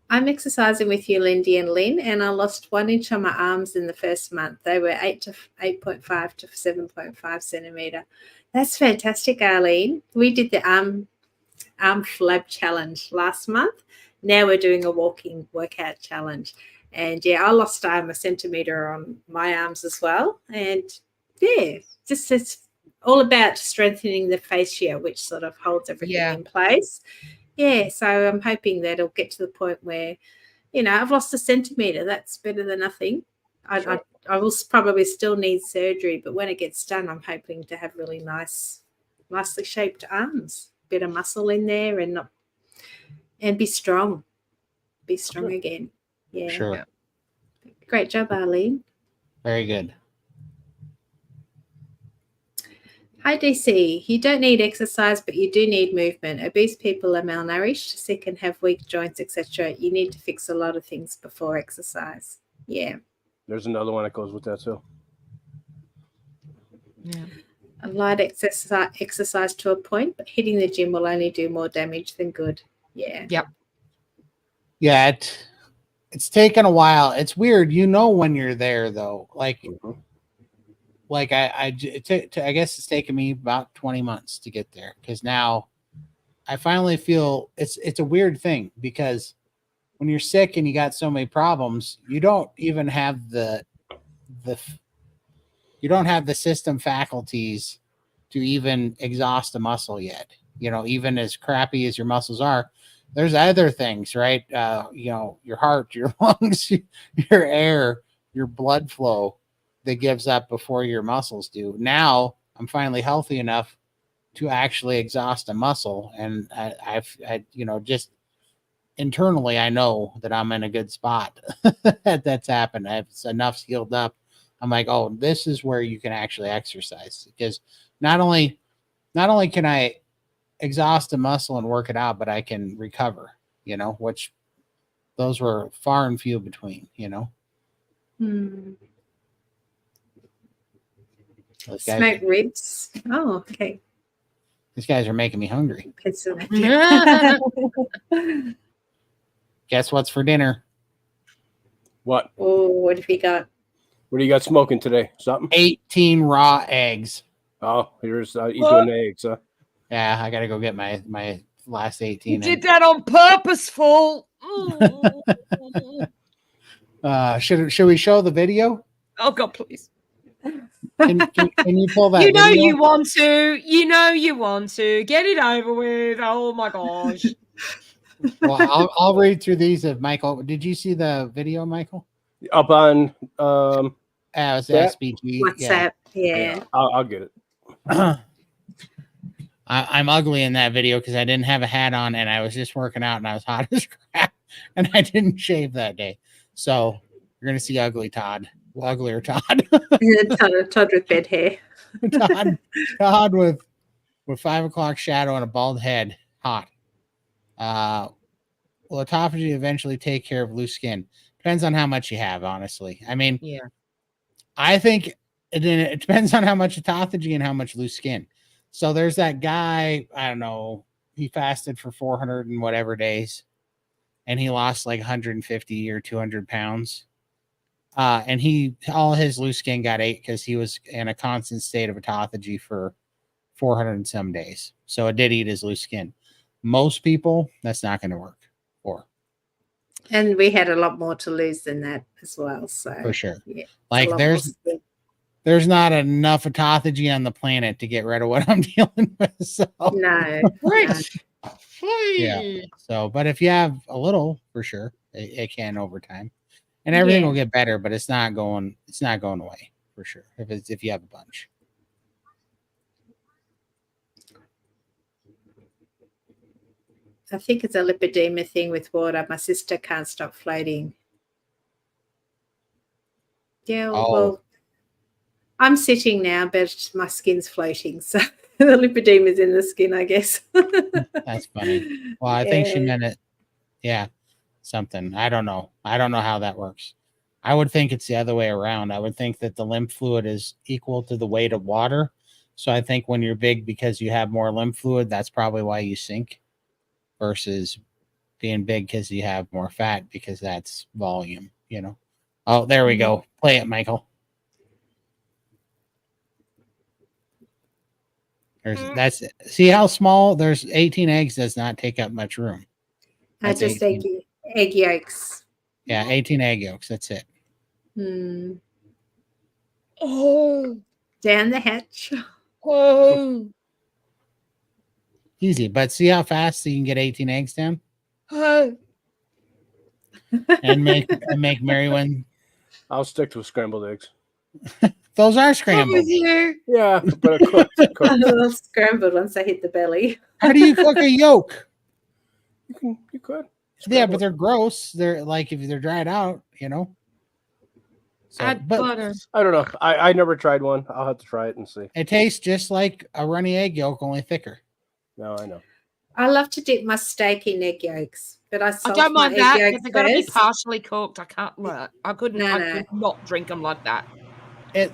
S4: I'm exercising with you, Lindy and Lynn, and I lost 1 inch on my arms in the first month. They were 8.5 to 7.5 centimeter. That's fantastic, Arlene. We did the arm flab challenge last month. Now we're doing a walking workout challenge. And yeah, I lost a centimeter on my arms as well. And yeah, just it's all about strengthening the fascia, which sort of holds everything in place. Yeah, so I'm hoping that it'll get to the point where, I've lost 1 centimeter. That's better than nothing. I will probably still need surgery, but when it gets done, I'm hoping to have really nicely shaped arms, bit of muscle in there, and be strong. Be strong again. Yeah.
S1: Sure.
S4: Great job, Arlene.
S1: Very good.
S4: Hi, DC. You don't need exercise, but you do need movement. Obese people are malnourished, sick and have weak joints, etc. You need to fix a lot of things before exercise. Yeah.
S2: There's another one that goes with that too.
S3: Yeah.
S4: A light exercise to a point, but hitting the gym will only do more damage than good. Yeah.
S3: Yep.
S1: Yeah, it's taken a while. It's weird, when you're there though. Like I guess it's taken me about 20 months to get there, because now I finally feel it's a weird thing, because when you're sick and you got so many problems, you don't even have you don't have the system faculties to even exhaust a muscle yet. Even as crappy as your muscles are, there's other things, right? Your heart, your lungs, your air, your blood flow that gives up before your muscles do. Now I'm finally healthy enough to actually exhaust a muscle. And I just internally, I know that I'm in a good spot. That's happened. I've enough healed up. I'm like, oh, this is where you can actually exercise, because not only can I exhaust a muscle and work it out, but I can recover, which those were far and few between,
S4: Smoked ribs. Oh, okay.
S1: These guys are making me hungry.
S4: Pennsylvania.
S1: Guess what's for dinner?
S2: What?
S4: Oh, what have you got?
S2: What do you got smoking today? Something?
S1: 18 raw eggs.
S2: Oh, here's you doing eggs, huh?
S1: Yeah, I gotta go get my last 18.
S3: You did that on purposeful.
S1: Should we show the video?
S3: Oh God, please.
S1: Can you pull that?
S3: You know
S1: video?
S3: you want to. You know you want to. Get it over with. Oh my gosh.
S1: Well, I'll read through these. If Michael, did you see the video, Michael?
S2: Up on
S1: It was SBG.
S4: WhatsApp. Yeah.
S2: I'll get it.
S1: I'm ugly in that video because I didn't have a hat on and I was just working out and I was hot as crap and I didn't shave that day. So you're gonna see ugly Todd, uglier Todd.
S4: Todd with bed hair.
S1: Todd with 5 o'clock shadow and a bald head, hot. Will autophagy eventually take care of loose skin? Depends on how much you have, honestly. I mean,
S3: Yeah.
S1: I think it depends on how much autophagy and how much loose skin. So there's that guy, I don't know, he fasted for 400 and whatever days, and he lost like 150 or 200 pounds. And all his loose skin got ate because he was in a constant state of autophagy for 400 and some days. So it did eat his loose skin. Most people, that's not going to work for.
S4: And we had a lot more to lose than that as well. So
S1: For sure.
S4: Yeah,
S1: like there's not enough autophagy on the planet to get rid of what I'm dealing with. So
S4: no.
S1: Yeah. So, but if you have a little, for sure, it can over time, and everything will get better. But it's not going away for sure. If you have a bunch.
S4: I think it's a lipedema thing with water. My sister can't stop floating. Yeah, well, I'm sitting now, but my skin's floating. So the lipedema is in the skin, I guess.
S1: That's funny. Well, I think she meant it. Yeah, something. I don't know. I don't know how that works. I would think it's the other way around. I would think that the lymph fluid is equal to the weight of water. So I think when you're big because you have more lymph fluid, that's probably why you sink, versus being big because you have more fat because that's volume, Oh, there we go. Play it, Michael. See how small? There's 18 eggs. Does not take up much room.
S4: That's just egg yolks.
S1: Yeah, 18 egg yolks. That's it.
S3: Oh,
S4: down the hatch.
S3: Oh,
S1: easy. But see how fast you can get 18 eggs down,
S3: oh.
S1: and make Mary one.
S2: I'll stick to scrambled eggs.
S1: Those are scrambled.
S2: Yeah, but cooked.
S4: They'll scrambled once they hit the belly.
S1: How do you cook a yolk?
S2: You could.
S1: Yeah, but they're gross. They're like if they're dried out, So,
S3: Add butter.
S2: I don't know. I never tried one. I'll have to try it and see.
S1: It tastes just like a runny egg yolk, only thicker.
S2: No, I know.
S4: I love to dip my steak in egg yolks, but I
S3: don't mind that. If they've got to be
S4: first.
S3: partially cooked, I can't. I couldn't.
S4: No,
S3: I
S4: no.
S3: could not drink them like that.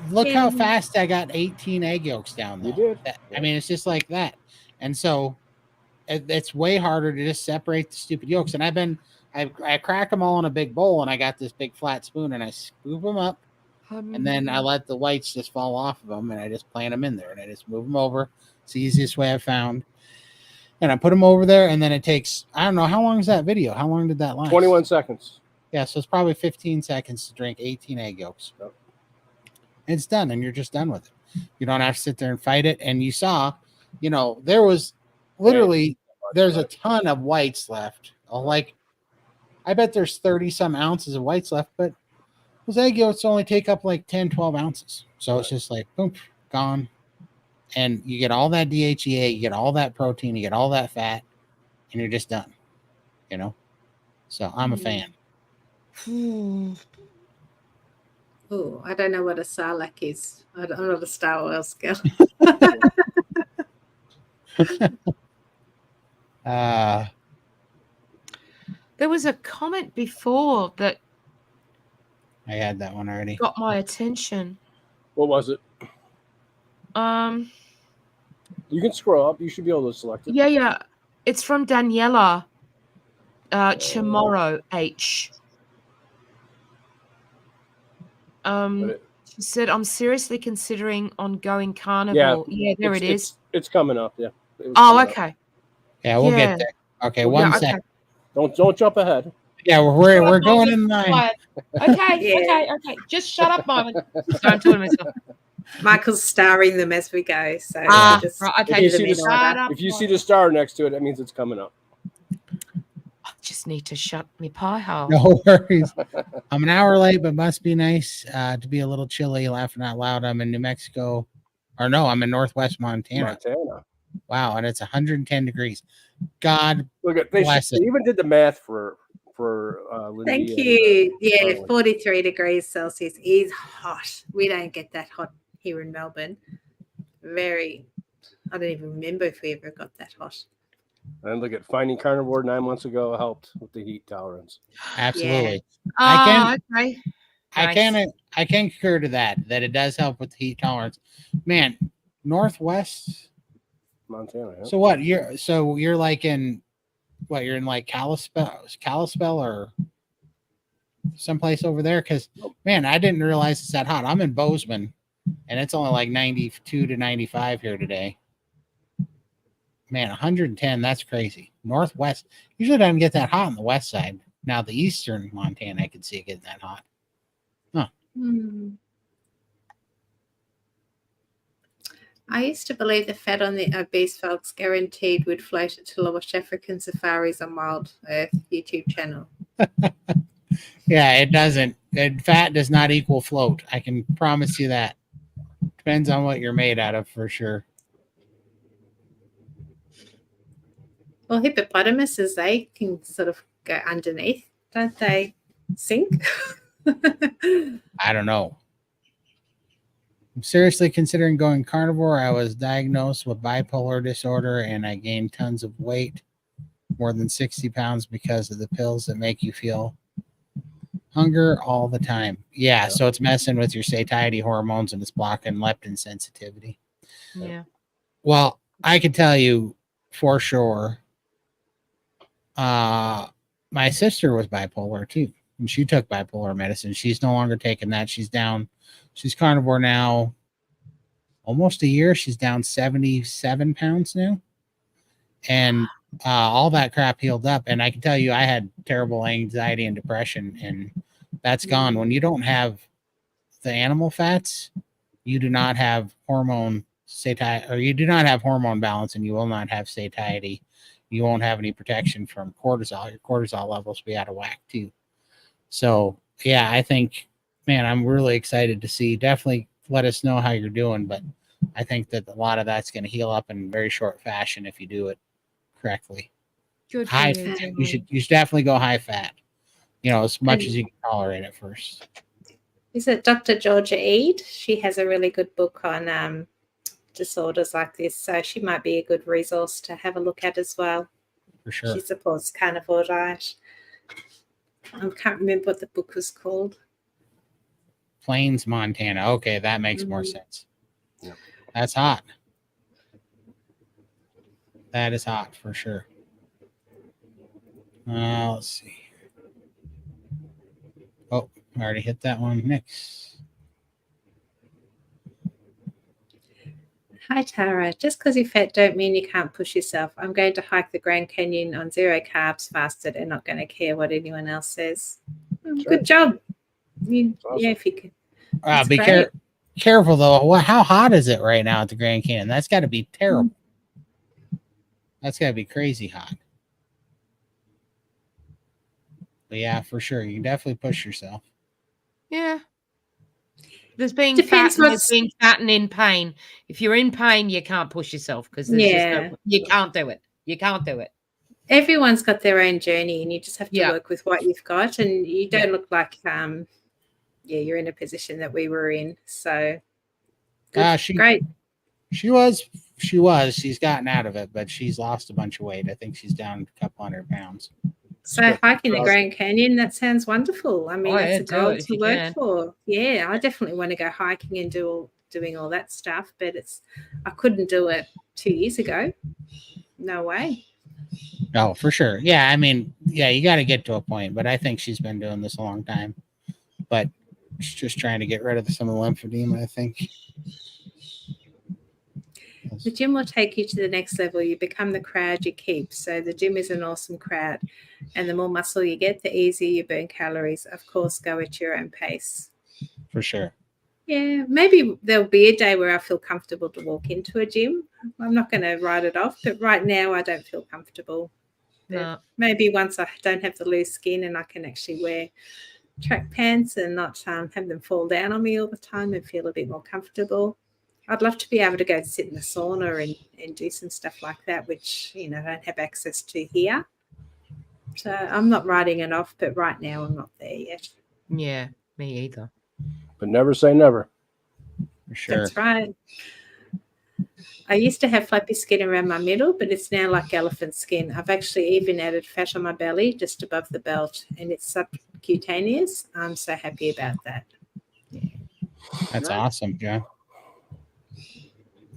S1: Look how fast I got 18 egg yolks down. Though.
S2: You did.
S1: I mean, it's just like that, and so it's way harder to just separate the stupid yolks. And I crack them all in a big bowl, and I got this big flat spoon, and I scoop them up, and then I let the whites just fall off of them, and I just plant them in there, and I just move them over. It's the easiest way I've found. And I put them over there, and then it takes, I don't know, how long is that video? How long did that last?
S2: 21 seconds.
S1: Yeah, so it's probably 15 seconds to drink 18 egg yolks.
S2: Yep.
S1: It's done, and you're just done with it. You don't have to sit there and fight it. And you saw, there was literally, there's a ton of whites left. Like, I bet there's 30 some ounces of whites left, but those egg yolks only take up like 10, 12 ounces. So it's just like, boom, gone. and you get all that DHEA, you get all that protein, you get all that fat, and you're just done. You know, so I'm a fan.
S4: Oh, I don't know what a sarlacc is. I'm not a Star Wars girl.
S3: There was a comment before that
S1: I had that one already.
S3: got my attention.
S2: What was it? You can scroll up. You should be able to select it.
S3: Yeah. It's from Daniela Chamorro H. She said, "I'm seriously considering ongoing carnivore." Yeah, there it is.
S2: It's coming up. Yeah.
S3: Okay.
S1: Yeah, we'll get there. Okay,
S3: Well,
S1: one
S3: yeah,
S1: sec.
S3: okay.
S2: Don't jump ahead.
S1: Yeah, we're going in line.
S3: Okay. Just shut up, Marvin. Sorry, I'm talking to myself.
S4: Michael's starring them as we go. So
S3: right, okay.
S2: If you see the star next to it, that means it's coming up.
S3: I just need to shut my pie hole.
S1: No worries. I'm an hour late, but must be nice to be a little chilly, laughing out loud. I'm in New Mexico. Or no, I'm in Northwest Montana. Wow, and it's 110 degrees. God
S2: look at they even did the math for Lindsay.
S4: Thank you. Yeah, 43 degrees Celsius is hot. We don't get that hot here in Melbourne. I don't even remember if we ever got that hot.
S2: And look at finding Carnivore 9 months ago helped with the heat tolerance.
S1: Absolutely.
S3: Yeah.
S1: I can concur to that it does help with the heat tolerance. Man, Northwest
S2: Montana. Yeah.
S1: So what you're like in you're in like Kalispell or someplace over there? Because man, I didn't realize it's that hot. I'm in Bozeman and it's only like 92 to 95 here today. Man, 110, that's crazy. Northwest usually doesn't get that hot on the west side. Now the eastern Montana, I could see it getting that hot. Huh.
S4: I used to believe the fat on the obese folks guaranteed would float it to West African safaris on Wild Earth YouTube channel.
S1: Yeah, it doesn't. Fat does not equal float. I can promise you that. Depends on what you're made out of, for sure.
S4: Well, hippopotamuses, they can sort of go underneath, don't they? Sink?
S1: I don't know. I'm seriously considering going carnivore. I was diagnosed with bipolar disorder and I gained tons of weight, more than 60 pounds, because of the pills that make you feel hunger all the time. Yeah, so it's messing with your satiety hormones and it's blocking leptin sensitivity.
S3: Yeah.
S1: Well, I can tell you for sure, my sister was bipolar too, and she took bipolar medicine. She's no longer taking that. She's down. She's carnivore now. Almost a year. She's down 77 pounds now, and all that crap healed up. And I can tell you, I had terrible anxiety and depression, and that's gone. When you don't have the animal fats, you do not have hormone satiety, or you do not have hormone balance, and you will not have satiety. You won't have any protection from cortisol. Your cortisol levels will be out of whack too. So yeah, I think, man, I'm really excited to see. Definitely let us know how you're doing, but I think that a lot of that's going to heal up in very short fashion if you do it correctly.
S3: Good.
S1: High fat. You should definitely go high fat. As much as you can tolerate at first.
S4: Is it Dr. Georgia Eade? She has a really good book on disorders like this, so she might be a good resource to have a look at as well.
S1: For sure.
S4: She supports carnivore diet. I can't remember what the book was called.
S1: Plains, Montana. Okay, that makes more sense. Yep. That's hot. That is hot for sure. Let's see. Oh, I already hit that one. Next.
S4: Hi, Tara. Just because you're fat don't mean you can't push yourself. I'm going to hike the Grand Canyon on 0 carbs, fasted, and not going to care what anyone else says. Good job. Awesome. Yeah, if you can.
S1: Be careful, though. How hot is it right now at the Grand Canyon? That's got to be terrible. That's got to be crazy hot. But yeah, for sure. You can definitely push yourself.
S3: Yeah. There's being
S4: Depends
S3: fat and there's
S4: what's-
S3: being fat and in pain. If you're in pain, you can't push yourself because there's
S4: Yeah.
S3: just you can't do it. You can't do it.
S4: Everyone's got their own journey, and you just have to
S3: Yeah.
S4: work with what you've got. And you don't
S3: Yeah.
S4: look like, you're in a position that we were in. So,
S1: She
S4: great.
S1: She's gotten out of it, but she's lost a bunch of weight. I think she's down a couple 100 pounds.
S4: So hiking the Grand Canyon, that sounds wonderful. I mean,
S3: Oh,
S4: that's
S3: yeah,
S4: a
S3: do
S4: goal
S3: it if
S4: to
S3: you
S4: work
S3: can.
S4: for. Yeah, I definitely want to go hiking and doing all that stuff, but I couldn't do it 2 years ago. No way.
S1: Oh, for sure. Yeah, I mean, yeah, you got to get to a point, but I think she's been doing this a long time. But she's just trying to get rid of some of the lymphedema, I think.
S4: The gym will take you to the next level. You become the crowd you keep. So the gym is an awesome crowd. And the more muscle you get, the easier you burn calories. Of course, go at your own pace.
S1: For sure.
S4: Yeah, maybe there'll be a day where I feel comfortable to walk into a gym. I'm not going to write it off, but right now I don't feel comfortable.
S3: No.
S4: Maybe once I don't have the loose skin and I can actually wear track pants and not have them fall down on me all the time and feel a bit more comfortable. I'd love to be able to go sit in the sauna and do some stuff like that, which, I don't have access to here. So I'm not writing it off, but right now I'm not there yet.
S3: Yeah, me either.
S2: But never say never.
S1: For sure.
S4: That's right. I used to have flappy skin around my middle, but it's now like elephant skin. I've actually even added fat on my belly just above the belt, and it's subcutaneous. I'm so happy about that. Yeah.
S1: That's awesome, John.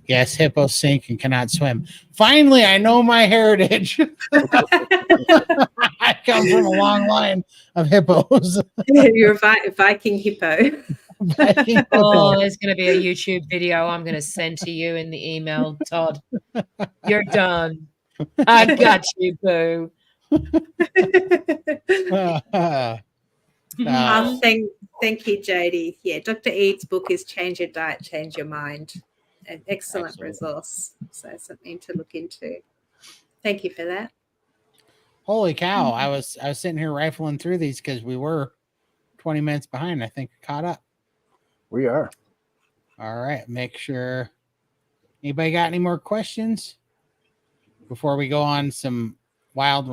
S1: Yes, hippos sink and cannot swim. Finally, I know my heritage. I come from a long line of hippos.
S4: You're a Viking hippo.
S3: Oh, there's going to be a YouTube video I'm going to send to you in the email, Todd. You're done. I got you, boo.
S4: Thank you, Jody. Yeah, Dr. Ead's book is Change Your Diet, Change Your Mind. An excellent resource. So something to look into. Thank you for that.
S1: Holy cow. I was sitting here rifling through these because we were 20 minutes behind. I think we caught up.
S2: We are.
S1: All right. Make sure. Anybody got any more questions before we go on some wild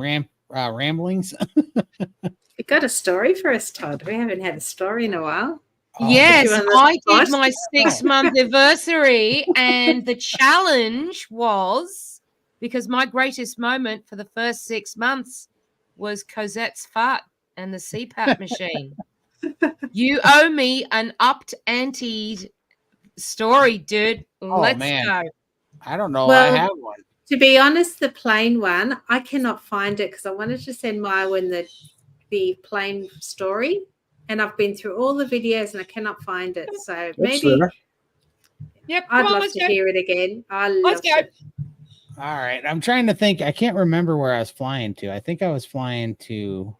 S1: ramblings?
S4: You got a story for us, Todd? We haven't had a story in a while.
S3: Yes, I did
S4: spot?
S3: my 6-month anniversary, and the challenge was, because my greatest moment for the first 6 months was Cosette's fart and the CPAP machine. You owe me an upped-anteed story, dude. Let's go.
S1: I don't know.
S4: Well,
S1: I have one.
S4: To be honest, the plain one, I cannot find it because I wanted to send Mywin the plain story. And I've been through all the videos and I cannot find it. So maybe
S3: Yep,
S4: I'd love to hear it again.
S3: Let's go.
S1: All right. I'm trying to think. I can't remember where I was flying to. I think I was flying to.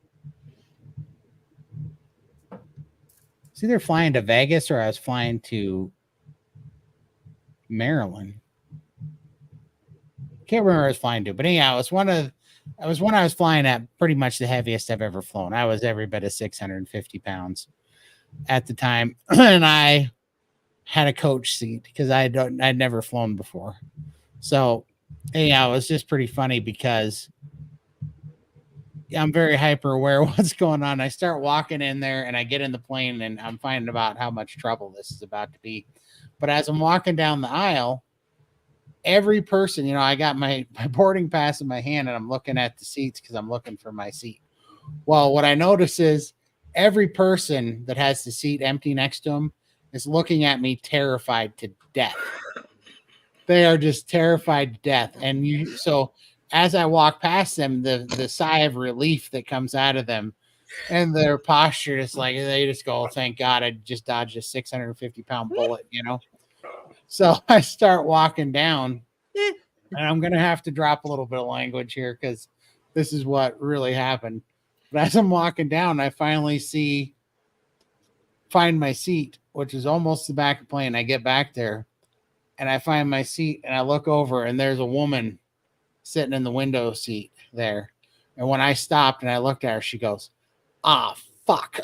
S1: It's either flying to Vegas or I was flying to Maryland. Can't remember where I was flying to. But anyhow, it was when I was flying at pretty much the heaviest I've ever flown. I was every bit of 650 pounds at the time. And I had a coach seat because I'd never flown before. So anyhow, it was just pretty funny because I'm very hyper aware of what's going on. I start walking in there and I get in the plane and I'm finding about how much trouble this is about to be. But as I'm walking down the aisle, every person, I got my boarding pass in my hand and I'm looking at the seats because I'm looking for my seat. Well, what I notice is every person that has the seat empty next to them is looking at me terrified to death. They are just terrified to death. And so as I walk past them, the sigh of relief that comes out of them and their posture is like, they just go, oh, thank God I just dodged a 650-pound bullet, So I start walking down, and I'm going to have to drop a little bit of language here because this is what really happened. But as I'm walking down, I finally find my seat, which is almost the back of the plane. I get back there, and I find my seat, and I look over, and there's a woman sitting in the window seat there. And when I stopped and I looked at her, she goes, "Ah, fuck."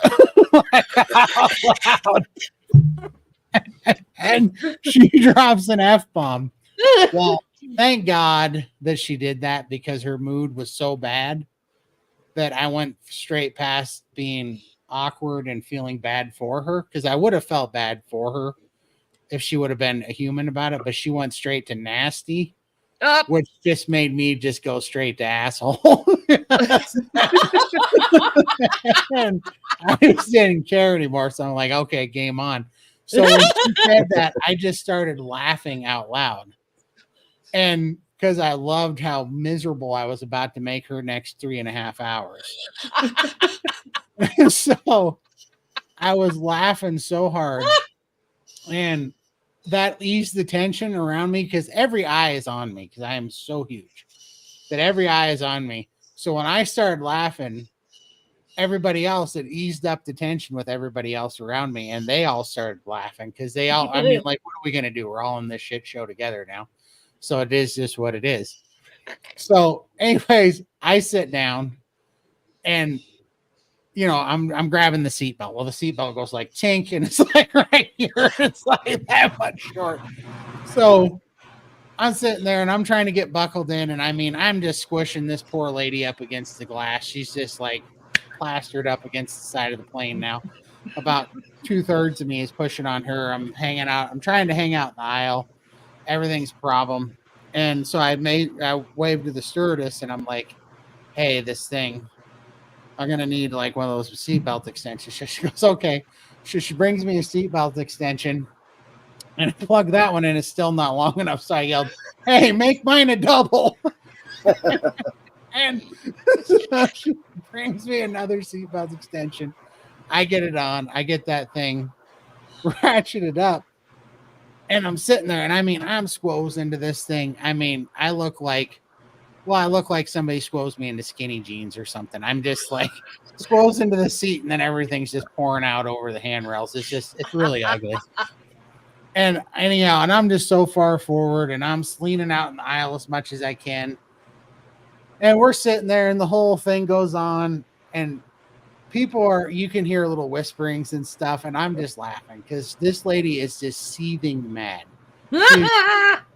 S1: And she drops an F-bomb. Well, thank God that she did that because her mood was so bad that I went straight past being awkward and feeling bad for her, because I would have felt bad for her if she would have been a human about it, but she went straight to nasty, which just made me just go straight to asshole. And I just didn't care anymore. So I'm like, okay, game on. So when she said that, I just started laughing out loud. And because I loved how miserable I was about to make her next 3.5 hours. So I was laughing so hard. And that eased the tension around me because every eye is on me because I am so huge that every eye is on me. So when I started laughing, everybody else, it eased up the tension with everybody else around me, and they all started laughing because they all, I mean, like, what are we going to do? We're all in this shit show together now. So it is just what it is. So anyways, I sit down and, you know, I'm grabbing the seatbelt. Well, the seatbelt goes like tink, and it's like right here. It's like that much short. So I'm sitting there and I'm trying to get buckled in. And I mean, I'm just squishing this poor lady up against the glass. She's just like plastered up against the side of the plane now. About 2/3 of me is pushing on her. I'm hanging out. I'm trying to hang out in the aisle. Everything's a problem. And so I waved to the stewardess and I'm like, hey, this thing, I'm going to need like one of those seatbelt extensions. She goes, okay. She brings me a seatbelt extension and I plug that one in. It's still not long enough. So I yelled, hey, make mine a double. And so she brings me another seatbelt extension. I get it on. I get that thing ratcheted up. And I'm sitting there and I mean, I'm squoze into this thing. I mean, I look like somebody squoze me into skinny jeans or something. I'm just like squoze into the seat and then everything's just pouring out over the handrails. It's really ugly. And anyhow, and I'm just so far forward and I'm leaning out in the aisle as much as I can. And we're sitting there and the whole thing goes on and you can hear little whisperings and stuff. And I'm just laughing because this lady is just seething mad. She's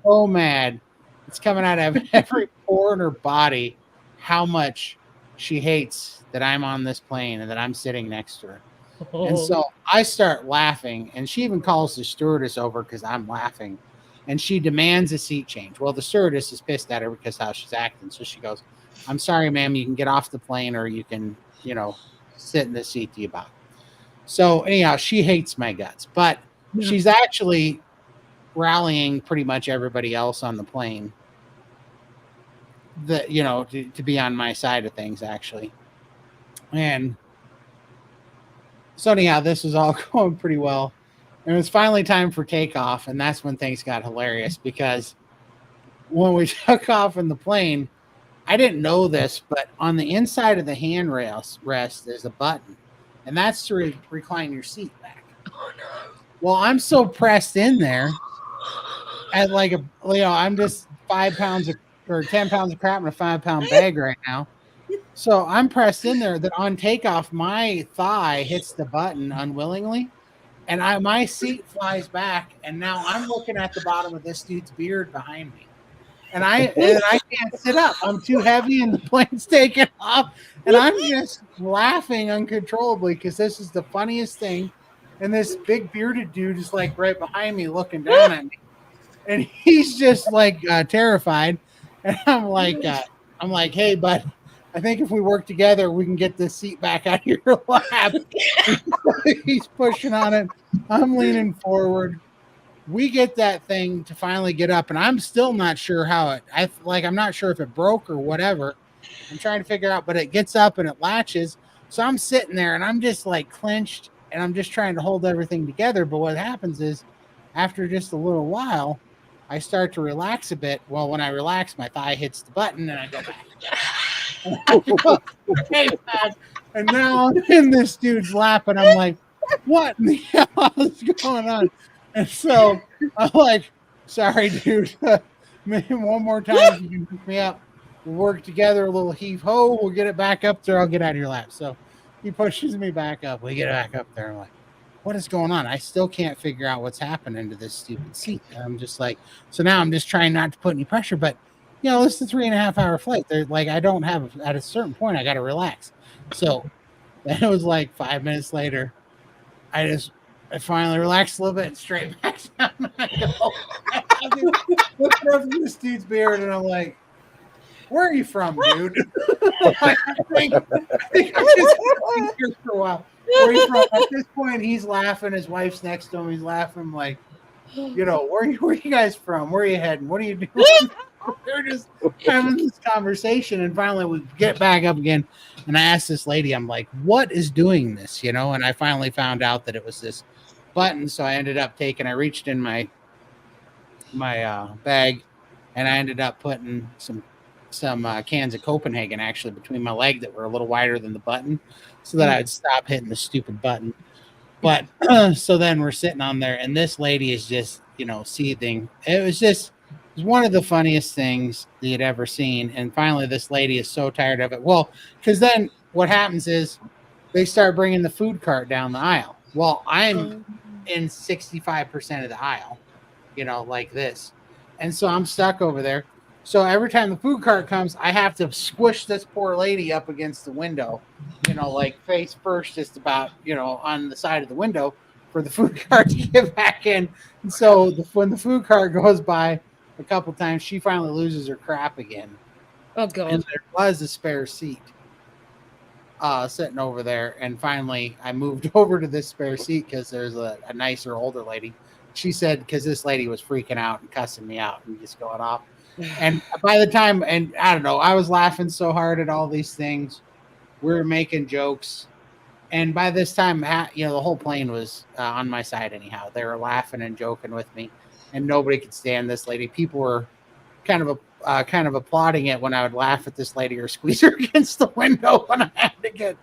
S1: so mad. It's coming out of every pore in her body how much she hates that I'm on this plane and that I'm sitting next to her. And so I start laughing, and she even calls the stewardess over because I'm laughing, and she demands a seat change. Well, the stewardess is pissed at her because how she's acting. So she goes, I'm sorry, ma'am, you can get off the plane or you can, you know, sit in the seat to you about. So anyhow, she hates my guts, but she's actually rallying pretty much everybody else on the plane that, you know, to be on my side of things actually. And so anyhow, this was all going pretty well. And it was finally time for takeoff. And that's when things got hilarious because when we took off in the plane, I didn't know this, but on the inside of the handrail rest, there's a button. And that's to recline your seat back. Oh, no. Well, I'm so pressed in there at like I'm just 5 pounds or 10 pounds of crap in a 5-pound bag right now. So I'm pressed in there that on takeoff, my thigh hits the button unwillingly, and my seat flies back, and now I'm looking at the bottom of this dude's beard behind me, and I can't sit up. I'm too heavy, and the plane's taking off, and I'm just laughing uncontrollably because this is the funniest thing, and this big bearded dude is like right behind me looking down at me, and he's just like terrified, and I'm like, hey, bud. I think if we work together, we can get this seat back out of your lap. He's pushing on it. I'm leaning forward. We get that thing to finally get up, and I'm still not sure how I'm not sure if it broke or whatever. I'm trying to figure out, but it gets up and it latches. So I'm sitting there and I'm just like clenched and I'm just trying to hold everything together. But what happens is after just a little while, I start to relax a bit. Well, when I relax, my thigh hits the button and I go back. And now I'm in this dude's lap and I'm like, what in the hell is going on? And so I'm like, sorry, dude. Maybe one more time you can pick me up. We'll work together, a little heave ho. We'll get it back up there. I'll get out of your lap. So he pushes me back up. We get it back up there. I'm like, what is going on? I still can't figure out what's happening to this stupid seat. And I'm just like, so now I'm just trying not to put any pressure, but this is a 3.5 hour flight. They're like, I don't have, at a certain point, I got to relax. So then it was like 5 minutes later, I finally relaxed a little bit and straight back down. I go, looking up at this dude's beard, and I'm like, where are you from, dude? I think I'm just here for a while. Where are you from? At this point, he's laughing. His wife's next to him. He's laughing like, where are you guys from? Where are you heading? What are you doing? We're just having this conversation, and finally we get back up again. And I asked this lady, I'm like, what is doing this? And I finally found out that it was this button. So I ended up I reached in my bag, and I ended up putting some cans of Copenhagen actually between my leg that were a little wider than the button, so that I'd stop hitting the stupid button. But so then we're sitting on there, and this lady is just seething. It was one of the funniest things that you'd ever seen. And finally, this lady is so tired of it. Well, because then what happens is they start bringing the food cart down the aisle. Well, I'm in 65% of the aisle, like this. And so I'm stuck over there. So every time the food cart comes, I have to squish this poor lady up against the window, like face first, just about, on the side of the window for the food cart to get back in. And so when the food cart goes by a couple times, she finally loses her crap again.
S3: Oh, God.
S1: And there was a spare seat sitting over there. And finally, I moved over to this spare seat because there's a nicer older lady. She said, because this lady was freaking out and cussing me out and just going off. And by the time, and I don't know, I was laughing so hard at all these things. We were making jokes. And by this time, the whole plane was on my side anyhow. They were laughing and joking with me, and nobody could stand this lady. People were kind of applauding it when I would laugh at this lady or squeeze her against the window when I had to get.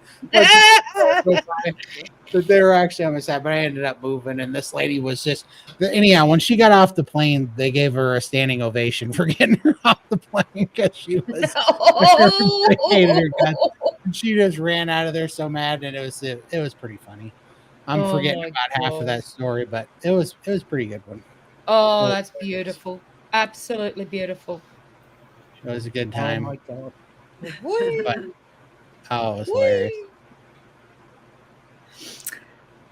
S1: But they were actually on my side, but I ended up moving, and this lady was just anyhow. When she got off the plane, they gave her a standing ovation for getting her off the plane because she was hated her guts. And she just ran out of there so mad, and it was pretty funny. I'm forgetting about half of that story, but it was a pretty good one.
S3: Oh, that's beautiful! Absolutely beautiful.
S1: It was a good time.
S2: Oh my God!
S1: But, it was hilarious.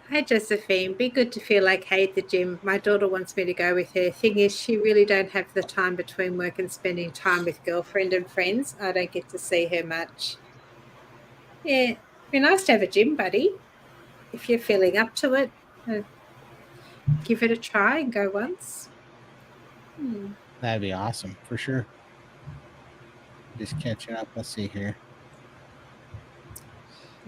S4: Hi, Josephine. Be good to feel like, hey, at the gym. My daughter wants me to go with her. Thing is, she really don't have the time between work and spending time with girlfriend and friends. I don't get to see her much. Yeah, it'd be nice to have a gym buddy. If you're feeling up to it, give it a try and go once.
S1: That'd be awesome, for sure. Just catching up. Let's see here.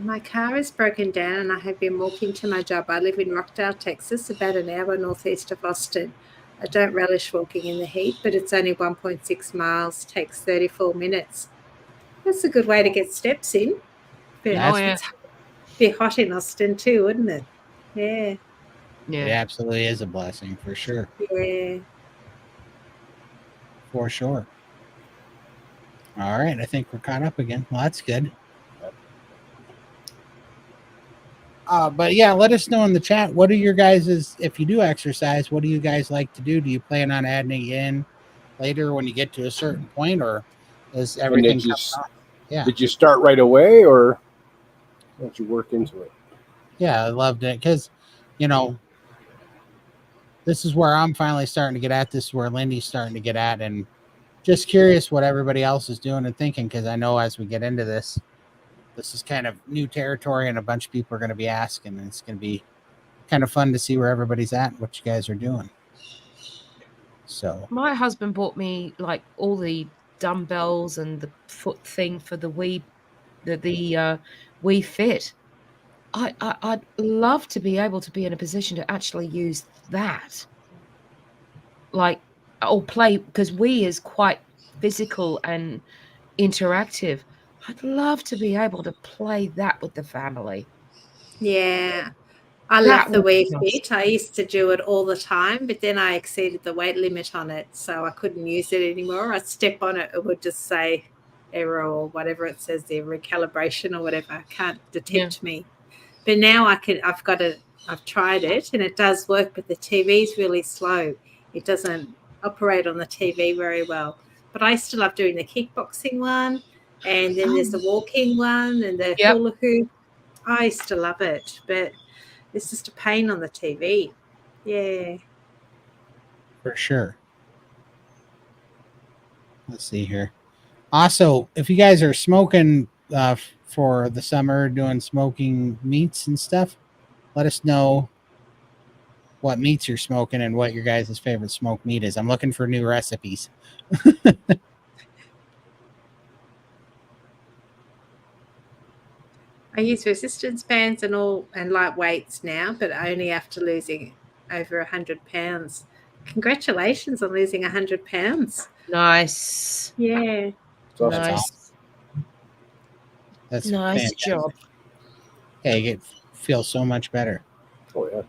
S4: My car is broken down and I have been walking to my job. I live in Rockdale, Texas, about an hour northeast of Austin. I don't relish walking in the heat, but it's only 1.6 miles, takes 34 minutes. That's a good way to get steps in. It's be hot in Austin too, wouldn't it? Yeah.
S1: It absolutely is a blessing, for sure.
S4: Yeah.
S1: For sure. All right, I think we're caught up again. Well, that's good. But yeah, let us know in the chat. What are your guys', if you do exercise, what do you guys like to do? Do you plan on adding it in later when you get to a certain point, or is everything
S2: Did you start right away, or did you work into it?
S1: Yeah, I loved it because, this is where I'm finally starting to get at. This is where Lindy's starting to get at, and just curious what everybody else is doing and thinking, because I know as we get into this is kind of new territory, and a bunch of people are going to be asking, and it's going to be kind of fun to see where everybody's at and what you guys are doing. So
S3: my husband bought me like all the dumbbells and the foot thing for the Wii Fit. I'd love to be able to be in a position to actually use that, like, or play, because Wii is quite physical and interactive. I'd love to be able to play that with the family.
S4: Yeah. I love the Wii Fit. I used to do it all the time, but then I exceeded the weight limit on it, so I couldn't use it anymore. I'd step on it, it would just say error or whatever it says there, recalibration or whatever. Can't detect me. But now I've got a I've tried it and it does work, but the TV is really slow. It doesn't operate on the TV very well. But I still love doing the kickboxing one, and then there's the walking one and the
S3: Yep.
S4: hula hoop. I still love it, but it's just a pain on the TV. Yeah.
S1: For sure. Let's see here. Also, if you guys are smoking for the summer, doing smoking meats and stuff, let us know what meats you're smoking and what your guys' favorite smoked meat is. I'm looking for new recipes.
S4: I use resistance bands and light weights now, but only after losing over 100 pounds. Congratulations on losing 100 pounds.
S3: Nice.
S4: Yeah.
S2: So
S1: That's
S3: Nice.
S1: awesome. That's
S3: Nice
S1: fantastic.
S3: job.
S1: Yeah, you feel so much better.
S2: Oh yeah.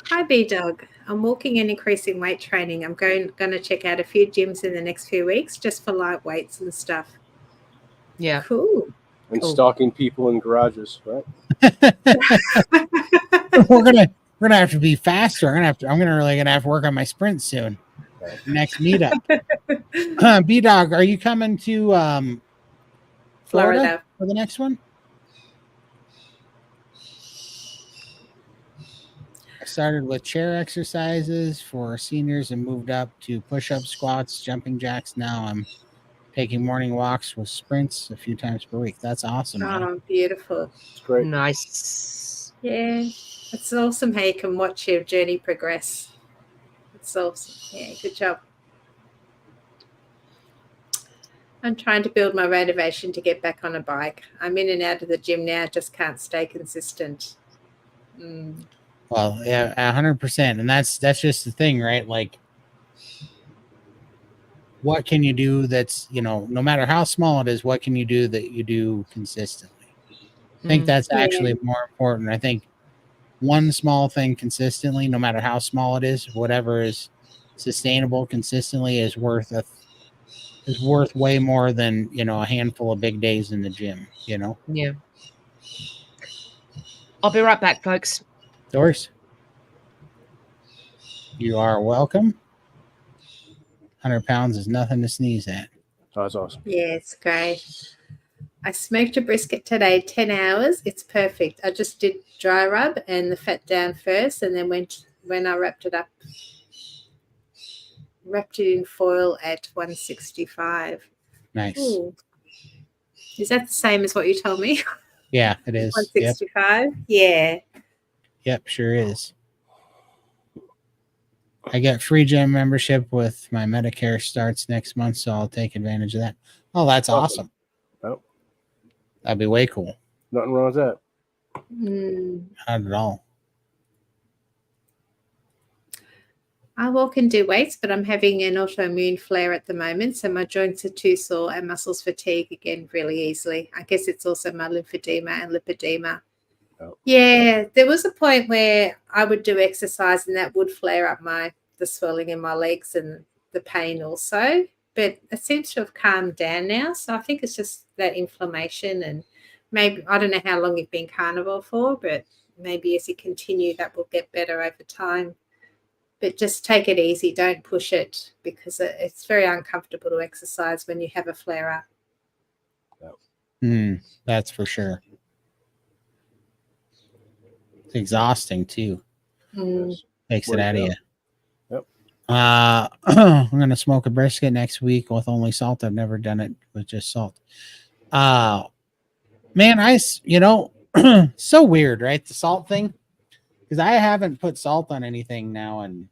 S4: Hi, B-Dog. I'm walking and increasing weight training. I'm going to check out a few gyms in the next few weeks just for light weights and stuff.
S3: Yeah.
S4: Cool.
S2: And
S3: Cool.
S2: stalking people in garages, right?
S1: we're gonna have to be faster. I'm gonna have to work on my sprint soon. Next meetup. B-Dog, are you coming to Florida for the next one? I started with chair exercises for seniors and moved up to push-up, squats, jumping jacks. Now I'm taking morning walks with sprints a few times per week. That's awesome, man.
S4: Oh, beautiful.
S2: It's great.
S3: Nice.
S4: Yeah. It's awesome how you can watch your journey progress. It's awesome. Yeah, good job. I'm trying to build my motivation to get back on a bike. I'm in and out of the gym now, just can't stay consistent.
S1: Well, yeah, 100%. And that's just the thing, right? Like, what can you do that's, no matter how small it is, what can you do that you do consistently? I think that's actually more important. I think one small thing consistently, no matter how small it is, whatever is sustainable consistently is worth way more than, a handful of big days in the gym,
S3: Yeah. I'll be right back, folks.
S1: Doris, you are welcome. 100 pounds is nothing to sneeze at.
S2: Oh, that's awesome.
S4: Yeah, it's great. I smoked a brisket today, 10 hours. It's perfect. I just did dry rub and the fat down first, and then when I wrapped it in foil at 165.
S1: Nice.
S4: Ooh. Is that the same as what you told me?
S1: Yeah, it is.
S4: 165? Yep. Yeah.
S1: Yep, sure is. I get free gym membership with my Medicare starts next month, so I'll take advantage of that. Oh, that's awesome.
S2: Oh.
S1: That'd be way cool.
S2: Nothing wrong with that.
S1: Not at all.
S4: I walk and do weights, but I'm having an autoimmune flare at the moment, so my joints are too sore and muscles fatigue again really easily. I guess it's also my lymphedema and lipedema. Oh. Yeah, there was a point where I would do exercise and that would flare up the swelling in my legs and the pain also, but it seems to have calmed down now. So I think it's just that inflammation, and maybe, I don't know how long you've been carnivore for, but maybe as you continue that will get better over time. But just take it easy. Don't push it, because it's very uncomfortable to exercise when you have a flare up.
S1: That's for sure. It's exhausting too. Takes it out of you.
S2: Yep.
S1: I'm gonna smoke a brisket next week with only salt. I've never done it with just salt. Man, so weird, right? The salt thing, because I haven't put salt on anything now in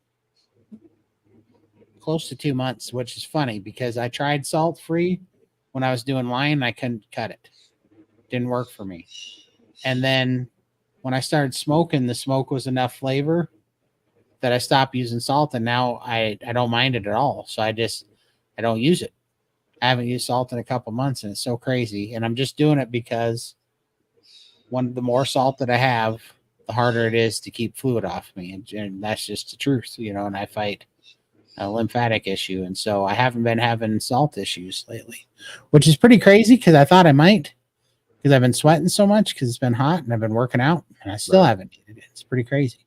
S1: close to 2 months, which is funny because I tried salt free when I was doing line. I couldn't cut it. Didn't work for me. And then when I started smoking, the smoke was enough flavor that I stopped using salt, and now I don't mind it at all. So I don't use it. I haven't used salt in a couple months, and it's so crazy. And I'm just doing it because the more salt that I have, the harder it is to keep fluid off me. And that's just the truth, and I fight a lymphatic issue. And so I haven't been having salt issues lately, which is pretty crazy because I thought I might. because I've been sweating so much because it's been hot and I've been working out and I still haven't needed it. It's pretty crazy.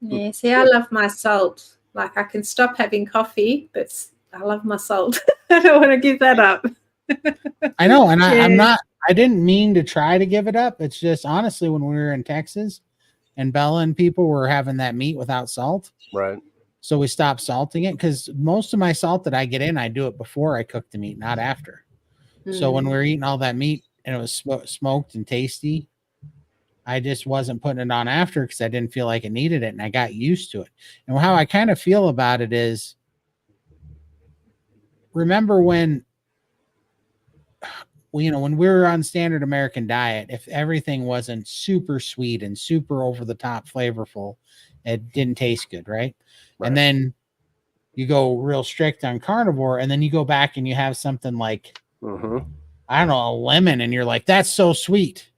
S4: Yeah, see, I love my salt. Like I can stop having coffee, but I love my salt. I don't want to give that up.
S1: I know, and
S4: Yeah.
S1: I didn't mean to try to give it up. It's just honestly when we were in Texas and Bella and people were having that meat without salt.
S2: Right.
S1: So we stopped salting it because most of my salt that I get in, I do it before I cook the meat, not after. So when we were eating all that meat and it was smoked and tasty, I just wasn't putting it on after because I didn't feel like it needed it, and I got used to it. And how I kind of feel about it is, remember when when we were on standard American diet, if everything wasn't super sweet and super over the top flavorful, it didn't taste good, right? And then you go real strict on carnivore, and then you go back and you have something like, I don't know, a lemon, and you're like, that's so sweet,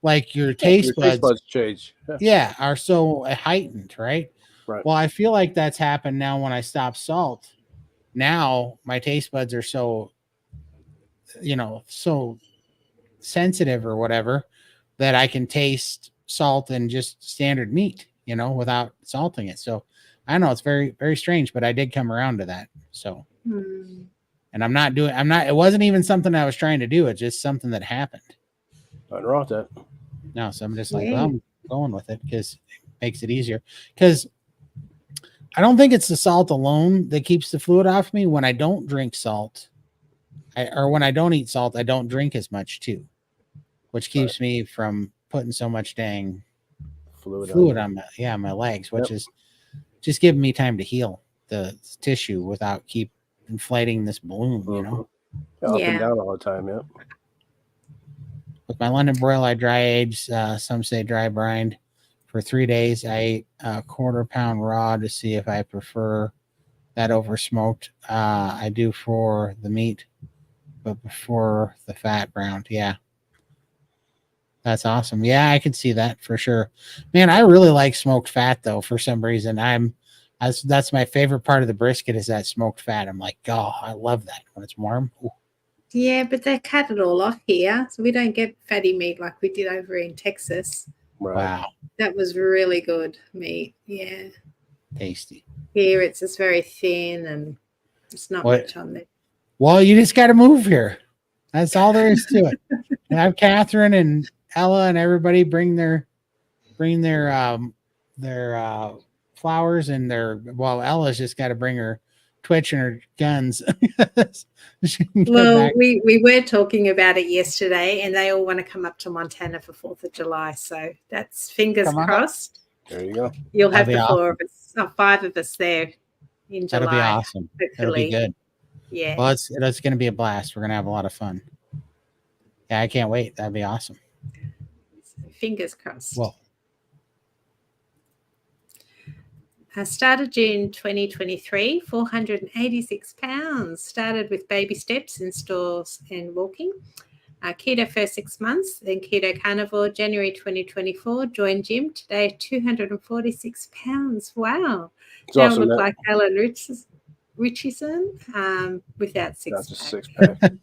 S1: like your taste buds
S2: change.
S1: Yeah, are so heightened, right?
S2: Right.
S1: Well, I feel like that's happened now when I stop salt. Now my taste buds are so, so sensitive or whatever that I can taste salt in just standard meat, without salting it. So I know it's very, very strange, but I did come around to that. So, and it wasn't even something I was trying to do. It's just something that happened.
S2: Nothing wrong with that.
S1: No, so I'm just like, well, I'm going with it because it makes it easier. Because I don't think it's the salt alone that keeps the fluid off me. When I don't drink salt, or when I don't eat salt, I don't drink as much too, which keeps me from putting so much dang fluid on my legs, which is just giving me time to heal the tissue without keep inflating this balloon,
S2: Up and down all the time,
S1: With my London broil, I dry age, some say dry brined, for 3 days. I ate a 1/4 pound raw to see if I prefer that over smoked. I do for the meat, but before the fat browned. Yeah. That's awesome. Yeah, I can see that for sure. Man, I really like smoked fat though, for some reason. That's my favorite part of the brisket is that smoked fat. I'm like, oh, I love that when it's warm. Ooh.
S4: Yeah, but they cut it all off here, so we don't get fatty meat like we did over in Texas.
S2: Right.
S1: Wow.
S4: That was really good meat. Yeah.
S1: Tasty.
S4: Here it's just very thin and it's not much on there.
S1: Well, you just got to move here. That's all there is to it. And have Catherine and Ella and everybody bring their flowers and Ella's just got to bring her Twitch and her guns.
S4: Well, we were talking about it yesterday, and they all want to come up to Montana for 4th of July. So that's fingers crossed.
S2: There you go.
S4: You'll have the 5 of us there in July.
S1: That'll be awesome.
S4: Hopefully.
S1: That'll be good.
S4: Yeah.
S1: Well, it's going to be a blast. We're going to have a lot of fun. Yeah, I can't wait. That'd be awesome.
S4: Fingers crossed.
S1: Well,
S4: I started June 2023, 486 pounds. Started with baby steps in stores and walking. Keto first 6 months, then keto carnivore, January 2024. Joined gym today, 246 pounds. Wow.
S2: It's
S4: now
S2: awesome,
S4: I look
S2: Matt.
S4: like Alan Richardson without
S2: That's a
S4: six
S2: six-pack.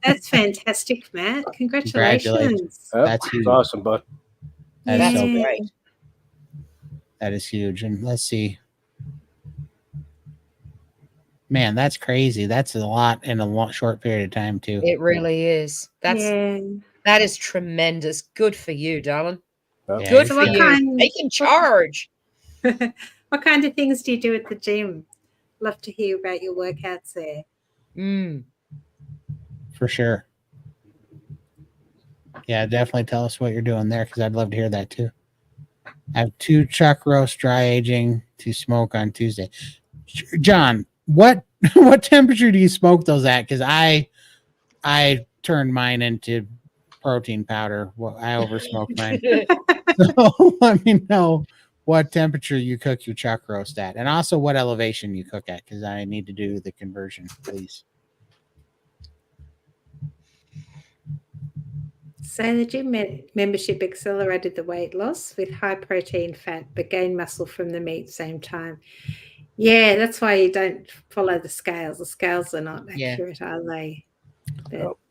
S4: That's fantastic, Matt. Congratulations.
S2: Yep,
S1: That's huge.
S2: awesome, bud.
S1: That's so
S4: Yeah.
S1: great. That is huge. And let's see. Man, that's crazy. That's a lot in a short period of time, too.
S3: It really is. That is tremendous. Good for you, darling.
S2: Yep.
S3: Good
S4: So
S3: for
S4: what
S3: you.
S4: kind-
S3: Taking charge.
S4: What kind of things do you do at the gym? Love to hear about your workouts there.
S1: For sure. Yeah, definitely tell us what you're doing there because I'd love to hear that too. I have 2 chuck roast dry aging to smoke on Tuesday. John, what temperature do you smoke those at? Because I turned mine into protein powder. Well, I oversmoked mine. So let me know what temperature you cook your chuck roast at, and also what elevation you cook at, because I need to do the conversion, please.
S4: So the gym membership accelerated the weight loss with high protein fat, but gained muscle from the meat same time. Yeah, that's why you don't follow the scales. The scales are not accurate, are they?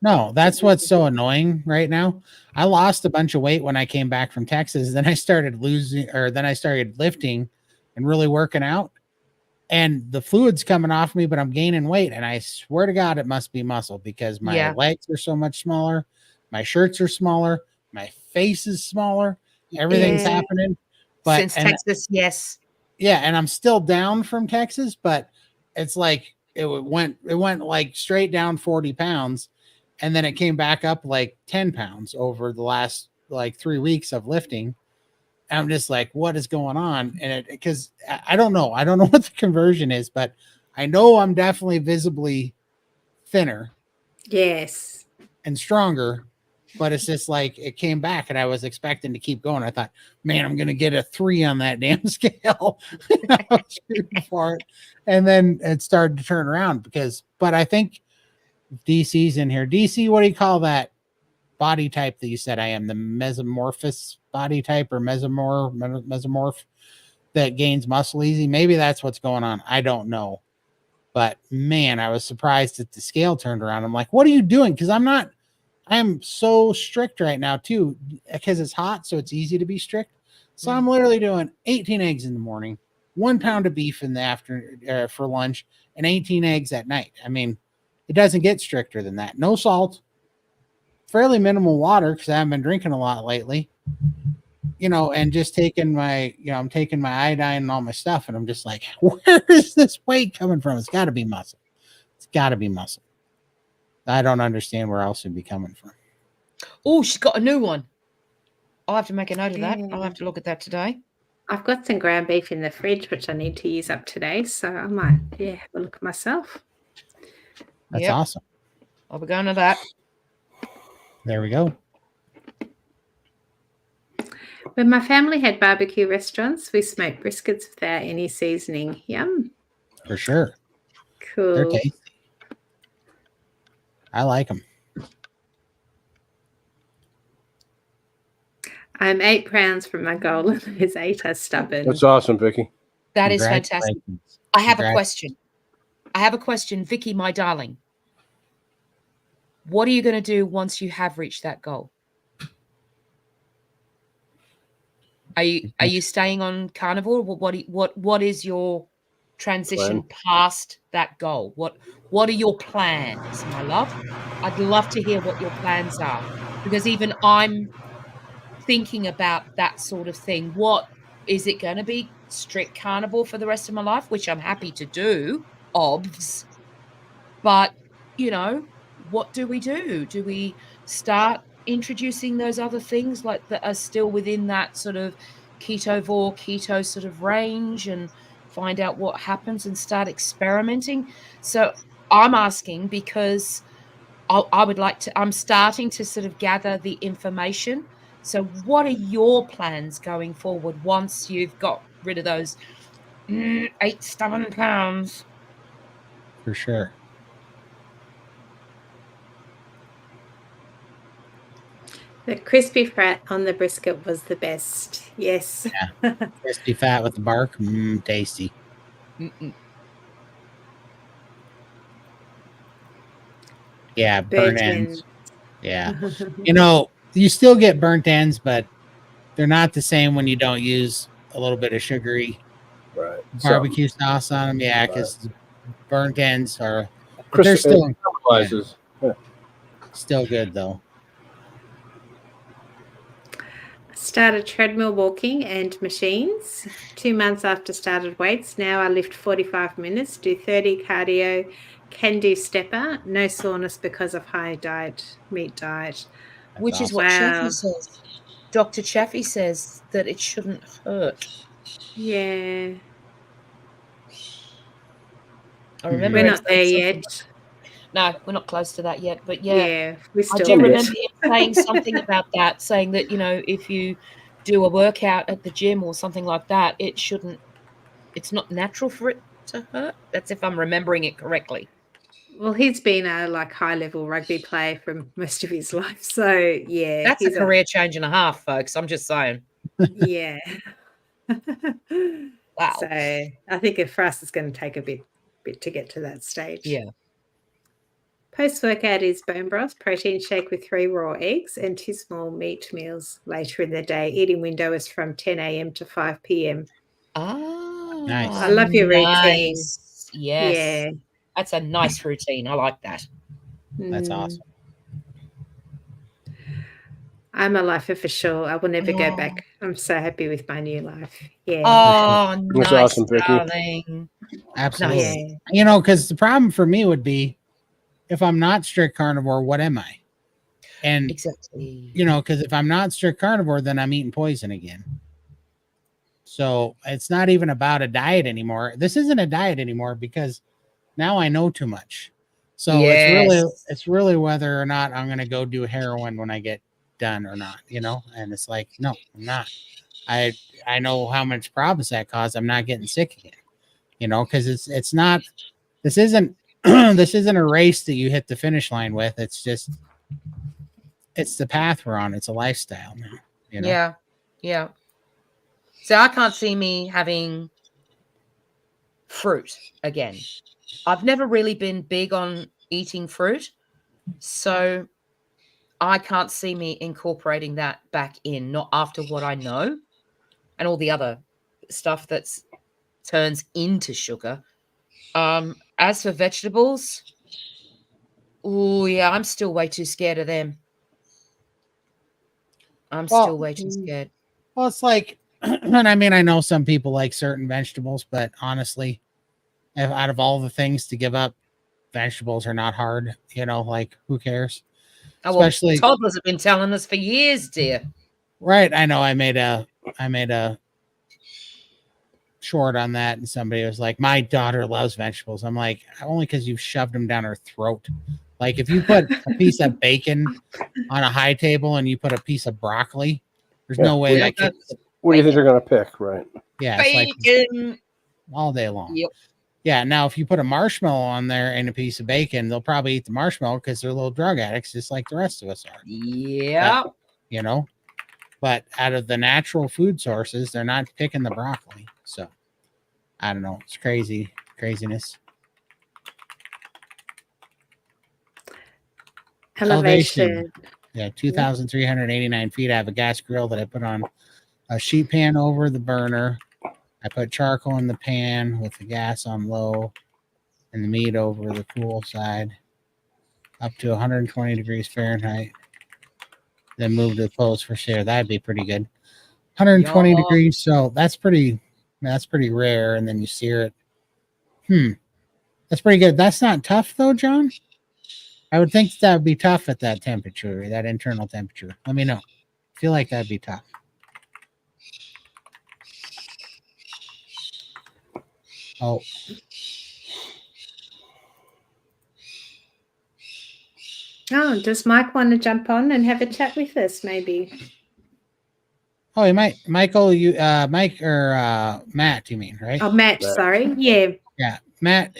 S1: No, that's what's so annoying right now. I lost a bunch of weight when I came back from Texas. Then I started lifting and really working out. And the fluid's coming off me, but I'm gaining weight. And I swear to God, it must be muscle because my legs are so much smaller. My shirts are smaller. My face is smaller. Everything's happening. But
S3: Since Texas, yes.
S1: Yeah, and I'm still down from Texas, but it's like it went like straight down 40 pounds, and then it came back up like 10 pounds over the last like 3 weeks of lifting. I'm just like, what is going on? And it because I don't know what the conversion is, but I know I'm definitely visibly thinner
S4: Yes.
S1: and stronger. But it's just like it came back, and I was expecting to keep going. I thought, man, I'm gonna get a 3 on that damn scale. I was shooting for it, and then it started to turn around but I think DC's in here. DC, what do you call that body type that you said I am? The mesomorphous body type or mesomorph that gains muscle easy? Maybe that's what's going on. I don't know, but man, I was surprised that the scale turned around. I'm like, what are you doing? Because I'm so strict right now too, because it's hot, so it's easy to be strict. So I'm literally doing 18 eggs in the morning, 1 pound of beef in the afternoon for lunch, and 18 eggs at night. I mean, it doesn't get stricter than that. No salt, fairly minimal water because I haven't been drinking a lot lately. And just taking I'm taking my iodine and all my stuff, and I'm just like, where is this weight coming from? It's got to be muscle. It's got to be muscle. I don't understand where else it'd be coming from.
S3: Oh, she's got a new one. I'll have to make a note of that. I'll have to look at that today.
S4: I've got some ground beef in the fridge, which I need to use up today. So I might, have a look at myself.
S1: That's awesome.
S3: I'll be going to that.
S1: There we go.
S4: When my family had barbecue restaurants, we smoked briskets without any seasoning. Yum.
S1: For sure.
S4: Cool.
S1: They're tasty. I like them.
S4: I'm 8 pounds from my goal, and his 8 are stubborn.
S2: That's awesome, Vicky.
S3: That is fantastic. I have a question. Vicky, my darling. What are you going to do once you have reached that goal? Are you staying on carnivore? What is your transition past that goal? What are your plans, my love? I'd love to hear what your plans are, because even I'm thinking about that sort of thing. What is it going to be? Strict carnivore for the rest of my life, which I'm happy to do, obs. But what do we do? Do we start introducing those other things like that are still within that sort of keto sort of range and find out what happens and start experimenting? So I'm asking because I'm starting to sort of gather the information. So what are your plans going forward once you've got rid of those 8 stubborn pounds?
S1: For sure.
S4: The crispy fat on the brisket was the best. Yes.
S1: Yeah. Crispy fat with the bark. Tasty. Yeah, burnt ends. Yeah. You still get burnt ends, but they're not the same when you don't use a little bit of sugary barbecue sauce on them. Yeah, because burnt ends are they're still still good though.
S4: Started treadmill walking and machines 2 months after started weights. Now I lift 45 minutes, do 30 cardio, can do stepper, no soreness because of high meat diet.
S3: Which is what Chaffee says. Dr. Chaffee says that it shouldn't hurt.
S4: Yeah.
S3: I remember
S4: we're not there yet.
S3: No, we're not close to that yet. But
S4: we still
S3: I do remember him saying something about that, saying that, if you do a workout at the gym or something like that, it's not natural for it to hurt. That's if I'm remembering it correctly.
S4: Well, he's been a high-level rugby player for most of his life. So, yeah.
S3: That's a career change and a half, folks. I'm just saying.
S4: Yeah.
S3: Wow.
S4: So, I think for us, it's going to take a bit to get to that stage.
S3: Yeah.
S4: Post-workout is bone broth, protein shake with 3 raw eggs, and 2 small meat meals later in the day. Eating window is from 10 a.m. to 5 p.m.
S3: Ah,
S4: I love your routine.
S3: nice. Yes.
S4: Yeah.
S3: That's a nice routine. I like that.
S1: That's
S4: Mm.
S1: awesome.
S4: I'm a lifer for sure. I will never go
S3: Oh.
S4: back. I'm so happy with my new life. Yeah.
S3: Oh,
S2: That's
S3: nice,
S2: awesome, Vicky.
S3: darling.
S1: Absolutely.
S4: Yeah.
S1: Because the problem for me would be if I'm not strict carnivore, what am I? And
S3: Exactly.
S1: because if I'm not strict carnivore, then I'm eating poison again. So it's not even about a diet anymore. This isn't a diet anymore because now I know too much. So it's really whether or not I'm gonna go do heroin when I get done or not, and it's like, no, I'm not. I know how much problems that cause. I'm not getting sick again, because it's not, this isn't this isn't a race that you hit the finish line with. It's just, it's the path we're on. It's a lifestyle now,
S3: Yeah. So I can't see me having fruit again. I've never really been big on eating fruit, so I can't see me incorporating that back in, not after what I know and all the other stuff that's turns into sugar. As for vegetables, oh yeah, I'm still way too scared of them. I'm still way too scared.
S1: Well, it's like, and I mean, I know some people like certain vegetables, but honestly, out of all the things to give up, vegetables are not hard. Like, who cares?
S3: Oh, well,
S1: Especially,
S3: toddlers have been telling us for years, dear.
S1: right? I know. I made a short on that, and somebody was like, "My daughter loves vegetables." I'm like, only because you've shoved them down her throat. Like, if you put a piece of bacon on a high table and you put a piece of broccoli, there's no way that kid.
S2: What do you think they're going to pick, right?
S1: Yeah, it's like
S3: Bacon.
S1: all day long.
S3: Yep.
S1: Yeah. Now, if you put a marshmallow on there and a piece of bacon, they'll probably eat the marshmallow because they're little drug addicts, just like the rest of us are.
S3: Yeah.
S1: But out of the natural food sources, they're not picking the broccoli. So I don't know. It's craziness.
S4: Elevation.
S1: Yeah, 2,389 feet. I have a gas grill that I put on a sheet pan over the burner. I put charcoal in the pan with the gas on low and the meat over the cool side up to 120 degrees Fahrenheit. Then move to the post for share. That'd be pretty good. 120 degrees. So that's pretty rare. And then you sear it. That's pretty good. That's not tough though, John. I would think that would be tough at that temperature, that internal temperature. Let me know. I feel like that'd be tough. Oh.
S4: Oh, does Mike want to jump on and have a chat with us, maybe?
S1: Oh, you might, Michael, Mike or Matt, you mean, right?
S4: Oh, Matt, sorry. Yeah.
S1: Yeah, Matt.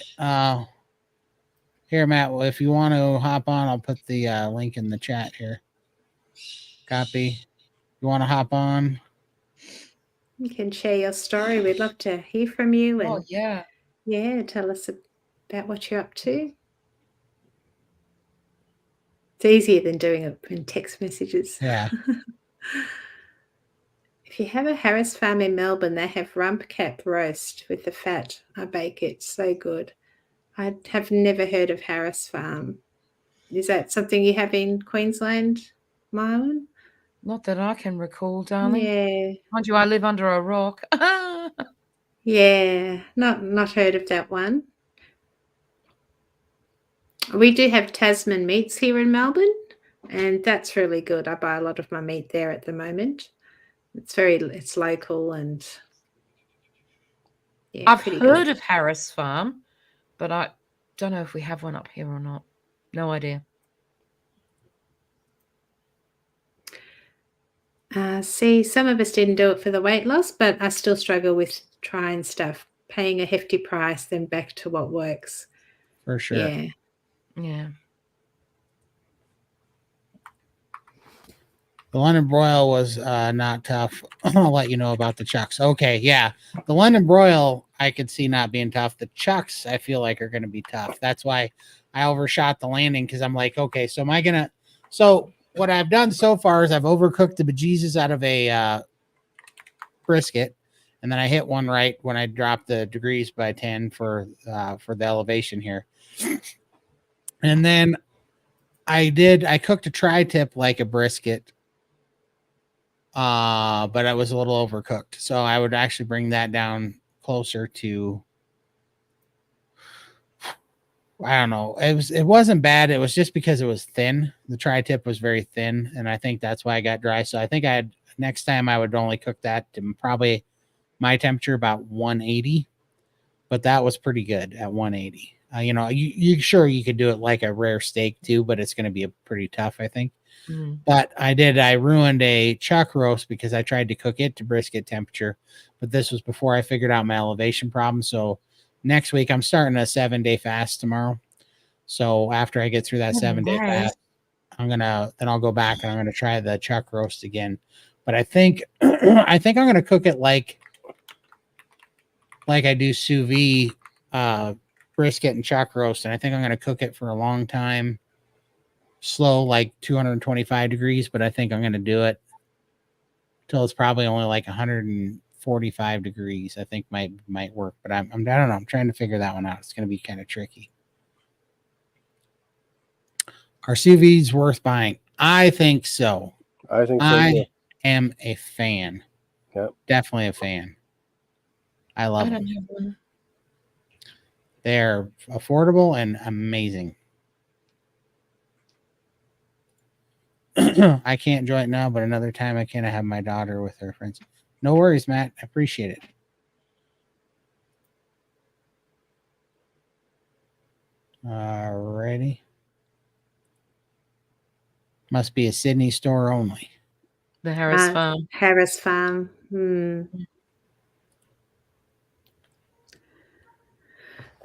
S1: Here, Matt. Well, if you want to hop on, I'll put the link in the chat here. Copy. You want to hop on?
S4: You can share your story. We'd love to hear from you. And
S3: yeah,
S4: tell us about what you're up to. It's easier than doing it in text messages.
S1: Yeah.
S4: If you have a Harris farm in Melbourne, they have rump cap roast with the fat. I bake it. So good. I have never heard of Harris farm. Is that something you have in Queensland, Marlon?
S3: Not that I can recall, darling.
S4: Yeah.
S3: Mind you, I live under a rock.
S4: Yeah, not heard of that one. We do have Tasman meats here in Melbourne, and that's really good. I buy a lot of my meat there at the moment. It's local and
S3: I've heard of Harris Farm, but I don't know if we have one up here or not. No idea.
S4: See, some of us didn't do it for the weight loss, but I still struggle with trying stuff, paying a hefty price, then back to what works.
S1: For sure.
S3: Yeah.
S1: The London broil was not tough. I'll let you know about the chucks. Okay, yeah. The London broil I could see not being tough. The chucks I feel like are going to be tough. That's why I overshot the landing because I'm like, okay, so am I going to. So what I've done so far is I've overcooked the bejesus out of a brisket, and then I hit one right when I dropped the degrees by 10 for the elevation here. And then I cooked a tri-tip like a brisket. But I was a little overcooked. So I would actually bring that down closer to, I don't know. It wasn't bad. It was just because it was thin. The tri-tip was very thin, and I think that's why I got dry. So I think next time I would only cook that to probably my temperature about 180, but that was pretty good at 180. You sure you could do it like a rare steak too, but it's going to be pretty tough, I think. But I ruined a chuck roast because I tried to cook it to brisket temperature, but this was before I figured out my elevation problem. So next week I'm starting a 7-day fast tomorrow. So after I get through that 7-day fast, then I'll go back and I'm gonna try the chuck roast again. But I think I'm gonna cook it like I do sous vide brisket and chuck roast, and I think I'm gonna cook it for a long time. Slow, like 225 degrees, but I think I'm going to do it till it's probably only like 145 degrees. I think might work, but I don't know. I'm trying to figure that one out. It's going to be kind of tricky. Are sous vides worth buying? I think so.
S2: I think so.
S1: I am a fan.
S2: Yep.
S1: Definitely a fan. I love them.
S3: have one.
S1: They're affordable and amazing. I can't join now, but another time I can. I have my daughter with her friends. No worries, Matt. I appreciate it. Alrighty. Must be a Sydney store only.
S3: The Harris Farm.
S4: Harris Farm.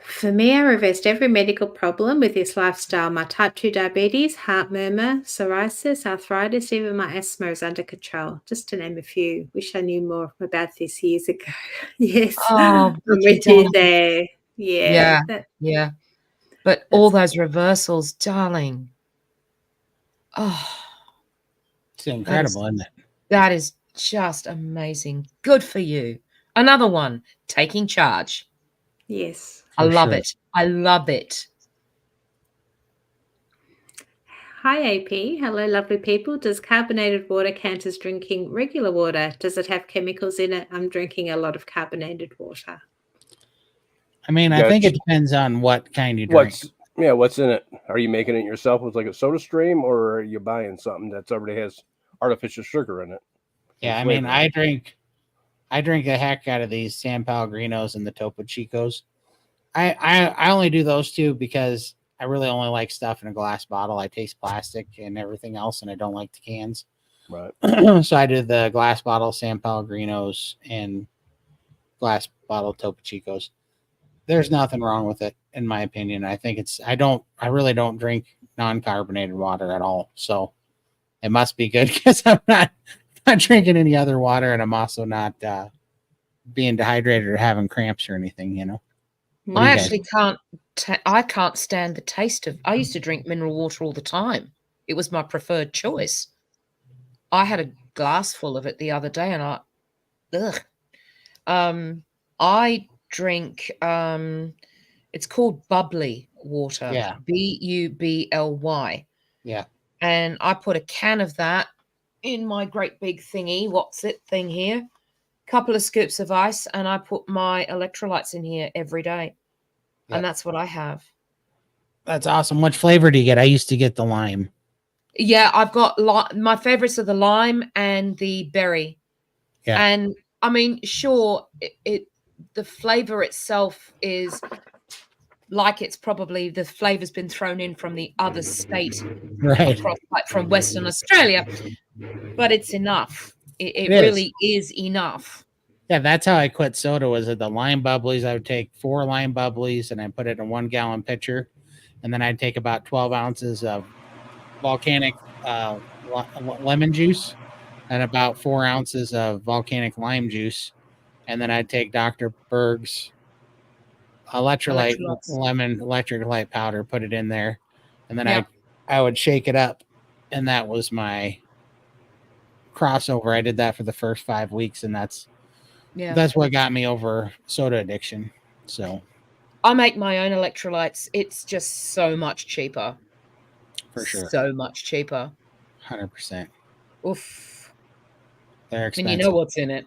S4: For me, I reversed every medical problem with this lifestyle. My type 2 diabetes, heart murmur, psoriasis, arthritis, even my asthma is under control, just to name a few. Wish I knew more about this years ago. Yes.
S3: Oh,
S4: I'm with you there. Yeah.
S3: Yeah. But all those reversals, darling. Oh.
S1: It's incredible, isn't it?
S3: That is just amazing. Good for you. Another one, taking charge.
S4: Yes.
S3: I love it. I love it.
S4: Hi, AP. Hello, lovely people. Does carbonated water count as drinking regular water? Does it have chemicals in it? I'm drinking a lot of carbonated water.
S1: I mean, I think it depends on what kind you drink.
S2: What's in it? Are you making it yourself with like a soda stream, or are you buying something that's already has artificial sugar in it?
S1: Yeah, I mean, I drink the heck out of these San Pellegrinos and the Topo Chicos. I only do those two because I really only like stuff in a glass bottle. I taste plastic and everything else, and I don't like the cans.
S2: Right.
S1: So I do the glass bottle San Pellegrinos and glass bottle Topo Chicos. There's nothing wrong with it, in my opinion. I think I really don't drink non-carbonated water at all. So it must be good because I'm not drinking any other water, and I'm also not being dehydrated or having cramps or anything, you know.
S3: I actually can't. I can't stand the taste of. I used to drink mineral water all the time. It was my preferred choice. I had a glass full of it the other day, and I drink. It's called bubbly water.
S1: Yeah.
S3: Bubly.
S1: Yeah.
S3: And I put a can of that in my great big thingy. What's it thing here? Couple of scoops of ice, and I put my electrolytes in here every day. Yep. And that's what I have.
S1: That's awesome. What flavor do you get? I used to get the lime.
S3: Yeah, I've got my favorites are the lime and the berry.
S1: Yeah.
S3: And I mean, sure, the flavor itself is like it's probably the flavor's been thrown in from the other state,
S1: right?
S3: Across, like from Western Australia, but it's enough. It really is enough.
S1: Yeah, that's how I quit soda. Was at the lime bubblies. I would take 4 lime bubblies and I put it in a 1-gallon pitcher, and then I'd take about 12 ounces of volcanic lemon juice and about 4 ounces of volcanic lime juice, and then I'd take Dr. Berg's electrolyte
S3: Electrolytes.
S1: lemon electrolyte powder, put it in there, and then
S3: Yep.
S1: I would shake it up, and that was my crossover. I did that for the first 5 weeks, and that's what got me over soda addiction. So
S3: I make my own electrolytes. It's just so much cheaper.
S1: for sure,
S3: So much cheaper.
S1: 100%.
S3: Oof.
S1: They're expensive.
S3: And you know what's in it.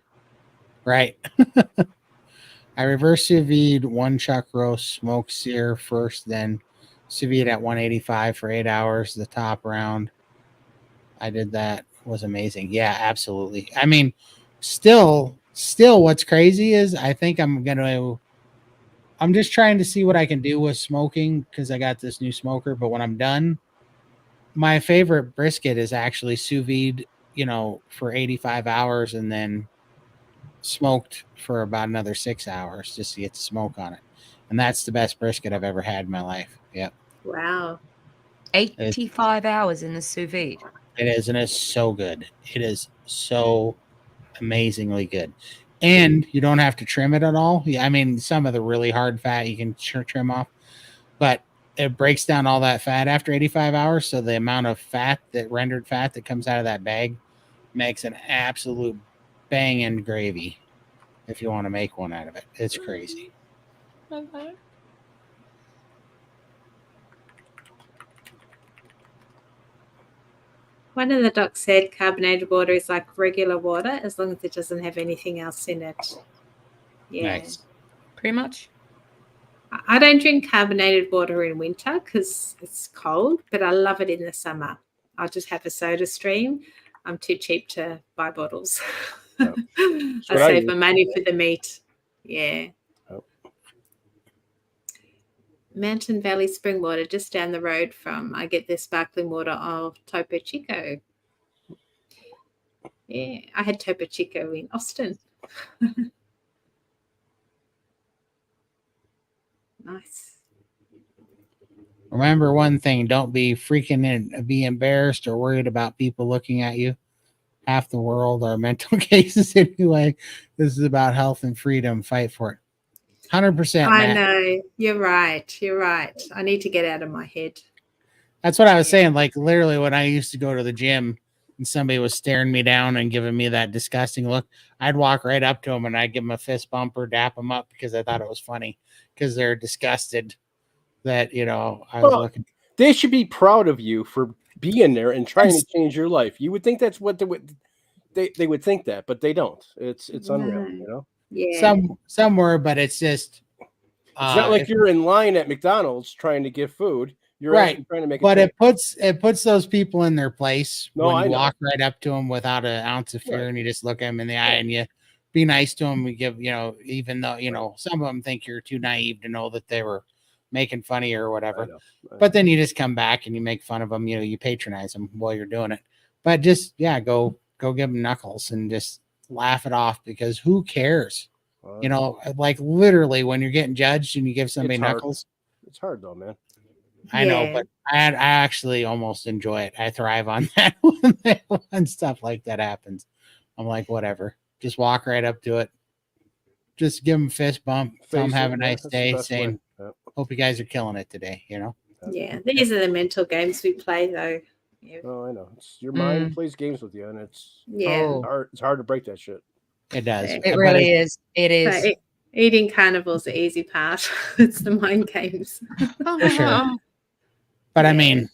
S1: Right. I reverse sous vide 1 chuck roast, smoke sear first, then sous vide at 185 for 8 hours. The top round, I did that. Was amazing. Yeah, absolutely. I mean, still, what's crazy is I think I'm just trying to see what I can do with smoking because I got this new smoker. But when I'm done, my favorite brisket is actually sous vide, for 85 hours and then smoked for about another 6 hours just to get the smoke on it. And that's the best brisket I've ever had in my life. Yep.
S4: Wow.
S3: 85 hours in the sous vide.
S1: It is, and it's so good. It is so amazingly good. And you don't have to trim it at all. I mean, some of the really hard fat you can trim off, but it breaks down all that fat after 85 hours. So the amount of rendered fat that comes out of that bag makes an absolute banging gravy if you want to make one out of it. It's crazy.
S3: Okay.
S4: One of the docs said carbonated water is like regular water as long as it doesn't have anything else in it. Yeah.
S1: Nice.
S3: Pretty much.
S4: I don't drink carbonated water in winter because it's cold, but I love it in the summer. I'll just have a soda stream. I'm too cheap to buy bottles.
S2: Yep.
S4: I save my money for the meat. Yeah.
S2: Yep.
S4: Mountain Valley spring water just down the road from I get their sparkling water of Topo Chico. Yeah, I had Topo Chico in Austin. Nice.
S1: Remember one thing, don't be be embarrassed or worried about people looking at you. Half the world are mental cases anyway. This is about health and freedom. Fight for it. 100%.
S4: I
S1: Matt.
S4: know. You're right. I need to get out of my head.
S1: That's what I was saying. Like literally when I used to go to the gym and somebody was staring me down and giving me that disgusting look, I'd walk right up to them and I'd give them a fist bump or dap them up because I thought it was funny because they're disgusted that, I was looking.
S2: They should be proud of you for being there and trying to change your life. You would think that's what they would think that, but they don't. It's unreal,
S4: Yeah.
S1: Somewhere, but it's just
S2: it's not like you're in line at McDonald's trying to get food. You're
S1: right
S2: trying to make
S1: but it puts those people in their place when you walk right up to them without an ounce of fear and you just look at them in the eye and you be nice to them. We give, even though, some of them think you're too naive to know that they were making fun of you or whatever. But then you just come back and you make fun of them, you patronize them while you're doing it. But just, go give them knuckles and just laugh it off because who cares? Like literally when you're getting judged and you give somebody knuckles.
S2: It's hard though, man.
S1: I know, but I actually almost enjoy it. I thrive on that when stuff like that happens. I'm like, whatever. Just walk right up to it. Just give them a fist bump. Tell them have a nice day. Saying, hope you guys are killing it today.
S4: Yeah, these are the mental games we play, though. Yeah.
S2: Oh, I know. It's your mind plays games with you, and it's it's hard to break that shit.
S1: It does.
S3: It really is. It is.
S4: So eating carnivore's the easy part. It's the mind games.
S1: For sure. But I mean,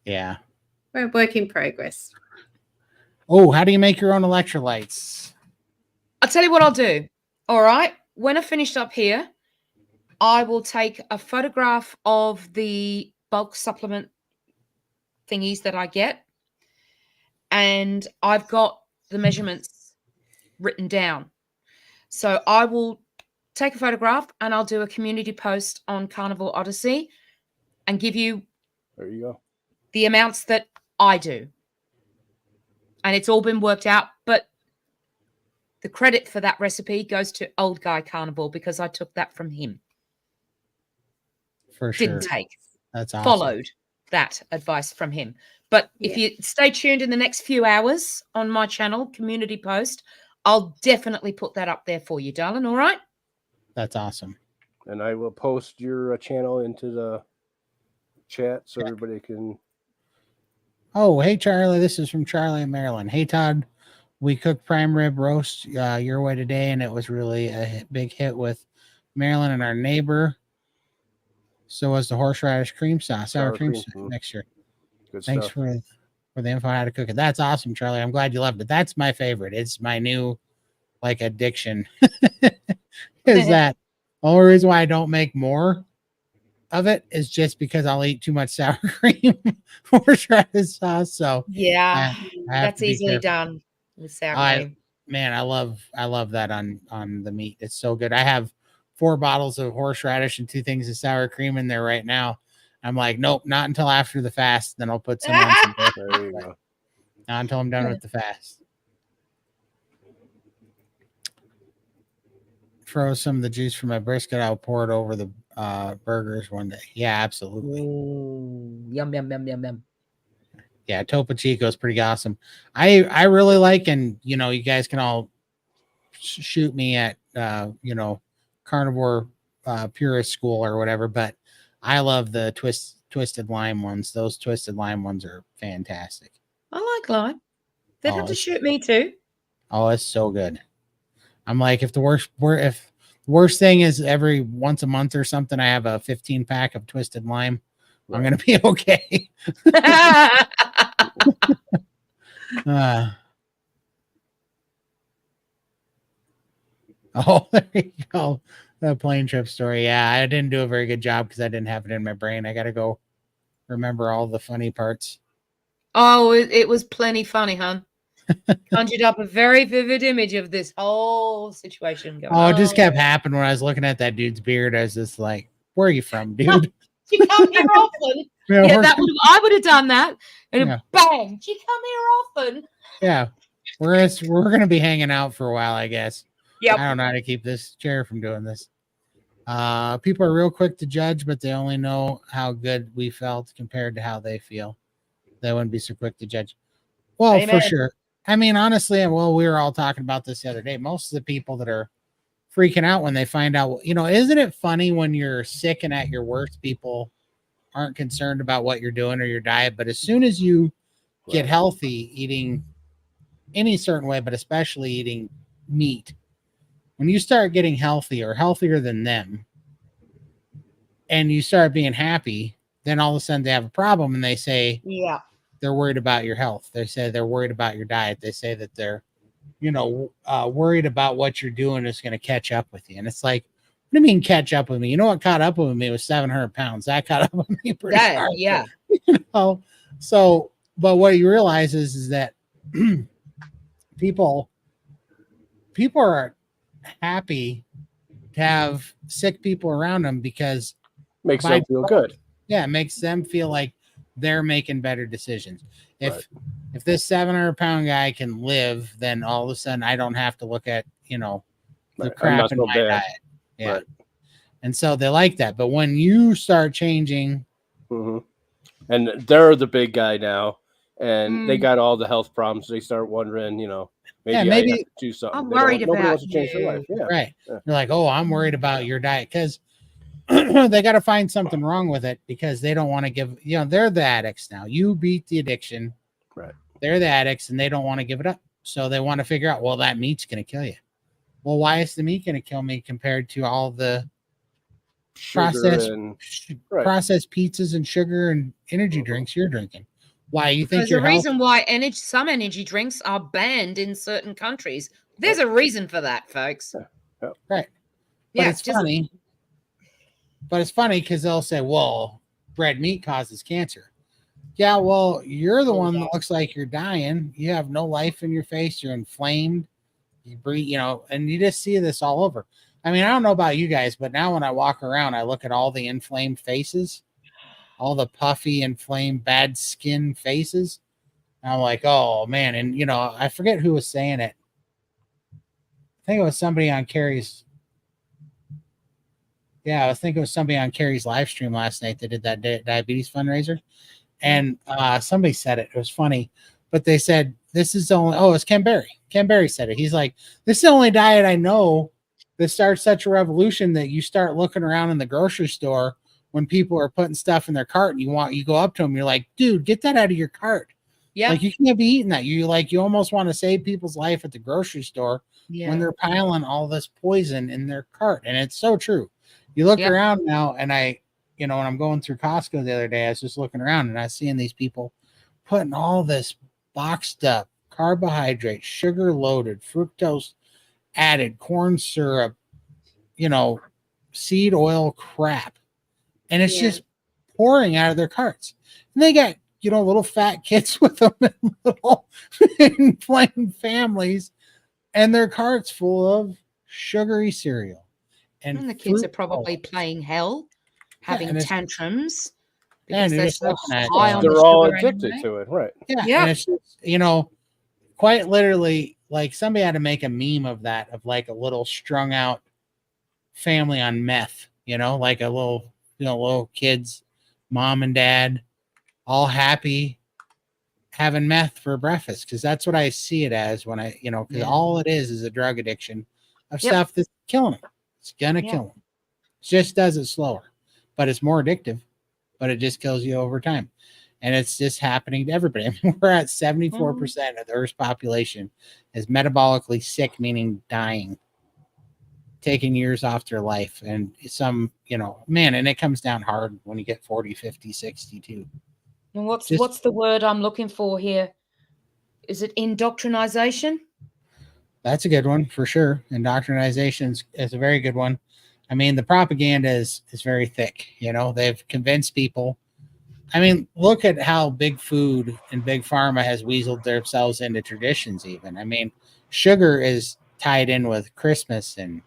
S1: yeah.
S4: We're a work in progress.
S1: Oh, how do you make your own electrolytes?
S3: I'll tell you what I'll do. All right. When I finished up here, I will take a photograph of the bulk supplement thingies that I get. And I've got the measurements written down. So I will take a photograph and I'll do a community post on Carnivore Odyssey and give you the amounts that I do. And it's all been worked out. But the credit for that recipe goes to Old Guy Carnivore because I took that from him.
S1: For sure.
S3: Didn't take.
S1: That's awesome.
S3: Followed that advice from him. But if you stay tuned in the next few hours on my channel, community post, I'll definitely put that up there for you, darling. All right?
S1: That's awesome.
S2: And I will post your channel into the chat so everybody can.
S1: Oh, hey, Charlie. This is from Charlie in Maryland. Hey, Todd. We cooked prime rib roast your way today, and it was really a big hit with Maryland and our neighbor. So was the horseradish cream sauce, sour cream sauce next year.
S2: Good
S1: Thanks
S2: stuff.
S1: for the info on how to cook it. That's awesome, Charlie. I'm glad you loved it. That's my favorite. It's my new like addiction. Is that the only reason why I don't make more of it is just because I'll eat too much sour cream horseradish sauce. So
S3: yeah,
S1: I have
S3: that's
S1: to be
S3: easily
S1: careful.
S3: done with sour cream.
S1: Man, I love that on the meat. It's so good. I have 4 bottles of horseradish and 2 things of sour cream in there right now. I'm like, nope, not until after the fast. Then I'll put some on some bacon.
S2: There you go.
S1: Not until I'm done with the fast. Froze some of the juice from my brisket. I'll pour it over the burgers one day. Yeah, absolutely.
S3: Ooh, yum, yum, yum, yum, yum.
S1: Yeah, Topo Chico is pretty awesome. I really like, and you know, you guys can all shoot me at you know, Carnivore Purist School or whatever, but I love the twisted lime ones. Those twisted lime ones are fantastic.
S3: I like lime. They'd have to shoot me too.
S1: Oh, it's so good. I'm like, if the worst thing is every once a month or something, I have a 15 pack of twisted lime. Right. I'm gonna be okay. Oh, there you go. The plane trip story. Yeah, I didn't do a very good job because I didn't have it in my brain. I got to go remember all the funny parts.
S3: Oh, it was plenty funny, hon. Conjured up a very vivid image of this whole situation going on.
S1: It just kept happening when I was looking at that dude's beard. I was just like, where are you from, dude?
S3: You come here often. Yeah, I would have done that. And bang, you come here often.
S1: Yeah. We're gonna be hanging out for a while, I guess.
S3: Yeah.
S1: I don't know how to keep this chair from doing this. People are real quick to judge, but they only know how good we felt compared to how they feel. They wouldn't be so quick to judge. Well, Amen. For sure. I mean, honestly, well, we were all talking about this the other day. Most of the people that are freaking out when they find out, you know, isn't it funny when you're sick and at your worst, people aren't concerned about what you're doing or your diet, but as soon as you get healthy, eating any certain way, but especially eating meat, when you start getting healthy or healthier than them and you start being happy, then all of a sudden they have a problem and they say,
S3: yeah,
S1: they're worried about your health. They say they're worried about your diet. They say that they're, you know, worried about what you're doing is going to catch up with you. And it's like, what do you mean catch up with me? You know what caught up with me was 700 pounds. That caught up with me pretty hard.
S3: Yeah.
S1: You know? So, but what you realize is that people are happy to have sick people around them because
S2: makes them feel good.
S1: Yeah, it makes them feel like they're making better decisions. If this 700-pound guy can live, then all of a sudden I don't have to look at, you know, the crap in my diet. Yeah. Right. And so they like that. But when you start changing,
S2: and they're the big guy now, and they got all the health problems, they start wondering, you know, maybe I have to do something.
S3: I'm worried about
S2: nobody wants to change their life. Yeah.
S1: Right. Yeah. You're like, oh, I'm worried about your diet because they got to find something wrong with it because they don't want to give, you know, they're the addicts now. You beat the addiction.
S2: Right.
S1: They're the addicts and they don't want to give it up. So they want to figure out, well, that meat's going to kill you. Well, why is the meat going to kill me compared to all the processed pizzas and sugar and energy drinks you're drinking? Why you think
S3: there's a reason why some energy drinks are banned in certain countries. There's a reason for that, folks.
S1: Right. But it's funny. But it's funny because they'll say, well, red meat causes cancer. Yeah, well, you're the one that looks like you're dying. You have no life in your face. You're inflamed. You breathe, you know, and you just see this all over. I mean, I don't know about you guys, but now when I walk around, I look at all the inflamed faces, all the puffy, inflamed, bad skin faces. And I'm like, oh, man. And, you know, I forget who was saying it. I think it was somebody on Carrie's. Yeah, I think it was somebody on Carrie's live stream last night that did that diabetes fundraiser. And somebody said it. It was funny, but they said this is the only. Oh, it's Ken Berry. Ken Berry said it. He's like, this is the only diet I know that starts such a revolution that you start looking around in the grocery store when people are putting stuff in their cart, and you go up to them, you're like, dude, get that out of your cart.
S3: Yeah.
S1: Like, you can't be eating that. You almost want to save people's life at the grocery store when they're piling all this poison in their cart. And it's so true. You look around now, and when I'm going through Costco the other day, I was just looking around and I was seeing these people putting all this boxed up carbohydrate, sugar loaded, fructose added, corn syrup, seed oil crap. And it's just pouring out of their carts. And they got, little fat kids with them and little inflamed families, and their carts full of sugary cereal.
S3: And the kids are probably playing hell, having tantrums. Because they're so high on
S2: they're
S3: the
S2: all
S3: sugar
S2: addicted
S3: anyway.
S2: to it, right?
S1: Yeah. And it's just, quite literally, like, somebody had to make a meme of that, of like a little strung out family on meth, like a little kids, mom and dad, all happy having meth for breakfast. Because that's what I see it as when because all it is a drug addiction of stuff that's killing them. It's gonna kill them. It just does it slower, but it's more addictive, but it just kills you over time. And it's just happening to everybody. I mean, we're at 74% of the Earth's population is metabolically sick, meaning dying, taking years off their life. And some, and it comes down hard when you get 40, 50, 62.
S3: And what's the word I'm looking for here? Is it indoctrination?
S1: That's a good one for sure. Indoctrination is a very good one. I mean, the propaganda is very thick. They've convinced people. I mean, look at how big food and big pharma has weaseled themselves into traditions even. I mean, sugar is tied in with Christmas and,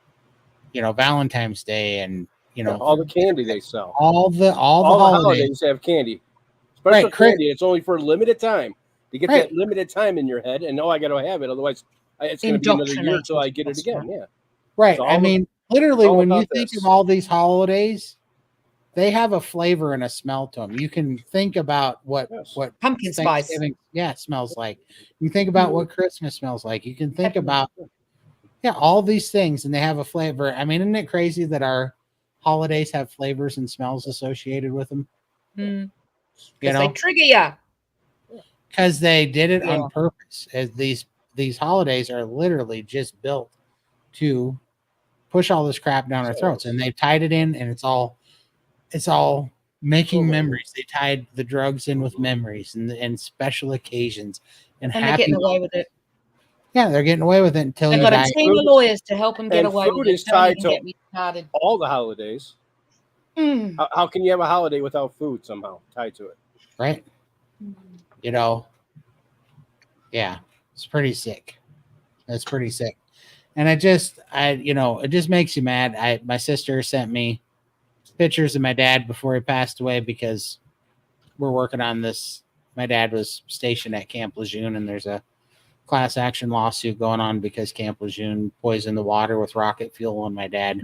S1: Valentine's Day and,
S2: all the candy they sell.
S1: All the holidays
S2: have candy. Special candy. It's only for a limited time. You get that limited time in your head, and I got to have it. Otherwise, it's going to be another year until I get it again. Yeah.
S1: Right. I mean, literally, when you think of all these holidays, they have a flavor and a smell to them. You can think about what
S3: pumpkin spice
S1: smells like. You think about what Christmas smells like. You can think about all these things, and they have a flavor. I mean, isn't it crazy that our holidays have flavors and smells associated with them?
S3: Because they trigger you.
S1: Because they did it on purpose. As these holidays are literally just built to push all this crap down our throats, and they've tied it in, and it's all making memories. They tied the drugs in with memories and special occasions and
S3: they're getting away with it.
S1: Yeah, they're getting away with it until
S3: they've got a team of lawyers to help them get away with it.
S2: Food is tied to all the holidays. How can you have a holiday without food somehow tied to it?
S1: Right. Yeah, it's pretty sick. It's pretty sick. And it just makes you mad. My sister sent me pictures of my dad before he passed away because we're working on this. My dad was stationed at Camp Lejeune, and there's a class action lawsuit going on because Camp Lejeune poisoned the water with rocket fuel, and my dad,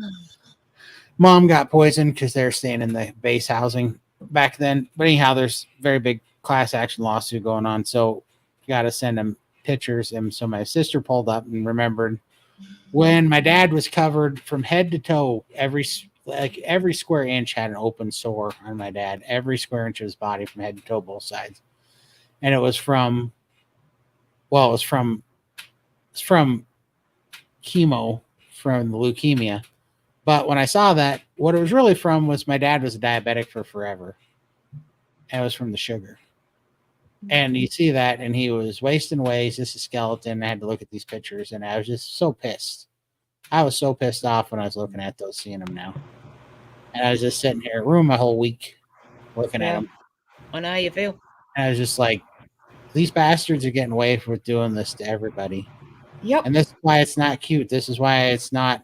S1: mom got poisoned because they're staying in the base housing back then. But anyhow, there's very big class action lawsuit going on, so you got to send him pictures. And so my sister pulled up and remembered when my dad was covered from head to toe, every square inch had an open sore on my dad, every square inch of his body from head to toe, both sides. And it was from chemo, from the leukemia. But when I saw that, what it was really from was my dad was a diabetic for forever. And it was from the sugar. And you see that, and he was wasting away, just a skeleton. I had to look at these pictures, and I was just so pissed. I was so pissed off when I was looking at those, seeing them now. And I was just sitting here, ruined my whole week looking at them.
S3: I know how you feel.
S1: And I was just like, these bastards are getting away with doing this to everybody.
S3: Yep.
S1: And this is why it's not cute. This is why it's not,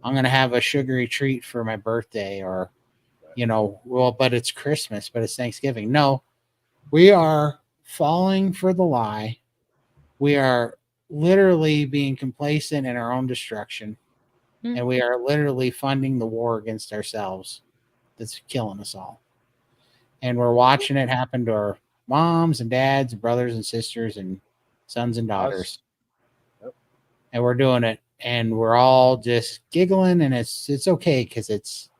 S1: I'm going to have a sugary treat for my birthday, or, but it's Christmas, but it's Thanksgiving. No, we are falling for the lie. We are literally being complacent in our own destruction. And we are literally funding the war against ourselves that's killing us all. And we're watching it happen to moms and dads and brothers and sisters and sons and daughters.
S2: Yep.
S1: And we're doing it, and we're all just giggling, and it's okay because it's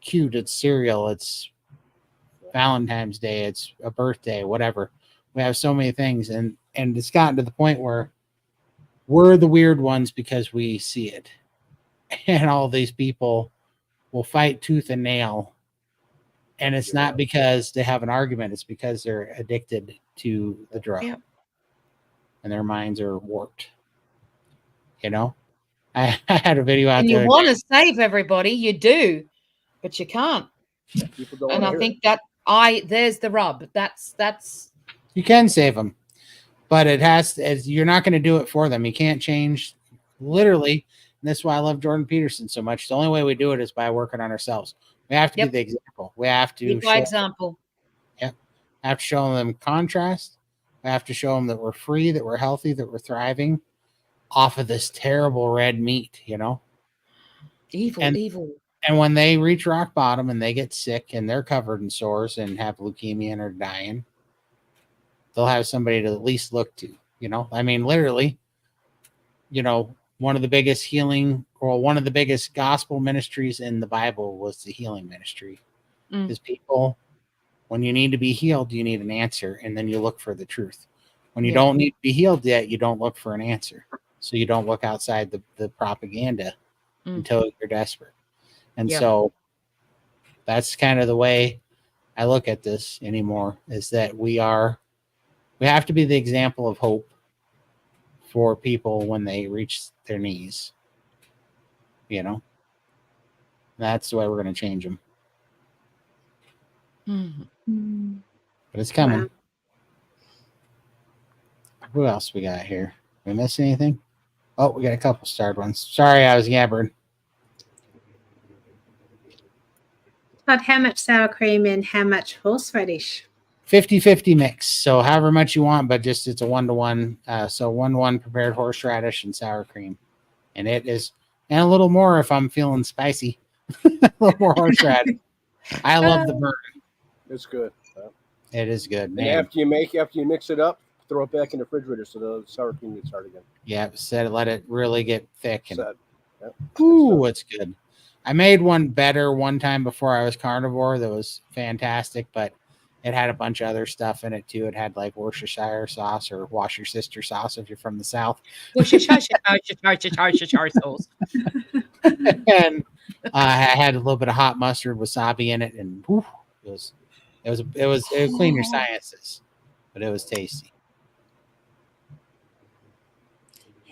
S1: cute, it's cereal, it's Valentine's Day, it's a birthday, whatever. We have so many things, and it's gotten to the point where we're the weird ones because we see it. And all these people will fight tooth and nail. And it's not because they have an argument, it's because they're addicted to the drug.
S3: Yep.
S1: And their minds are warped. You know? I had a video out
S3: And
S1: there.
S3: you want to save everybody, you do, but you can't.
S2: People don't
S3: And
S2: wanna
S3: I
S2: hear
S3: think
S2: it.
S3: there's the rub. That's
S1: You can save them, but it has you're not going to do it for them. You can't change literally. And that's why I love Jordan Peterson so much. The only way we do it is by working on ourselves. We have to
S3: Yep.
S1: be the example. We have to
S3: lead by example.
S1: have to show them contrast. We have to show them that we're free, that we're healthy, that we're thriving off of this terrible red meat, you know?
S3: Evil.
S1: And when they reach rock bottom and they get sick and they're covered in sores and have leukemia and are dying, they'll have somebody to at least look to, you know? I mean, literally, you know, one of the biggest gospel ministries in the Bible was the healing ministry. Because people, when you need to be healed, you need an answer, and then you look for the truth. When you don't need to be healed yet, you don't look for an answer. So you don't look outside the propaganda until you're desperate. And so that's kind of the way I look at this anymore, is that we have to be the example of hope for people when they reach their knees. You know, that's the way we're going to change them. But it's coming.
S4: Wow.
S1: Who else we got here? Did we miss anything? Oh, we got a couple starred ones. Sorry, I was yabbering.
S4: Todd, how much sour cream and how much horseradish?
S1: 50-50 mix. So however much you want, but just it's a 1-to-1. So 1-to-1 prepared horseradish and sour cream. And it is, and a little more if I'm feeling spicy. A little more horseradish. I love the burn.
S2: It's good.
S1: It is good.
S2: And
S1: Man.
S2: after you mix it up, throw it back in the refrigerator so the sour cream gets hard again.
S1: Yeah, let it really get thick. And
S2: Yep.
S1: ooh, it's good. I made one better one time before I was carnivore that was fantastic, but it had a bunch of other stuff in it too. It had like Worcestershire sauce or wash your sister sauce if you're from the South.
S3: Worcestershire sauce.
S1: And I had a little bit of hot mustard, wasabi in it, and whew, it would clean your sinuses, but it was tasty.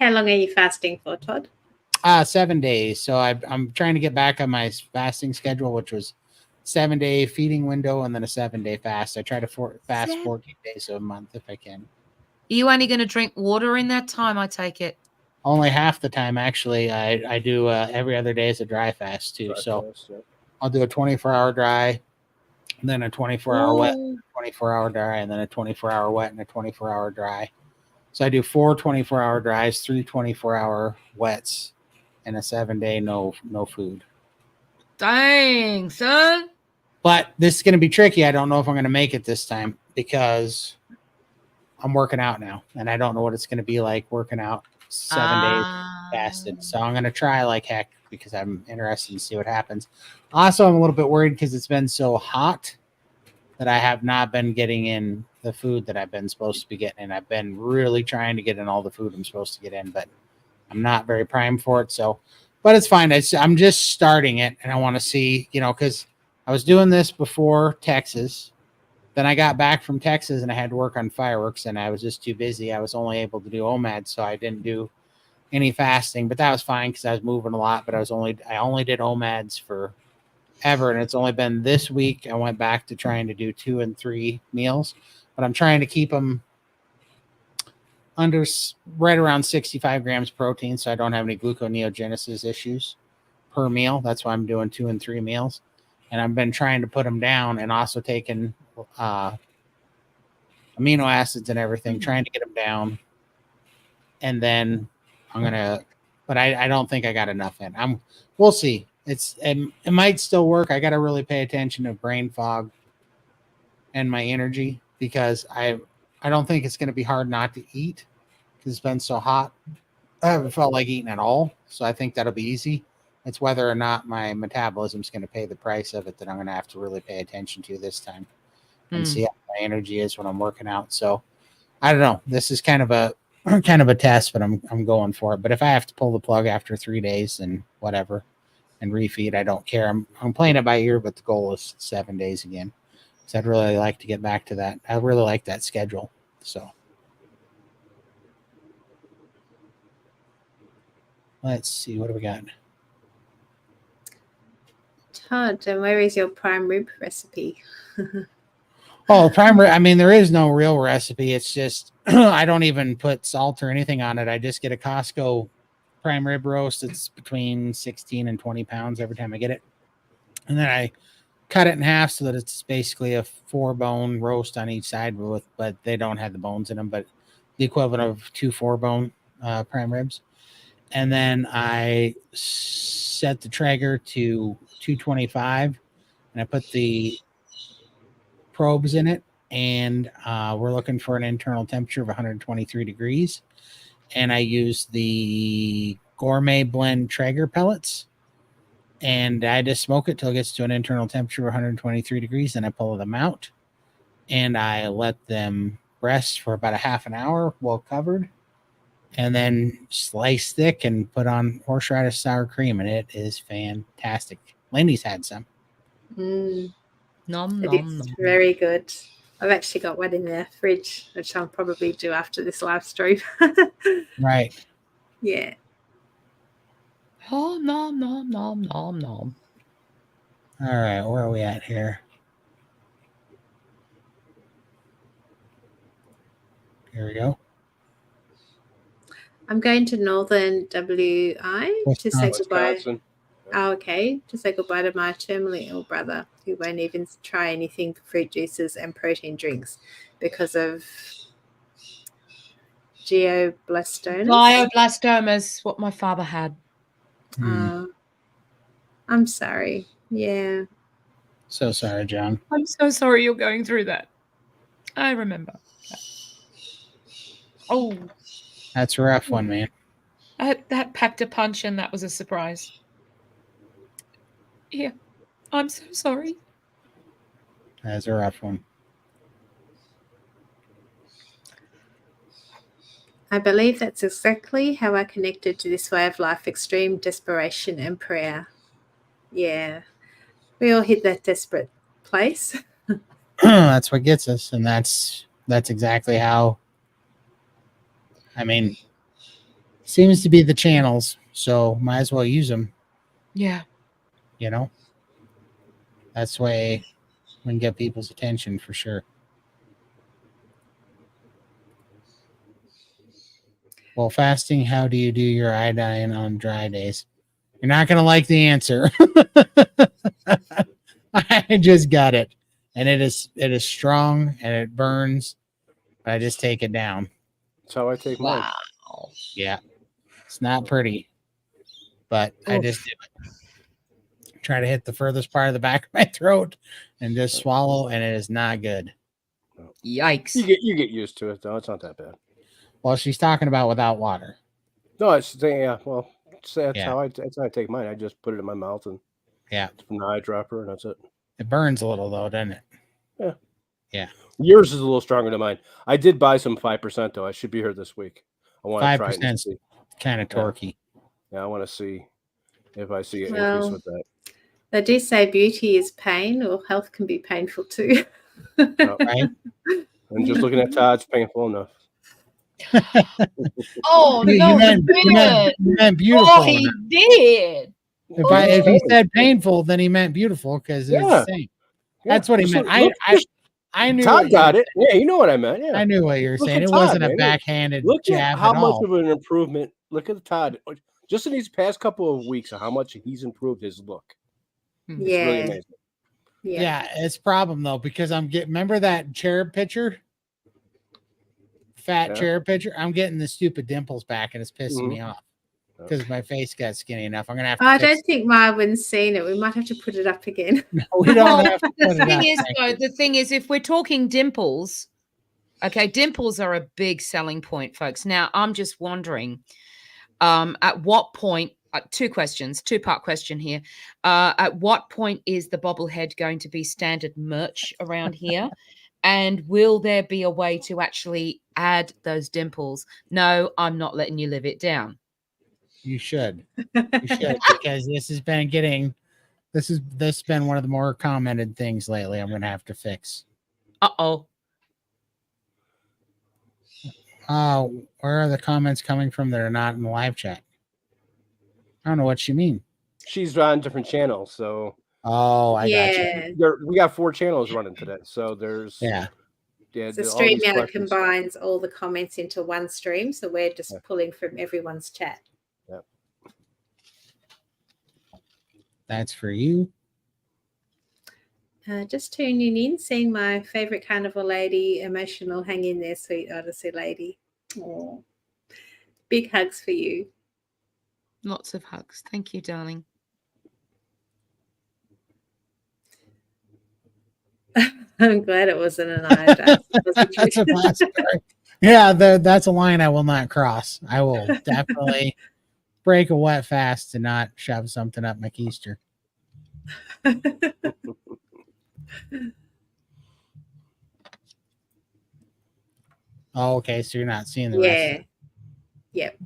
S4: How long are you fasting for, Todd?
S1: 7 days. So I'm trying to get back on my fasting schedule, which was 7-day feeding window and then a 7-day fast. I try to fast 14 days a month if I can.
S3: Are you only going to drink water in that time? I take it.
S1: Only half the time, actually. I do every other day is a dry fast too. I'll do a 24-hour dry, and then a 24-hour wet, 24-hour dry, and then a 24-hour wet and a 24-hour dry. So I do 4 24-hour dries, 3 24-hour wets, and a 7-day no food.
S3: Dang, son.
S1: But this is going to be tricky. I don't know if I'm going to make it this time because I'm working out now, and I don't know what it's going to be like working out 7 days fasted. So I'm going to try like heck because I'm interested to see what happens. Also, I'm a little bit worried because it's been so hot that I have not been getting in the food that I've been supposed to be getting in. I've been really trying to get in all the food I'm supposed to get in, but I'm not very primed for it. So, but it's fine. I'm just starting it, and I want to see, because I was doing this before Texas. Then I got back from Texas, and I had to work on fireworks, and I was just too busy. I was only able to do OMAD, so I didn't do any fasting, but that was fine because I was moving a lot. But I only did OMADs for ever, and it's only been this week I went back to trying to do 2 and 3 meals, but I'm trying to keep them under right around 65 grams protein, so I don't have any gluconeogenesis issues per meal. That's why I'm doing 2 and 3 meals, and I've been trying to put them down and also taking amino acids and everything, trying to get them down. And then but I don't think I got enough in. We'll see. It might still work. I got to really pay attention to brain fog and my energy, because I don't think it's going to be hard not to eat because it's been so hot. I haven't felt like eating at all, so I think that'll be easy. It's whether or not my metabolism's going to pay the price of it that I'm going to have to really pay attention to this time and see how my energy is when I'm working out. So I don't know. This is kind of a test, but I'm going for it. But if I have to pull the plug after 3 days, then whatever, and refeed, I don't care. I'm playing it by ear, but the goal is 7 days again. So I'd really like to get back to that. I really like that schedule. So let's see, what do we got?
S4: Todd, and where is your prime rib recipe?
S1: Oh, I mean, there is no real recipe. It's just I don't even put salt or anything on it. I just get a Costco prime rib roast. It's between 16 and 20 pounds every time I get it. And then I cut it in half so that it's basically a 4-bone roast on each side, but they don't have the bones in them, but the equivalent of 2 4-bone prime ribs. And then I set the Traeger to 225, and I put the probes in it, and we're looking for an internal temperature of 123 degrees. And I use the Gourmet Blend Traeger pellets, and I just smoke it till it gets to an internal temperature of 123 degrees. Then I pull them out, and I let them rest for about a half an hour well covered, and then slice thick and put on horseradish sour cream, and it is fantastic. Lindy's had some.
S4: Mm,
S3: Nom,
S4: it
S3: nom,
S4: is
S3: nom.
S4: very good. I've actually got one in the fridge, which I'll probably do after this live stream.
S1: Right.
S4: Yeah.
S3: Oh, nom, nom, nom, nom, nom.
S1: All right, where are we at here? Here we go.
S4: I'm going to Northern WI to say goodbye.
S2: Wisconsin.
S4: Oh, okay. To say goodbye to my terminally ill brother who won't even try anything but fruit juices and protein drinks because of glioblastomas.
S3: Glioblastomas, what my father had.
S4: I'm sorry. Yeah.
S1: So sorry, John.
S3: I'm so sorry you're going through that. I remember. Oh,
S1: That's a rough one, man.
S3: that packed a punch, and that was a surprise. Yeah, I'm so sorry.
S1: That's a rough one.
S4: I believe that's exactly how I connected to this way of life: extreme desperation and prayer. Yeah. We all hit that desperate place.
S1: That's what gets us, and that's exactly how. I mean, seems to be the channels, so might as well use them.
S3: Yeah.
S1: You know, that's the way we can get people's attention for sure. Well, fasting, how do you do your iodine on dry days? You're not going to like the answer. I just got it. And it is strong and it burns. I just take it down.
S2: That's how I take mine.
S3: Wow.
S1: Yeah. It's not pretty. But I just do it. Try to hit the furthest part of the back of my throat and just swallow, and it is not good.
S3: Yikes.
S2: You get used to it though. It's not that bad.
S1: Well, she's talking about without water.
S2: No, it's yeah. Well, that's
S1: Yeah.
S2: how I take mine. I just put it in my mouth and from the eyedropper, and that's it.
S1: It burns a little though, doesn't it?
S2: Yeah.
S1: Yeah.
S2: Yours is a little stronger than mine. I did buy some 5% though. I should be here this week. I want to try it and see.
S1: Kind of torquey.
S2: Yeah, I want to see if I see an
S4: Well,
S2: increase with that.
S4: They do say beauty is pain, or health can be painful too.
S1: Right?
S2: And just looking at Todd's painful enough.
S3: Oh,
S1: You
S3: no,
S1: meant beautiful.
S3: Oh, he did.
S1: If he said painful, then he meant beautiful because it's the same. That's what he meant. I knew
S2: Todd got it. Yeah, you know what I meant. Yeah,
S1: I knew what you were saying. It
S2: Todd,
S1: wasn't a
S2: man.
S1: backhanded
S2: Look
S1: jab
S2: at how
S1: at
S2: much
S1: all.
S2: of an improvement. Look at Todd. Just in these past couple of weeks, how much he's improved his look. It's really amazing.
S1: Yeah, it's a problem though because remember that cherub picture? Fat cherub picture. I'm getting the stupid dimples back, and it's pissing me off because my face got skinny enough. I'm gonna have to.
S4: I don't think Marvin's seen it. We might have to put it up again.
S1: No, we don't have to put it up.
S3: The thing is, if we're talking dimples, Okay, dimples are a big selling point, folks. Now, I'm just wondering, at what point, two-part question here. At what point is the bobblehead going to be standard merch around here? And will there be a way to actually add those dimples? No, I'm not letting you live it down.
S1: You should. You should, because this has been one of the more commented things lately. I'm gonna have to fix.
S3: Uh-oh.
S1: Where are the comments coming from that are not in the live chat? I don't know what you mean.
S2: She's on different channels, so
S1: Oh, I got you.
S2: we got 4 channels running today. So there's
S1: Yeah.
S4: The
S2: all these
S4: StreamYard
S2: questions.
S4: combines all the comments into one stream, so we're just pulling from everyone's chat.
S2: Yep.
S1: That's for you.
S4: Just tuning in, seeing my favorite carnival lady, emotional. Hang in there, sweet Odyssey lady. Oh, big hugs for you.
S3: Lots of hugs. Thank you, darling.
S4: I'm glad it wasn't an iodine.
S1: That's a classic. Yeah, that's a line I will not cross. I will definitely break a wet fast and not shove something up my keister. Oh, okay, so you're not seeing the rest of it.
S4: Yep.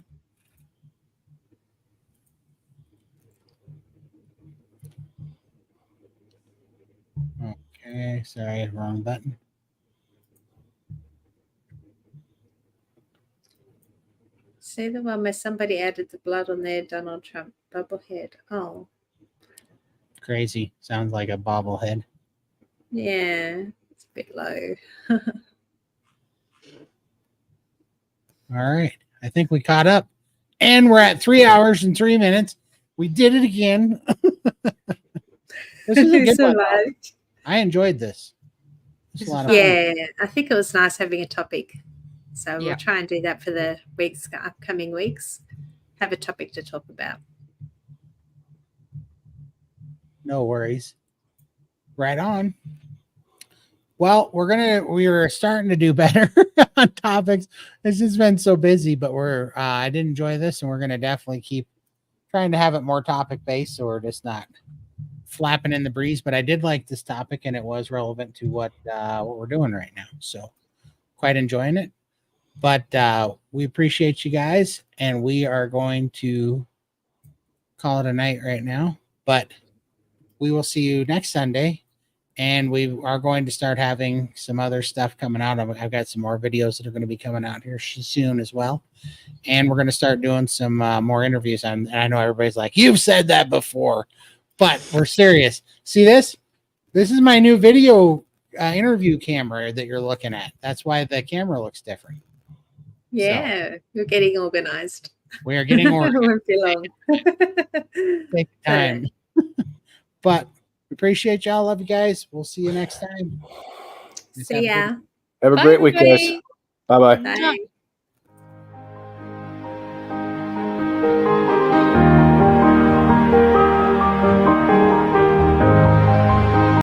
S1: Okay, sorry, wrong button.
S4: See the one where somebody added the blood on their Donald Trump bubblehead. Oh,
S1: Crazy. Sounds like a bobblehead.
S4: yeah, it's a bit low.
S1: All right. I think we caught up. And we're at 3 hours and 3 minutes. We did it again. This is a good one. I enjoyed this. It's a lot of fun.
S4: Yeah, I think it was nice having a topic. So we'll try and do that for the upcoming weeks. Have a topic to talk about.
S1: No worries. Right on. Well, we were starting to do better on topics. It's just been so busy, but I did enjoy this, and we're gonna definitely keep trying to have it more topic based, so we're just not flapping in the breeze. But I did like this topic, and it was relevant to what we're doing right now. So quite enjoying it. But we appreciate you guys, and we are going to call it a night right now. But we will see you next Sunday. And we are going to start having some other stuff coming out. I've got some more videos that are going to be coming out here soon as well. And we're going to start doing some more interviews. And I know everybody's like, you've said that before, but we're serious. See this? This is my new video interview camera that you're looking at. That's why the camera looks different.
S4: Yeah, we're getting organized.
S1: We are getting organized.
S4: Won't be long.
S1: Take time. But appreciate y'all. Love you guys. We'll see you next time.
S4: See ya.
S2: Have a great week, guys. Bye-bye.
S4: Bye.